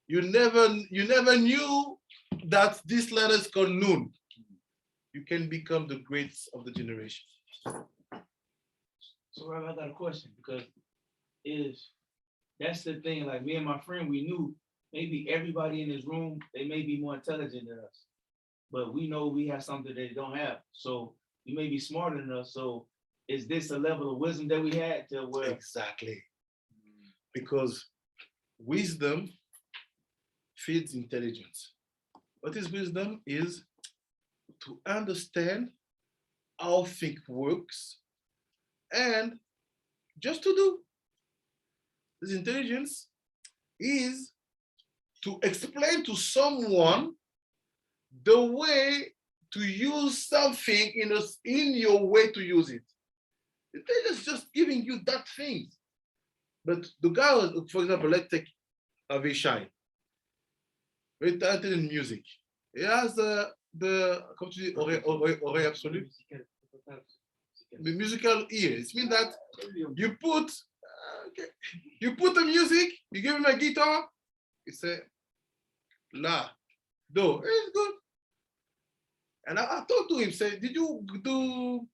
You never knew that this letter is called Noun. You can become the greats of the generation. So Rabbi, I got a question, because that's the thing, like me and my friend, we knew maybe everybody in this room, they may be more intelligent than us, but we know we have something they don't have. So you may be smarter than us. So is this a level of wisdom that we had to where? Exactly. Because wisdom feeds intelligence. What is wisdom? Is to understand how things works and just to do. This intelligence is to explain to someone the way to use something in your way to use it. Intelligence is just giving you that thing. But the guy, for example, let's take Avishai. Very talented in music. He has comme tu dis, oreille absolue. The musical ear. It means that you put the music, you give him a guitar, he say, la, do. It's good. And I talked to him, say, did you do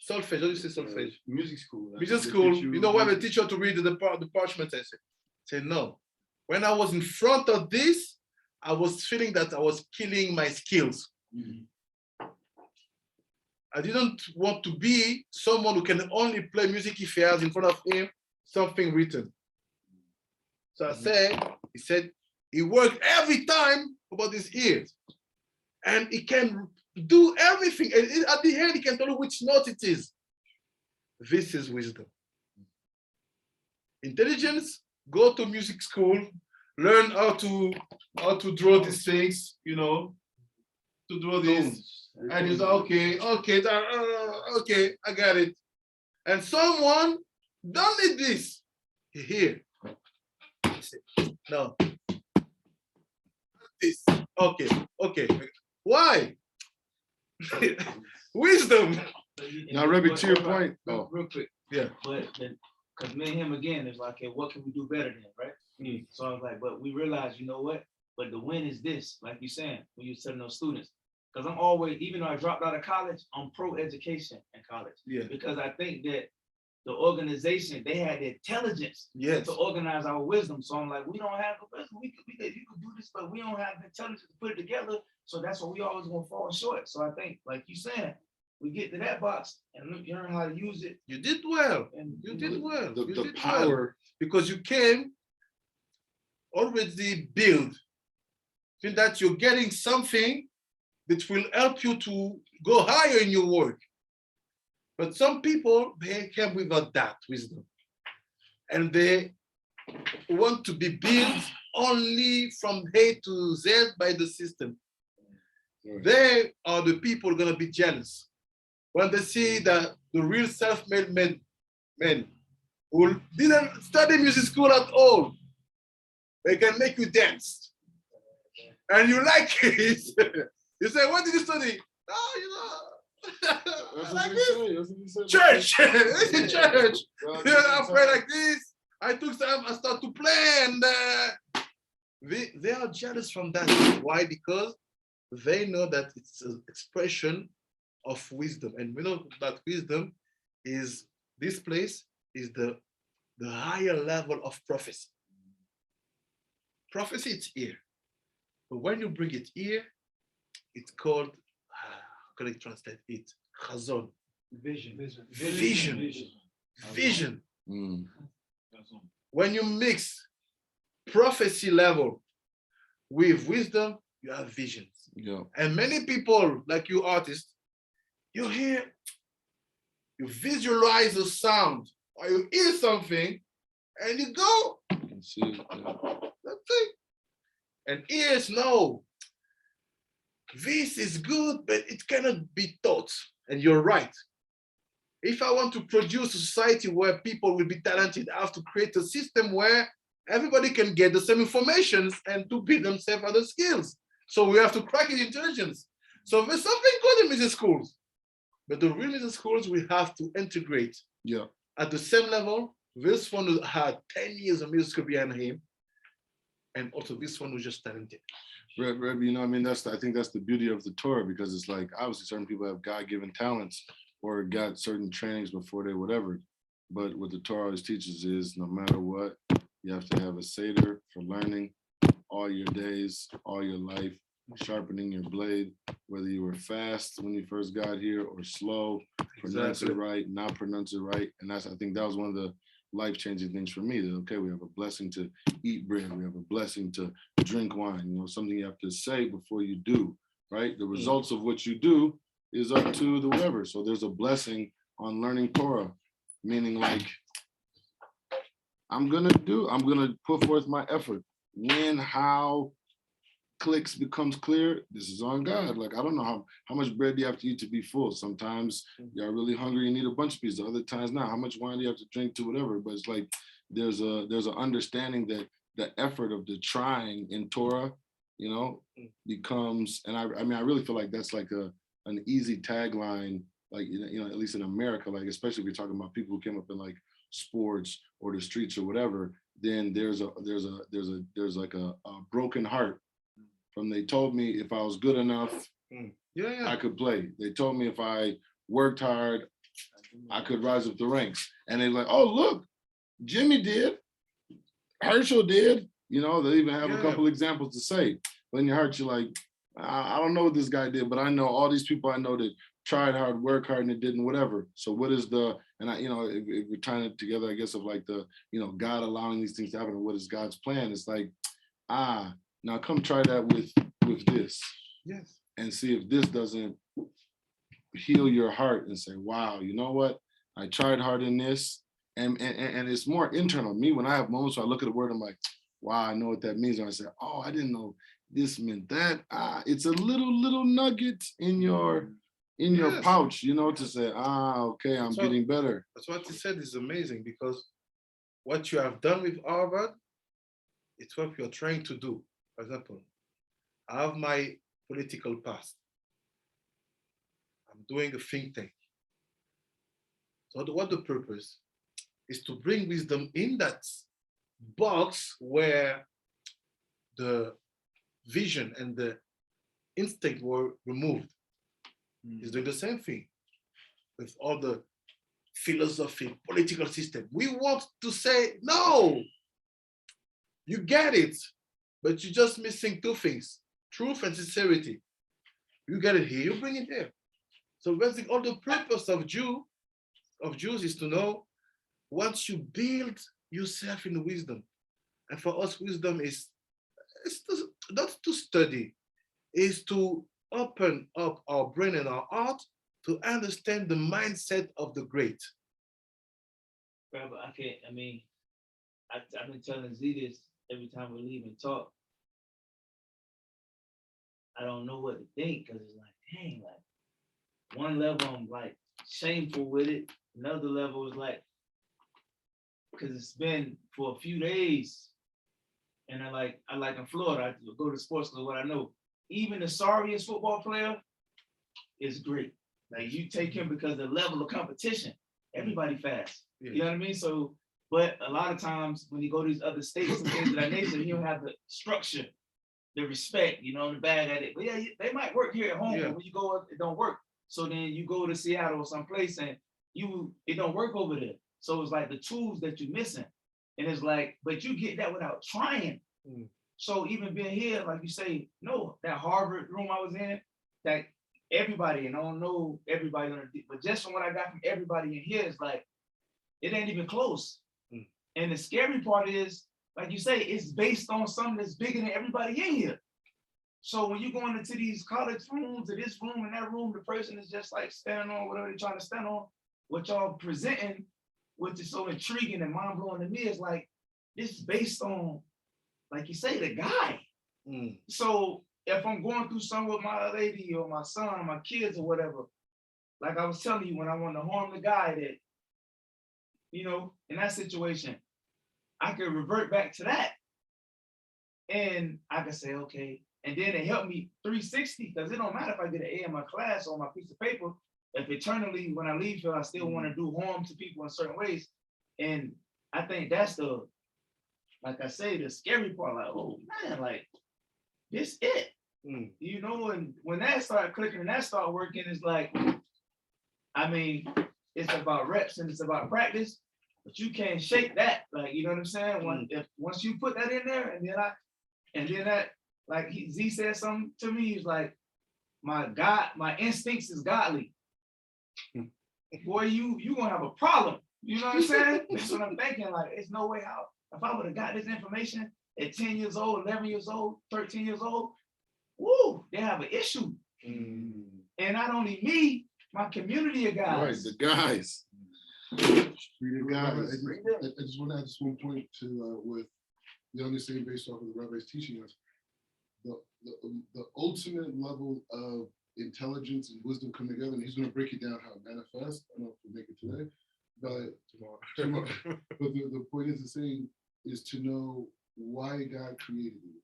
solfège? How do you say solfège? Music school. Music school. You know, when the teacher to read the parchment, I say, no. When I was in front of this, I was feeling that I was killing my skills. I didn't want to be someone who can only play music if he has in front of him something written. So I said, he said, he worked every time about his ears. And he can do everything. And at the end, he can tell you which note it is. This is wisdom. Intelligence, go to music school, learn how to draw these things, you know, to draw these. And he's okay, I got it. And someone don't need this. Here. No. This. Okay. Why? Wisdom. Now, Rabbi, to your point. Real quick. Yeah. But because me and him again is like, okay, what can we do better than, right? So I was like, but we realized, you know what? But the win is this, like you're saying, when you're telling those students. Because I'm always, even though I dropped out of college, I'm pro-education in college. Yeah. Because I think that the organization, they had the intelligence to organize our wisdom. So I'm like, we don't have the wisdom. You could do this, but we don't have the intelligence to put it together. So that's what we always gonna fall short. So I think, like you saying, we get to that box and learn how to use it. You did well. And You did well. You The did power. well. Because you came already built. Feel that you're getting something that will help you to go higher in your work. But some people, they came without that wisdom. And they want to be built only from A to Z by the system. They are the people going to be jealous when they see that the real self-made men who didn't study music school at all, they can make you dance. And you like it. You say, what did you study? Oh, you know, That's like what this. he said. Church. It's in church. I pray like this. I took time, I start to play, and they are jealous from that. Why? Because they know that it's an expression of wisdom. And we know that wisdom is, this place is the higher level of prophecy. Prophecy, it's here. But when you bring it here, it's called, how can I translate it? Chazon. Vision. When you mix prophecy level with wisdom, you have visions. Yeah. And many people, like you artists, you hear, you visualize a sound, or you hear something, and you go. You can see it. Yeah. That's it. And ears know, this is good, but it cannot be taught. And you're right. If I want to produce a society where people will be talented, I have to create a system where everybody can get the same information and to build themselves other skills. So we have to crack it intelligence. So there's something good in music schools. But the real music schools, we have to integrate. Yeah. At the same level, this one who had 10 years of music school behind him, and also this one was just talented. Rabbi, you know, I mean, I think that's the beauty of the Torah, because it's like, obviously certain people have God-given talents or got certain trainings before they whatever. But what the Torah always teaches is no matter what, you have to have a Seder for learning all your days, all your life, sharpening your blade, whether you were fast when you first got here or slow, pronounce it right, not pronounce it right. And I think that was one of the life-changing things for me, that, okay, we have a blessing to eat bread, we have a blessing to drink wine, something you have to say before you do, right? The results of what you do is up to the whoever. So there's a blessing on learning Torah, meaning like, I'm gonna put forth my effort. When, how, clicks becomes clear, this is on God. Like, I don't know how much bread do you have to eat to be full. Sometimes you're really hungry, you need a bunch of pieces. Other times not. How much wine do you have to drink to whatever? But it's like there's an understanding that the effort of the trying in Torah, becomes, and I mean, I really feel like that's like an easy tagline, like, at least in America, like, especially if you're talking about people who came up in like sports or the streets or whatever, then there's like a broken heart from, they told me if I was good enough, I could play. They told me if I worked hard, I could rise up the ranks. And they're like, oh, look, Jimmy did, Herschel did, they even have a couple examples to say. But in your heart, you're like, I don't know what this guy did, but I know all these people I know that tried hard, worked hard, and it didn't, whatever. So what is and if we're tying it together, I guess, of like the, God allowing these things to happen, and what is God's plan? It's like, now come try that with this. Yes. And see if this doesn't heal your heart and say, wow, you know what? I tried hard in this. And it's more internal. Me, when I have moments where I look at a word, I'm like, wow, I know what that means. And I say, oh, I didn't know this meant that. It's a little nugget in your pouch, to say, okay, I'm getting better. That's what he said is amazing, because what you have done with Harvard, it's what you're trying to do. For example, I have my political past. I'm doing a think tank. So what the purpose is to bring wisdom in that box where the vision and the instinct were removed. It's doing the same thing with all the philosophy, political system. We want to say, no, you get it, but you're just missing two things, truth and sincerity. You get it here, you bring it here. So basically, all the purpose of Jews is to know, once you build yourself in wisdom, and for us, wisdom is not to study, is to open up our brain and our heart to understand the mindset of the great. Rabbi, I've been telling Z this every time we leave and talk. I don't know what to think, because it's like, dang, like one level I'm like shameful with it. Another level is like, because it's been for a few days, and I like in Florida, I go to sports because what I know, even the sorriest football player is great. Like, you take him because the level of competition, everybody fast. You know what I mean? So, but a lot of times when you go to these other states and things of that nature, you don't have the structure, the respect, the bad at it. But yeah, they might work here at home, but when you go up, it don't work. So then you go to Seattle or someplace and it don't work over there. So it's like the tools that you're missing. And it's like, but you get that without trying. So even being here, like you say, no, that Harvard room I was in, that everybody, and I don't know everybody, but just from what I got from everybody in here, it's like, it ain't even close. And the scary part is, like you say, it's based on something that's bigger than everybody in here. So when you go into these college rooms, or this room and that room, the person is just like standing on whatever they're trying to stand on. What y'all presenting, which is so intriguing and mind-blowing to me, is like, this is based on, like you say, the guy. So if I'm going through something with my lady or my son or my kids or whatever, like I was telling you, when I want to harm the guy, that, in that situation, I could revert back to that. And I could say, okay. And then it helped me 360, because it don't matter if I get an A in my class or my piece of paper, if eternally, when I leave here, I still want to do harm to people in certain ways. And I think that's the, like I say, the scary part, like, oh man, like, this it. And when that started clicking and that started working, it's like, it's about reps and it's about practice. But you can't shake that, like, you know what I'm saying? Once you put that in there, and then that, like Z said something to me, he's like, my instincts is godly. Boy, you gonna have a problem. You know what I'm saying? That's what I'm thinking. Like, there's no way out. If I would have got this information at 10 years old, 11 years old, 13 years old, woo, they have an issue. And not only me, my community of Right, guys. the guys. The guys. I just want to add this one point to with the understanding based off of the Rabbi's teaching us. The ultimate level of intelligence and wisdom come together, and he's going to break it down how it manifests. I don't know if we'll make it today, but tomorrow. But the point is, the saying is to know why God created you,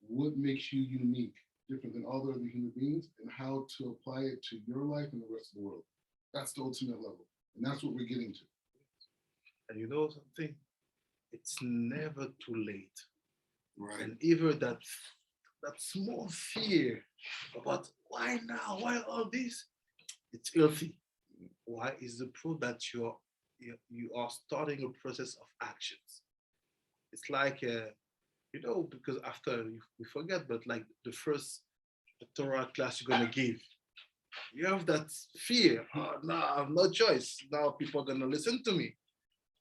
what makes you unique, different than all the other human beings, and how to apply it to your life and the rest of the world. That's the ultimate level, and that's what we're getting to. And you know something? It's never too late. Right. And even that small fear about why now, why all this, it's healthy. Why is the proof that you are starting a process of actions? It's like because after we forget, but like the first Torah class you're gonna give, you have that fear. Oh, no, I have no choice. Now people are gonna listen to me.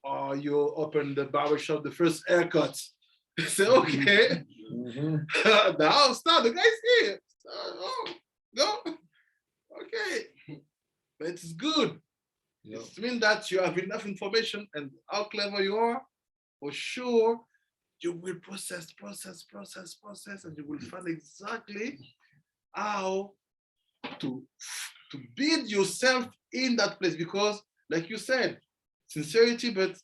Or you open the barbershop, the first haircut. You say, okay, now start. The guy's here. Go. Okay, but it's good. It means that you have enough information, and how clever you are, for sure, you will process, and you will find exactly how to build yourself in that place. Because, like you said, sincerity, but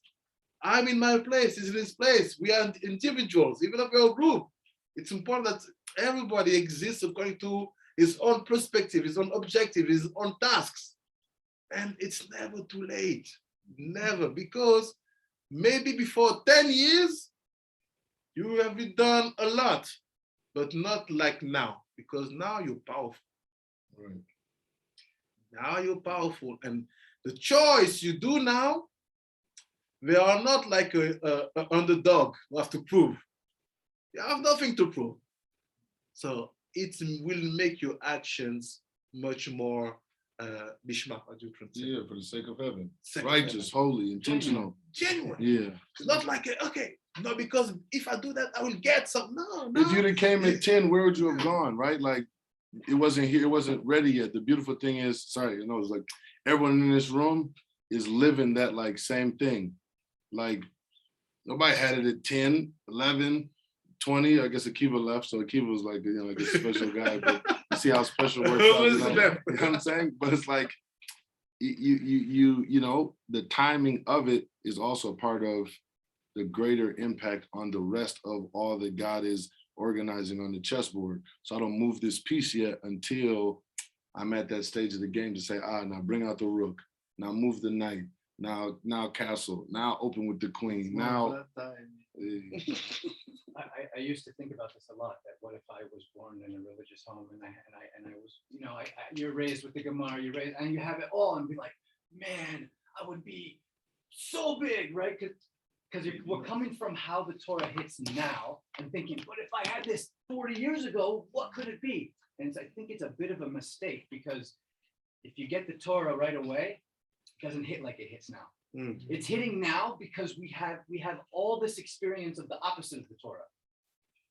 I'm in my place, he's in his place. We are individuals, even if we're a group. It's important that everybody exists according to his own perspective, his own objective, his own tasks. And it's never too late, never, because maybe before 10 years, you have done a lot, but not like now, because now you're powerful. Right. Now you're powerful, and the choice you do now, they are not like a underdog who have to prove. You have nothing to prove. So it will make your actions much more bishma, as you can say. Yeah, for the sake of heaven. Sake of Righteous, holy, intentional. Genuine. Yeah. It's not like, okay, no, because if I do that, I will get some. No. If you'd have came at 10, where would you have gone, right? Like, it wasn't here, it wasn't ready yet. The beautiful thing is, it's like everyone in this room is living that like same thing. Like, nobody had it at 10, 11, 20. I guess Akiva left, so Akiva was like, like a special guy. But you see how special works out. You know what I'm saying? But it's like, the timing of it is also part of the greater impact on the rest of all that God is organizing on the chessboard. So I don't move this piece yet until I'm at that stage of the game to say, now bring out the rook, now move the knight, now castle, now open with the queen. Now I used to think about this a lot, that what if I was born in a religious home and I was, you're raised with the Gemara, and you have it all, and be like, man, I would be so big, right? Because we're coming from how the Torah hits now and thinking, but if I had this 40 years ago, what could it be? And I think it's a bit of a mistake, because if you get the Torah right away, it doesn't hit like it hits now. It's hitting now because we have all this experience of the opposite of the Torah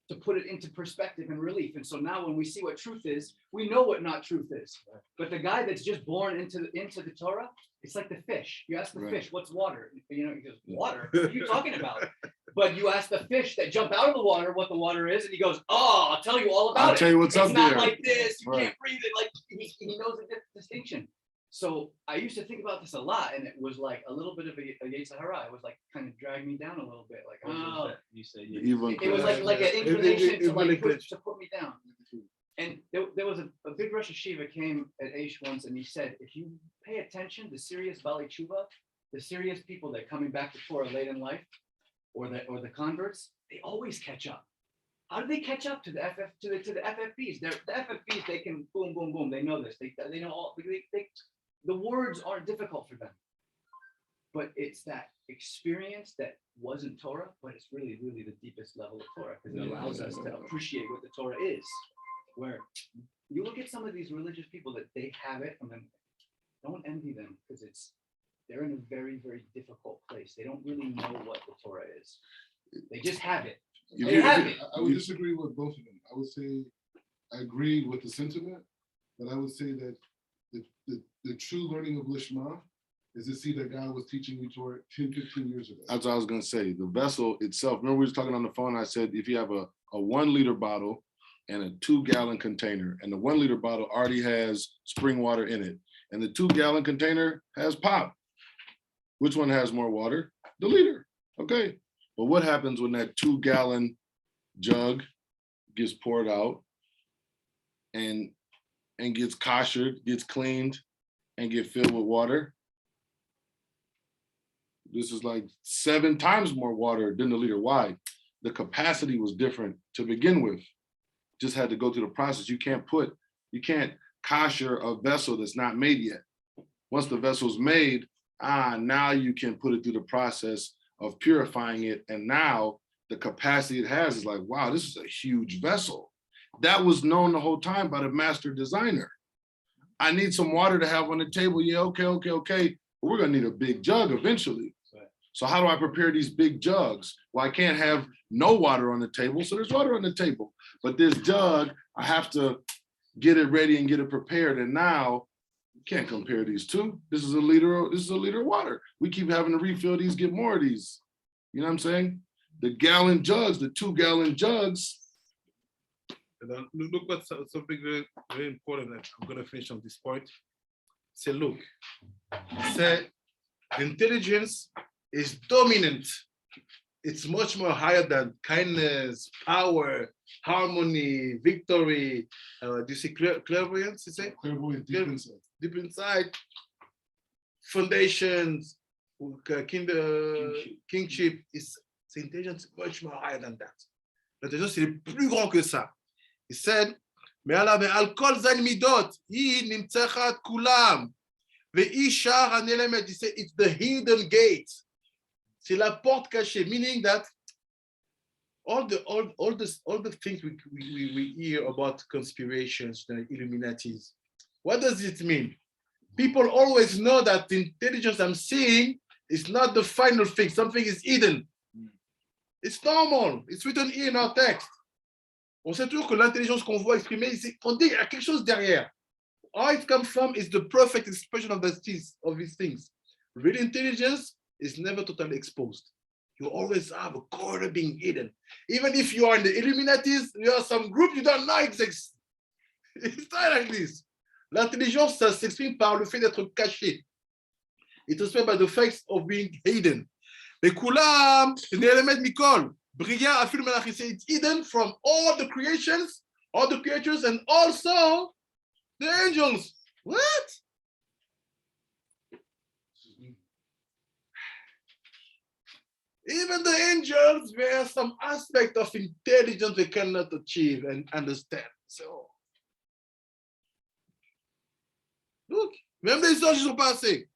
to put it into perspective and relief. And so now when we see what truth is, we know what not truth is. But the guy that's just born into the Torah, it's like the fish. You ask the fish, what's water? He goes, water? What are you talking about? But you ask the fish that jump out of the water what the water is, and he goes, oh, I'll tell you all about it. I'll tell you what's up there. It's not like this. You can't breathe it. Like he knows the distinction. So I used to think about this a lot, and it was like a little bit of a Yetzer Hara. It was like kind of dragged me down a little bit. Like, oh, You say it was like an inclination to like put me down. And there was a big Rosh Hashiva came at Aish once, and he said, if you pay attention, the serious Bali Tshuva, the serious people that are coming back to Torah late in life, or the converts, they always catch up. How do they catch up to the FFBs? The FFBs, they can boom, boom, boom. They know this. They know all. The words aren't difficult for them. but it's that experience that wasn't Torah, but it's really, really the deepest level of Torah because it allows us to appreciate what the Torah is. Where you look at some of these religious people that they have it, and then don't envy them because they're in a very, very difficult place. They don't really know what the Torah is. They just have it. They have it. I would disagree with both of them. I would say I agree with the sentiment, but I would say that the true learning of Lishma is to see that God was teaching you Torah 10, 15 years ago. That's what I was gonna say. The vessel itself. Remember we was talking on the phone. I said if you have a 1 liter bottle and a 2-gallon container, and the 1 liter bottle already has spring water in it, and the 2-gallon container has pop. Which one has more water? The liter. Okay. But what happens when that 2-gallon jug gets poured out and gets koshered, gets cleaned, and get filled with water? This is like 7 times more water than the liter. Why? The capacity was different to begin with. Just had to go through the process. You can't kosher a vessel that's not made yet. Once the vessel's made, now you can put it through the process of purifying it. And now the capacity it has is like, wow, this is a huge vessel. That was known the whole time by the master designer. I need some water to have on the table. Yeah, okay. But we're gonna need a big jug eventually. So how do I prepare these big jugs? Well, I can't have no water on the table, so there's water on the table. But this jug, I have to get it ready and get it prepared. And now you can't compare these two. This is a liter of water. We keep having to refill these, get more of these. You know what I'm saying? The gallon jugs, the 2-gallon jugs. And then look what something very, very important. I'm gonna finish on this point. Say, look, say intelligence is dominant. It's much more higher than kindness, power, harmony, victory. Do you see clairvoyance? You say Clairvoyance, deep inside. Deep inside. Foundations, kingship is intelligence much more higher than that. L'intelligence c'est plus grand que ça. He said, על כל זן מידות היא נמצאת כולם. והיא שער הנעלמת. He said, it's the hidden gate. C'est la porte cachée, meaning that all the things we hear about conspirations, the Illuminatis, what does it mean? People always know that the intelligence I'm seeing is not the final thing. Something is hidden. It's normal. It's written here in our text. On sait toujours que l'intelligence qu'on voit exprimer, on dit qu'il y a quelque chose derrière. How it comes from is the perfect expression of these things. Real intelligence is never totally exposed. You always have a corner being hidden. Even if you are in the Illuminatis, you are some group you don't know exists. It's not like this. L'intelligence, ça s'exprime par le fait d'être caché. It expressed by the fact of being hidden. Mais כולם, נעלמת מכל. בריאה אפילו מלאכי. It's hidden from all the creations, all the creatures, and also the angels. What? Even the angels, there are some aspect of intelligence they cannot achieve and understand. So, look, même les anges sont pas assez.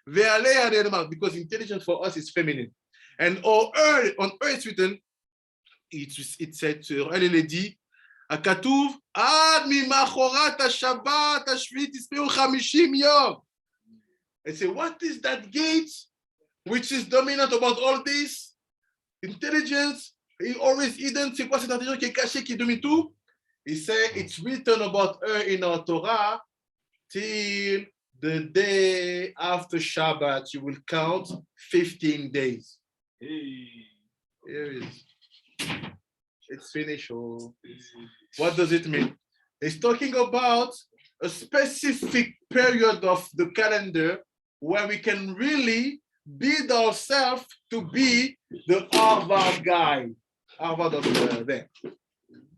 Because intelligence for us is feminine. And on earth it's written, it said, elle est dit, הכתוב, עד ממחרת השבת השביעית יספרו 50 יום. I say, what is that gate which is dominant about all this? Intelligence, he always hidden. C'est quoi cette intelligence qui est cachée, qui domine tout? He said, it's written about her in our Torah till the day after Shabbat, you will count 15 days. Hey. Here it is. It's finished. Oh. What does it mean? It's talking about a specific period of the calendar where we can really build ourselves to be the Harvard guy, there,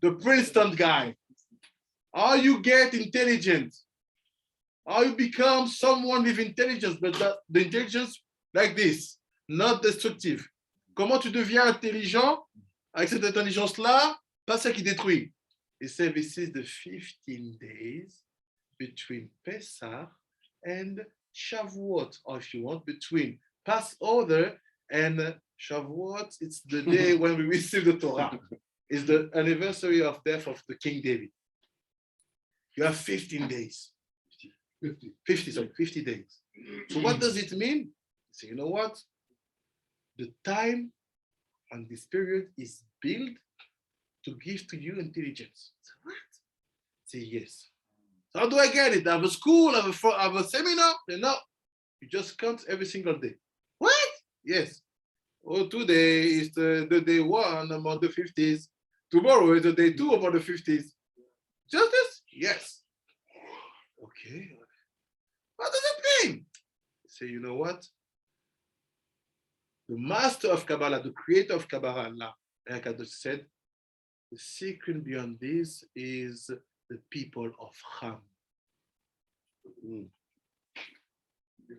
the Princeton guy. How you get intelligent, how you become someone with intelligence, but the intelligence like this, not destructive. Comment tu deviens intelligent avec cette intelligence-là, pas celle qui détruit. He said this is the 15 days between Pesach and Shavuot, or if you want, between Passover and Shavuot, it's the day when we receive the Torah. It's the anniversary of death of the King David. You have 15 days. 50 days. So what does it mean? So you know what? The time and this period is built to give to you intelligence. So what? Say yes. So how do I get it? I have a school, I have a seminar? No. You just count every single day. What? Yes. Oh, today is the day 1 among the 50s. Tomorrow is the day 2 among the 50s. Just this? Yes. Okay. What does it mean? Say, you know what? The master of Kabbalah, the creator of Kabbalah, like I just said, the secret beyond this is the people of Ham.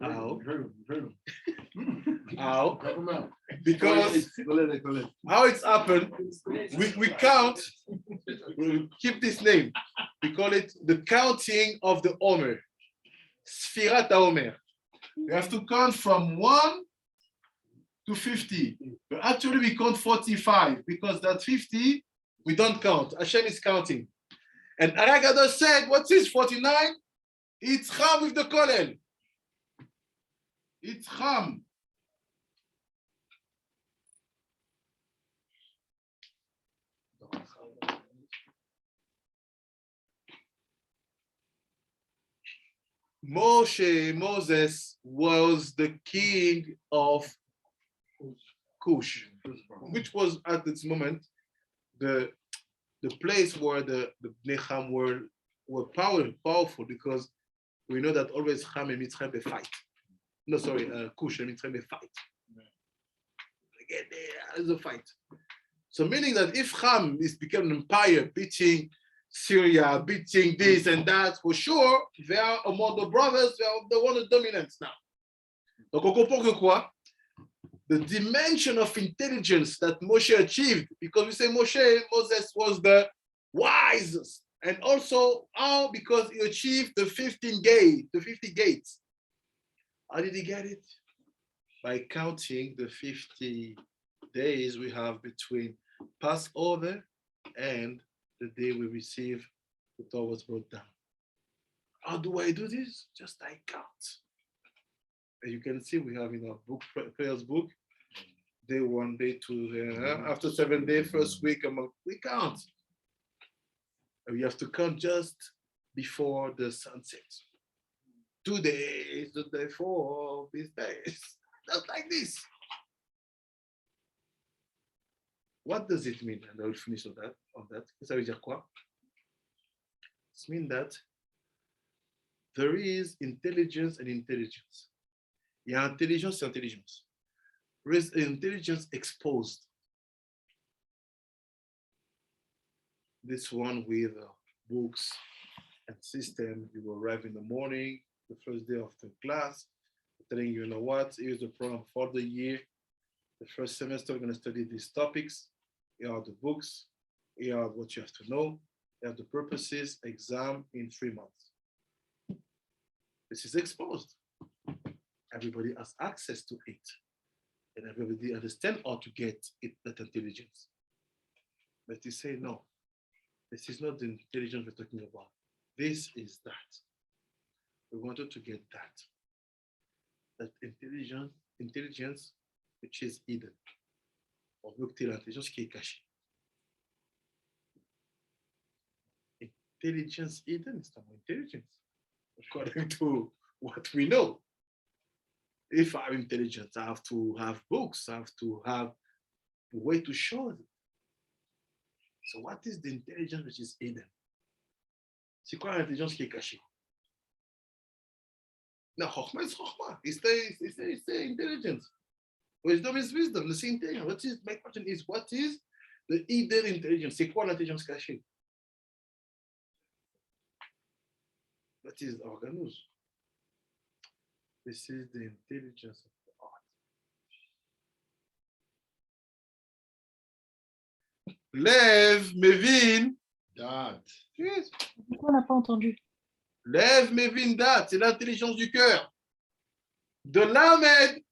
How? How? Because how it's happened, we count, we keep this name. We call it the counting of the Omer. Sfirat HaOmer. You have to count from 1 to 50. But actually we count 45 because that 50 we don't count. Hashem is counting. And Aragado said, what's this 49? It's Ham with the Kolel. It's Ham. Moses was the king of Cush, which was at this moment the place where the Bnei Ham were powerful, because we know that always Ham and Mitzrayim they fight. No, sorry, Cush and Mitzrayim they fight. Again, there's a fight. So meaning that if Ham is becoming an empire, beating Syria, beating this and that, for sure, they are among the brothers, they are the one of dominance now. Donc on comprend que quoi? The dimension of intelligence that Moshe achieved, because we say Moses was the wisest, and also how? Because he achieved the 50 gates. How did he get it? By counting the 50 days we have between Passover and the day we receive the Torah was brought down. How do I do this? Just I count. And you can see we have in our book, prayers book, day 1, day 2, after 7 days, first week, we count. And we have to count just before the sunset. 2 days, the day 4, these days, just like this. What does it mean? And I will finish on that. Ça veut dire quoi? It means that there is intelligence and intelligence. Il y a intelligence et intelligence. There is intelligence exposed. This one with books and system. You arrive in the morning, the first day of the class, telling you, know what, here's the program for the year. The first semester, we're going to study these topics. Here are the books. Here are what you have to know. Here are the purposes, exam in 3 months. This is exposed. Everybody has access to it. And everybody understands how to get it, that intelligence. But you say, no, this is not the intelligence we're talking about. This is that. We wanted to get that. That intelligence which is hidden. On veut que tu aies l'intelligence qui est cachée. Intelligence hidden is not intelligence, according to what we know. If I'm intelligent, I have to have books, I have to have a way to show it. So what is the intelligence which is hidden? C'est quoi l'intelligence qui est cachée? No, Chokhmah is Chokhmah. It's the intelligence. Wisdom is wisdom, the same thing. My question is, what is the hidden intelligence? C'est quoi l'intelligence cachée? That is organus. This is the intelligence of the art. Lève, Mevin. Dat. Yes. Pourquoi on n'a pas entendu? Lève, Mevin, dat. C'est l'intelligence du cœur. De Lamed,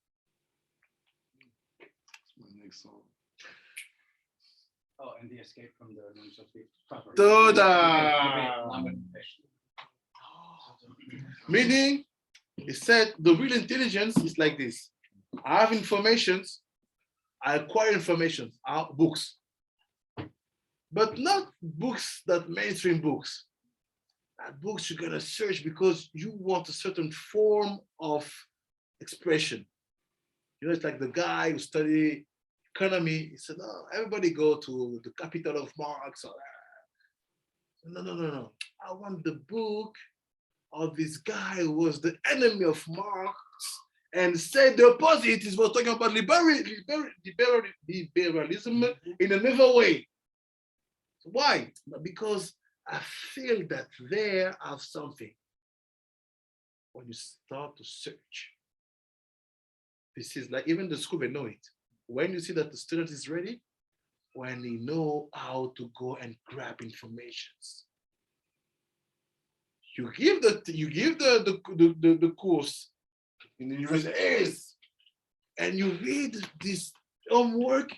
Oh, and the escape from the proper. Toda. Meaning, he said the real intelligence is like this. I have informations, I acquire information, books. But not books that mainstream books. Books you're gonna search because you want a certain form of expression. You know, it's like the guy who studied economy. He said, "No, everybody go to the capital of Marx." No. I want the book of this guy who was the enemy of Marx and said the opposite. He was talking about liberalism in another way. Why? Because I feel that there are something. When you start to search, this is like even the school, they know it. When you see that the student is ready, when they know how to go and grab informations. You give the course in the university, and you read this homework.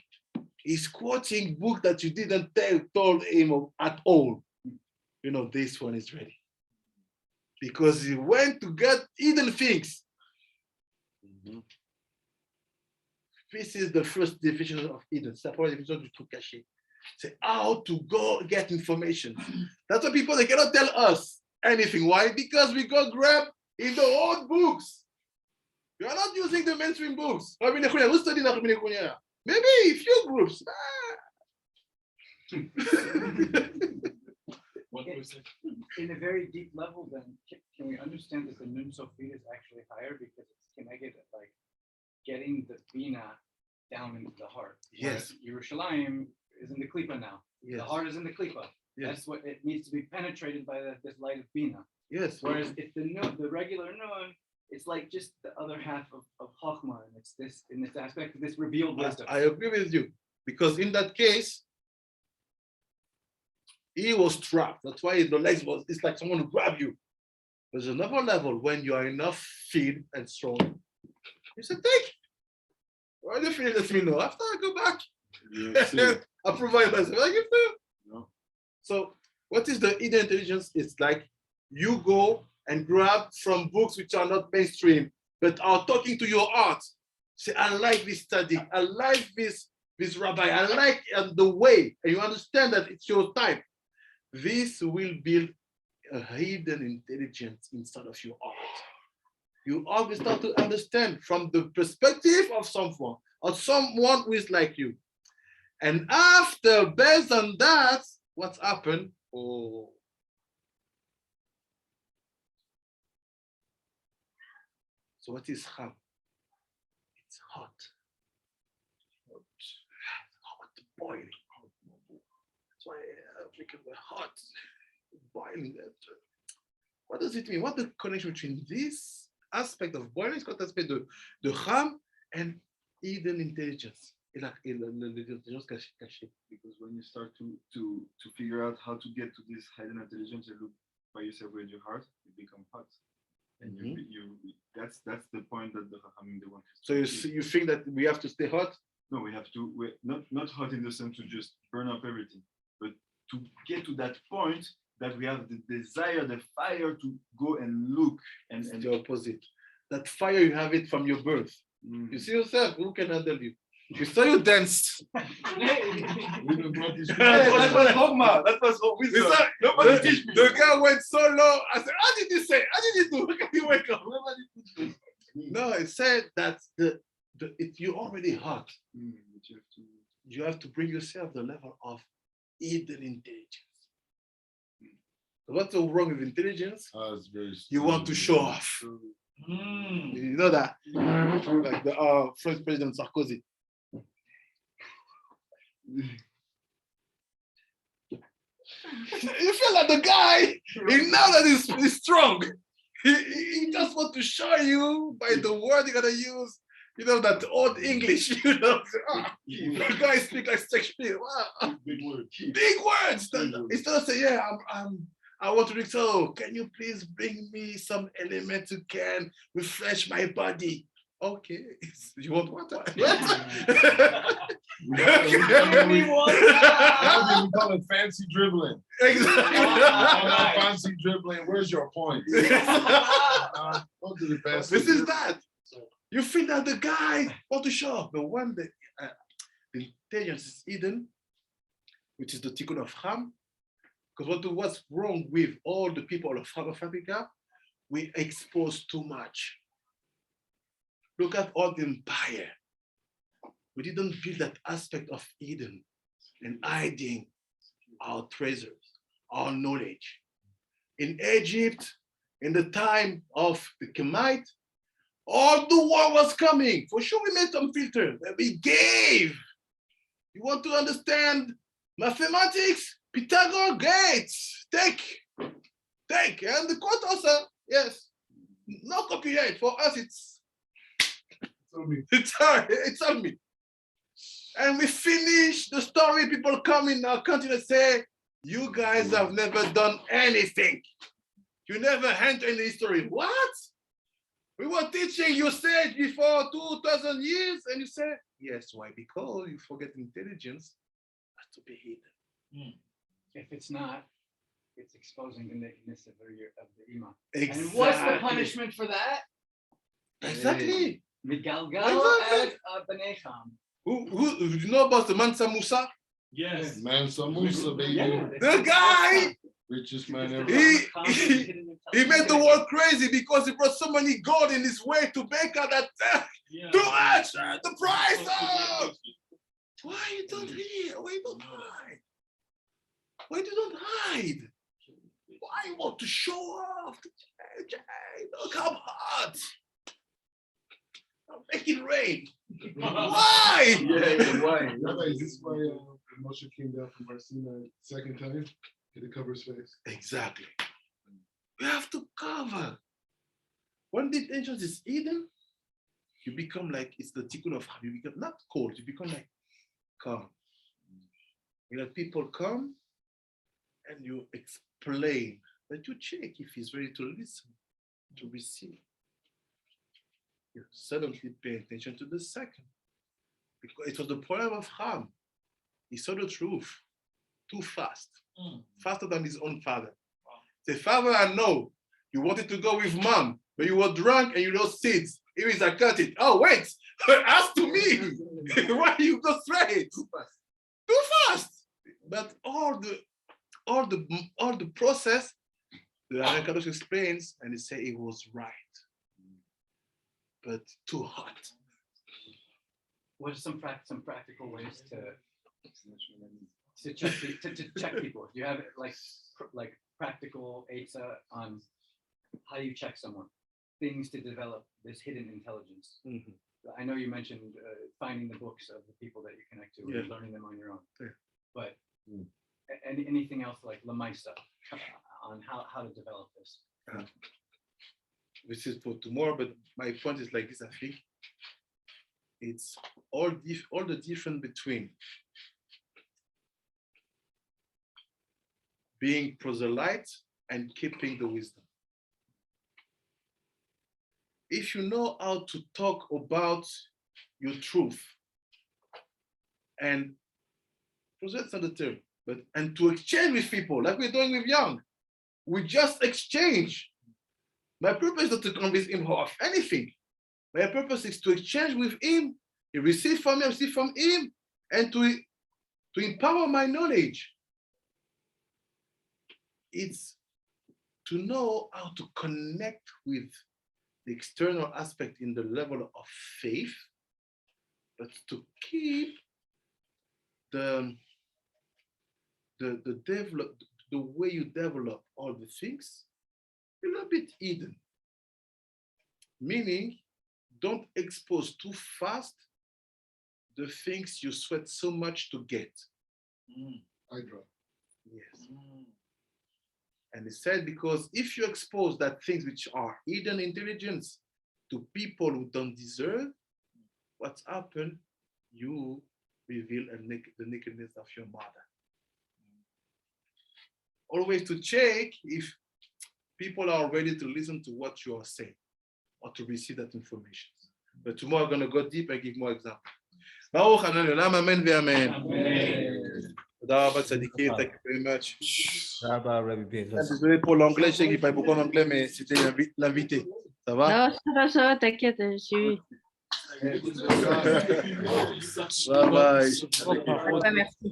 He's quoting book that you didn't told him at all. You know, this one is ready. Because he went to get hidden things. This is the first definition of hidden. C'est la première définition du truc caché. C'est how to go get information. That's why people, they cannot tell us anything. Why? Because we go grab in the old books. We are not using the mainstream books. Who studied maybe a few groups. In a very deep level, then can we understand that the Nun Sofit is actually higher because it's connected, like getting the Bina down into the heart? Yes. Yerushalayim is in the Klipa now. Yes. The heart is in the Klipa. Yes. That's what it needs to be penetrated by this light of Bina. Yes. Whereas if the regular Nun, it's like just the other half of Chokhmah, and it's this in this aspect of this revealed wisdom. I agree with you, because in that case, he was trapped. That's why the legs was, it's like someone who grab you. There's another level when you are enough fit and strong. You said, take. Why do you feel let me know? After I go back, I provide myself. I give you. No. So what is the hidden intelligence? It's like you go and grab from books which are not mainstream, but are talking to your heart. Say, I like this study. I like this rabbi. I like the way. And you understand that it's your type. This will build a hidden intelligence inside of your heart. You always start to understand from the perspective of someone who is like you. And after, based on that, what's happened? Oh. So what is Ham? It's hot. Hot, boiling. That's why because we're hot, boiling. What does it mean? What's the connection between this aspect of boiling, it's called aspect de Ham, and hidden intelligence? L'intelligence cachée. Because when you start to figure out how to get to this hidden intelligence, you look by yourself with your heart, you become hot. And that's the point that the Chachamim, they want. So you think that we have to stay hot? No, we have to. We're not hot in the sense to just burn up everything, but to get to that point that we have the desire, the fire to go and look and the opposite. That fire, you have it from your birth. You see yourself. Who can handle you? We saw you dance. That was Hogma. That was what we saw. Nobody teach me. The guy went so low. I said, how did you say? How did you do? Look at you wake up. Nobody teach me. No, it said that you're already hot. You have to bring yourself to the level of hidden intelligence. What's wrong with intelligence? You want to show off. You know that? Like the French President Sarkozy. You feel like the guy, he now that he's strong, he just want to show you by the word you're gonna use, you know, that old English, you know. The guy speak like Shakespeare. Wow. Big words. Instead of saying, yeah, I want to drink, so can you please bring me some element who can refresh my body? Okay, you want water? We call it fancy dribbling. Exactly. Fancy dribbling. Where's your point? Don't do the best. This is that. You feel that the guy want to show up, but when the intelligence is hidden, which is the tikkun of Ham, because what's wrong with all the people of Africa, we expose too much. Look at all the empire. We didn't build that aspect of Eden and hiding our treasures, our knowledge. In Egypt, in the time of the Kemite, all the war was coming. For sure, we made some filter that we gave. You want to understand mathematics? Pythagoras, great. Take. And the quote also, yes. No copyright. For us, it's on me. And we finish the story. People come in our country and say, you guys have never done anything. You never entered in the history. What? We were teaching you sage before 2,000 years, and you say, yes, why? Because you forget intelligence has to be hidden. If it's not, it's exposing the nakedness of the Ima. Exactly. And what's the punishment for that? Exactly. Migalgal ad Benecham. Who you know about the Mansa Musa? Yes. Mansa Musa, baby. Yeah. The guy, Richest man ever. he made the world crazy because he brought so many gold in his way to Becca that too much, the price. Why you don't hear? Why you don't hide? Why you don't hide? Why you want to show off? Look how hot. I'm making rain. Why? Why? Rabbi, is this why Moshe came down from Sinai second time? Did it cover his face? Exactly. We have to cover. When the angels is hidden, you become like, it's the tikkun of Ham. You become not cold, you become like calm. You let people come and you explain, but you check if he's ready to listen, to receive. You suddenly pay attention to the second. Because it was the problem of Ham. He saw the truth too fast, faster than his own father. Say, Father, I know you wanted to go with mom, but you were drunk and you lost seeds. Here is I cut it. Oh, wait, ask to me. Why you go straight? Too fast. But all the process, the Kadosh explains, and he say it was right, but too hot. What are some practical ways to check people? Do you have like practical aids on how you check someone? Things to develop this hidden intelligence. Mm-hmm. I know you mentioned finding the books of the people that you connect to and learning them on your own. Yeah. But anything else like Lamaisa on how to develop this? This is for tomorrow, but my point is like this, I think. It's all the difference between being proselyte and keeping the wisdom. If you know how to talk about your truth, and proselyte's not the term, and to exchange with people, like we're doing with Young, we just exchange. My purpose is not to convince him of anything. My purpose is to exchange with him. He receives from me, I receive from him, and to empower my knowledge. It's to know how to connect with the external aspect in the level of faith, but to keep the way you develop all the things a little bit hidden. Meaning, don't expose too fast the things you sweat so much to get. Hydra. Yes. And he said, because if you expose that things which are hidden intelligence to people who don't deserve, what's happened? You reveal the nakedness of your mother. Always to check if people are ready to listen to what you are saying or to receive that information. But tomorrow I'm going to go deep and give more examples. ברוך אדוני עולם אמן ואמן. תודה רבה צדיקים, thank you very much. Désolé pour l'anglais, je sais qu'il parle beaucoup en anglais, mais c'était l'invité. Ça va? Non, ça va, t'inquiète, je suis. Bye bye. Ouais, merci.